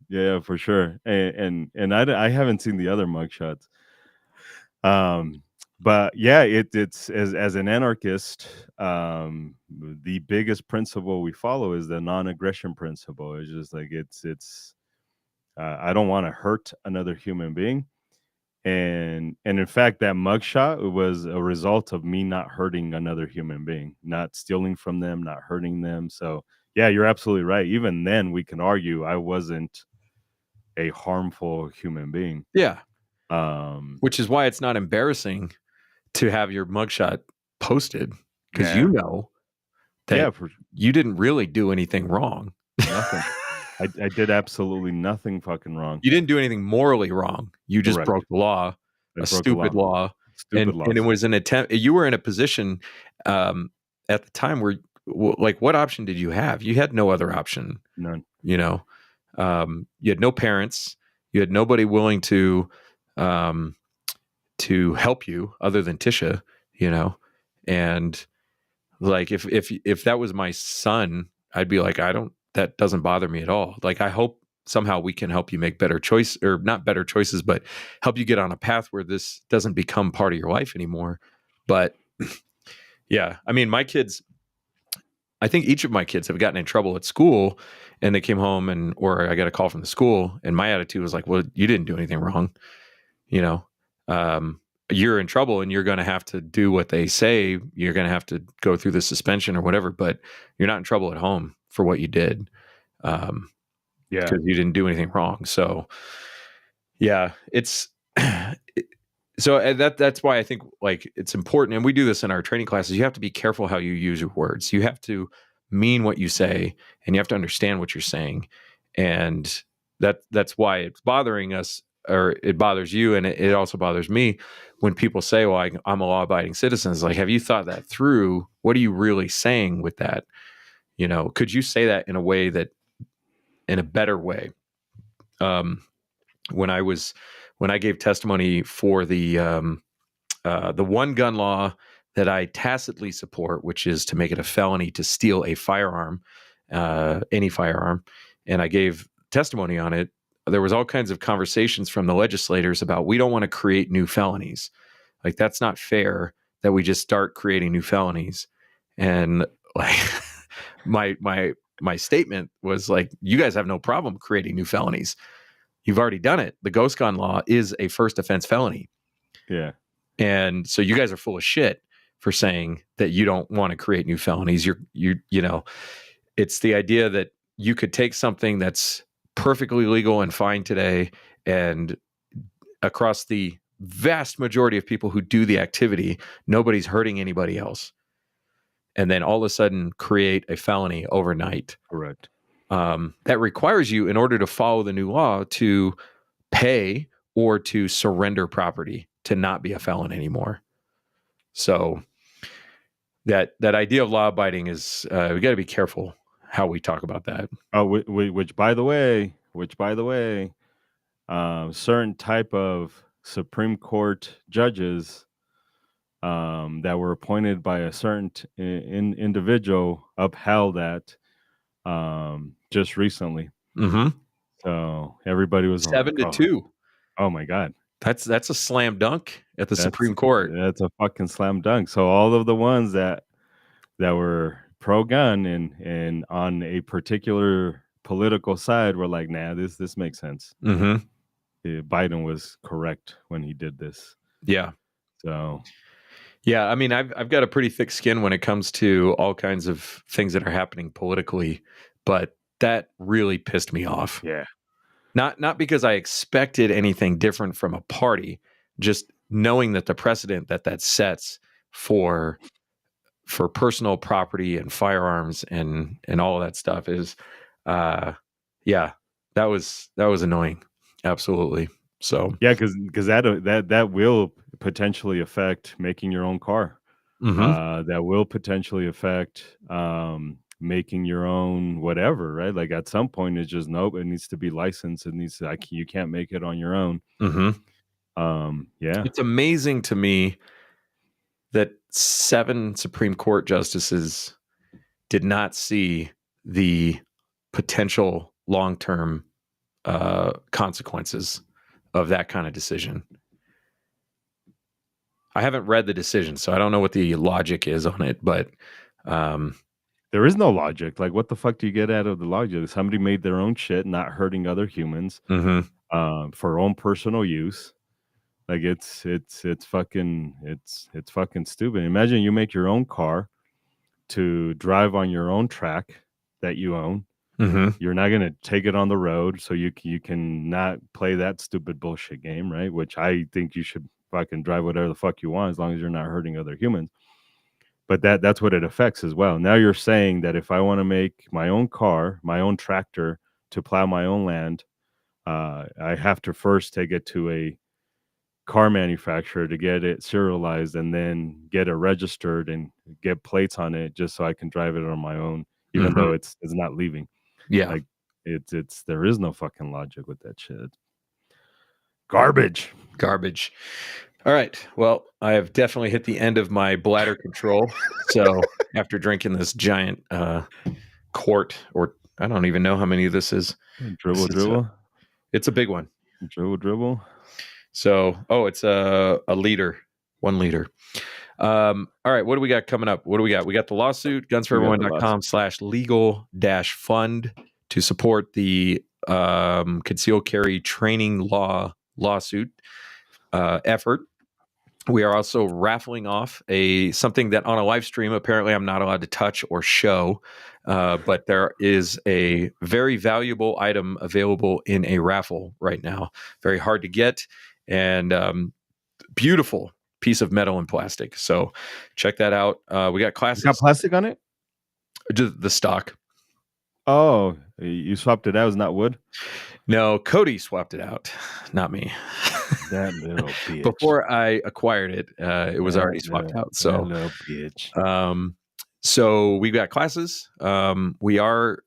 Speaker 1: Yeah, for sure. And I haven't seen the other mugshots. Um, but yeah, it's as an anarchist, the biggest principle we follow is the non-aggression principle. It's just like it's I don't want to hurt another human being. And in fact, that mugshot was a result of me not hurting another human being, not stealing from them, not hurting them. So yeah, you're absolutely right. Even then, we can argue I wasn't a harmful human being.
Speaker 2: Yeah.
Speaker 1: Um,
Speaker 2: Which is why it's not embarrassing to have your mugshot posted, because
Speaker 1: yeah,
Speaker 2: that
Speaker 1: yeah,
Speaker 2: you didn't really do anything wrong.
Speaker 1: nothing. I did absolutely nothing fucking wrong.
Speaker 2: You didn't do anything morally wrong. You just
Speaker 1: Correct.
Speaker 2: broke the law,
Speaker 1: I
Speaker 2: a
Speaker 1: broke a
Speaker 2: stupid
Speaker 1: law.
Speaker 2: law,
Speaker 1: Stupid
Speaker 2: and it
Speaker 1: laws.
Speaker 2: was an attempt. You were in a position at the time where, like, what option did you have? You had no other option.
Speaker 1: None.
Speaker 2: You know, you had no parents. You had nobody willing um, to help you other than Tisha. And like if that was my son, I'd be like, that doesn't bother me at all. Like, I hope somehow we can help you make better choice, or not better choices, but help you get on a path where this doesn't become part of your life anymore. But yeah, I mean, I think each of my kids have gotten in trouble at school, and they came home or I got a call from the school, and my attitude was like, well, you didn't do anything wrong. You know, you're in trouble and you're going to have to do what they say. You're going to have to go through the suspension or whatever, but you're not in trouble at home for what you did.
Speaker 1: Yeah.
Speaker 2: Because you didn't do anything wrong. So yeah, it's so that's why I think, like, it's important. And we do this in our training classes. You have to be careful how you use your words. You have to mean what you say, and you have to understand what you're saying. And that's why it's bothering us or it bothers you, and it also bothers me when people say, well, I'm a law-abiding citizen. It's like, have you thought that through? What are you really saying with that? Could you say that in a way that, in a better way? Um, when I gave testimony for the one gun law that I tacitly support, which is to make it a felony to steal a firearm, any firearm, and I gave testimony on it, there was all kinds of conversations from the legislators about, we don't want to create new felonies. Like, that's not fair that we just start creating new felonies. And like my statement was like, you guys have no problem creating new felonies. You've already done it. The ghost gun law is a first offense felony.
Speaker 1: Yeah.
Speaker 2: And so you guys are full of shit for saying that you don't want to create new felonies. It's the idea that you could take something that's perfectly legal and fine today, and across the vast majority of people who do the activity, nobody's hurting anybody else. And then all of a sudden create a felony overnight.
Speaker 1: Correct.
Speaker 2: That requires you, in order to follow the new law, to pay or to surrender property to not be a felon anymore. So that idea of law abiding is, we got to be careful how we talk about that.
Speaker 1: Oh, which by the way, certain type of Supreme Court judges that were appointed by a certain individual upheld that just recently.
Speaker 2: Mm-hmm.
Speaker 1: So everybody was
Speaker 2: 7-2.
Speaker 1: Oh my God.
Speaker 2: That's a slam dunk at the Supreme Court.
Speaker 1: That's a fucking slam dunk. So all of the ones that were pro-gun and on a particular political side were like, nah, this makes sense.
Speaker 2: Mm-hmm.
Speaker 1: Biden was correct when he did this.
Speaker 2: Yeah.
Speaker 1: So
Speaker 2: yeah, I mean, I've got a pretty thick skin when it comes to all kinds of things that are happening politically, but that really pissed me off.
Speaker 1: Yeah.
Speaker 2: Not because I expected anything different from a party, just knowing that the precedent that sets for personal property and firearms and all of that stuff is, yeah, that was annoying. Absolutely. So
Speaker 1: yeah, because that will potentially affect making your own car.
Speaker 2: mm-hmm.
Speaker 1: That will potentially affect making your own whatever, right? Like at some point, it's just nope. It needs to be licensed. It needs to. You can't make it on your own.
Speaker 2: Mm-hmm.
Speaker 1: Yeah,
Speaker 2: it's amazing to me that 7 Supreme Court justices did not see the potential long-term consequences of that kind of decision. I haven't read the decision, so I don't know what the logic is on it, but
Speaker 1: there is no logic. Like, what the fuck do you get out of the logic? Somebody made their own shit, not hurting other humans, for own personal use. Like, it's fucking stupid. Imagine you make your own car to drive on your own track that you own. You're not going to take it on the road, so you can not play that stupid bullshit game, right? Which I think you should fucking drive whatever the fuck you want, as long as you're not hurting other humans. But that's what it affects as well. Now you're saying that if I want to make my own car, my own tractor to plow my own land, I have to first take it to a car manufacturer to get it serialized and then get it registered and get plates on it just so I can drive it on my own, even though it's not leaving.
Speaker 2: Yeah.
Speaker 1: Like it's there is no fucking logic with that shit. Garbage.
Speaker 2: All right. Well, I have definitely hit the end of my bladder control. So after drinking this giant quart, or I don't even know how many this is.
Speaker 1: Dribble.
Speaker 2: It's a big one.
Speaker 1: Dribble.
Speaker 2: So, it's a liter, 1 liter. All right. What do we got coming up? We got the lawsuit, gunsforeveryone.com/legal-fund to support the concealed carry training lawsuit effort. We are also raffling off something that on a live stream, apparently I'm not allowed to touch or show, but there is a very valuable item available in a raffle right now. Very hard to get and beautiful piece of metal and plastic. So check that out. We got classes.
Speaker 1: It's got plastic on it?
Speaker 2: The stock.
Speaker 1: Oh, you swapped it out. It's not wood? No.
Speaker 2: No, Cody swapped it out, not me.
Speaker 1: That little bitch.
Speaker 2: Before I acquired it, it was already
Speaker 1: That
Speaker 2: swapped out.
Speaker 1: that little bitch.
Speaker 2: So we've got classes. We are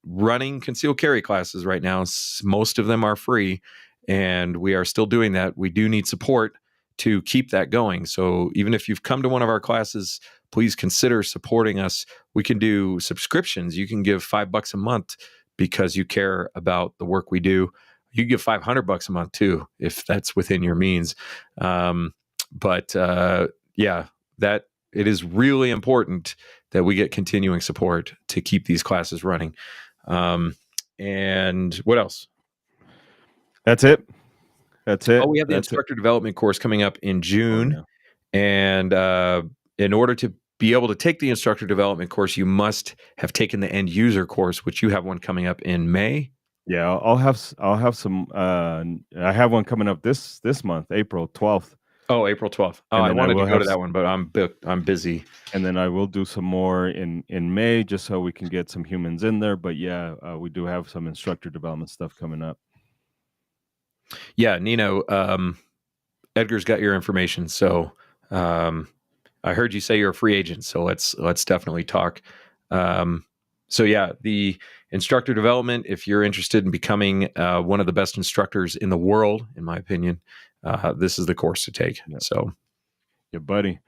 Speaker 2: running concealed carry classes right now. Most of them are free, and we are still doing that. We do need support to keep that going. So even if you've come to one of our classes, please consider supporting us. We can do subscriptions. You can give $5 a month because you care about the work we do. You can give $500 a month too, if that's within your means. But yeah, that it is really important that we get continuing support to keep these classes running. And what else?
Speaker 1: That's it. That's it.
Speaker 2: Oh, we have the
Speaker 1: That's it.
Speaker 2: instructor development course coming up in June.
Speaker 1: Oh,
Speaker 2: And in order to be able to take the instructor development course, you must have taken the end user course, which you have one coming up in May.
Speaker 1: Yeah, I'll have some. I have one coming up this month, April 12th.
Speaker 2: Oh, April 12th. Oh,
Speaker 1: And
Speaker 2: I
Speaker 1: then I
Speaker 2: wanted to
Speaker 1: will
Speaker 2: go
Speaker 1: have
Speaker 2: to that one, but I'm booked. I'm busy.
Speaker 1: And then I will do some more in May, just so we can get some humans in there. But yeah, we do have some instructor development stuff coming up.
Speaker 2: Yeah, Nino, Edgar's got your information. So I heard you say you're a free agent, so let's definitely talk. So yeah, the instructor development, if you're interested in becoming one of the best instructors in the world, in my opinion, this is the course to take.
Speaker 1: Yep.
Speaker 2: So
Speaker 1: Yeah, buddy.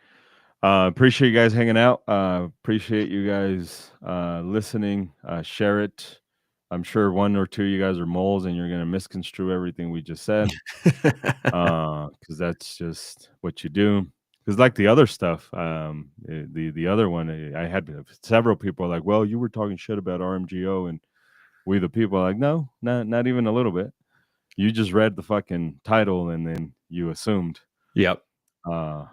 Speaker 1: Appreciate you guys hanging out. Appreciate you guys listening. Share it. I'm sure one or two of you guys are moles and you're going to misconstrue everything we just said, because that's just what you do. Because like the other stuff, the other one, I had several people like, well, you were talking shit about RMGO and We the People. Like, no, not even a little bit. You just read the fucking title and then you assumed.
Speaker 2: Yep.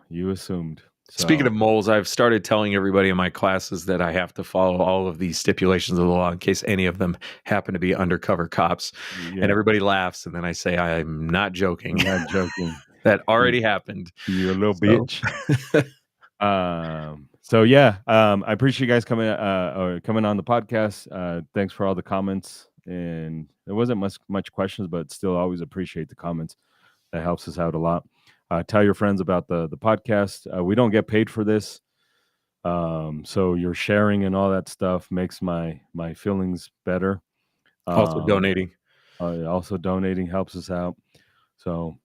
Speaker 1: You assumed. So,
Speaker 2: Speaking of moles, I've started telling everybody in my classes that I have to follow all of these stipulations of the law in case any of them happen to be undercover cops.
Speaker 1: yeah,
Speaker 2: And everybody laughs, and then I say, I'm not joking.
Speaker 1: I'm not joking.
Speaker 2: That already happened.
Speaker 1: You a little bitch. So yeah, I appreciate you guys coming on the podcast. Thanks for all the comments, and there wasn't much questions, but still always appreciate the comments. That helps us out a lot. Tell your friends about the podcast. We don't get paid for this, so your sharing and all that stuff makes my feelings better.
Speaker 2: Also donating.
Speaker 1: Also donating helps us out. So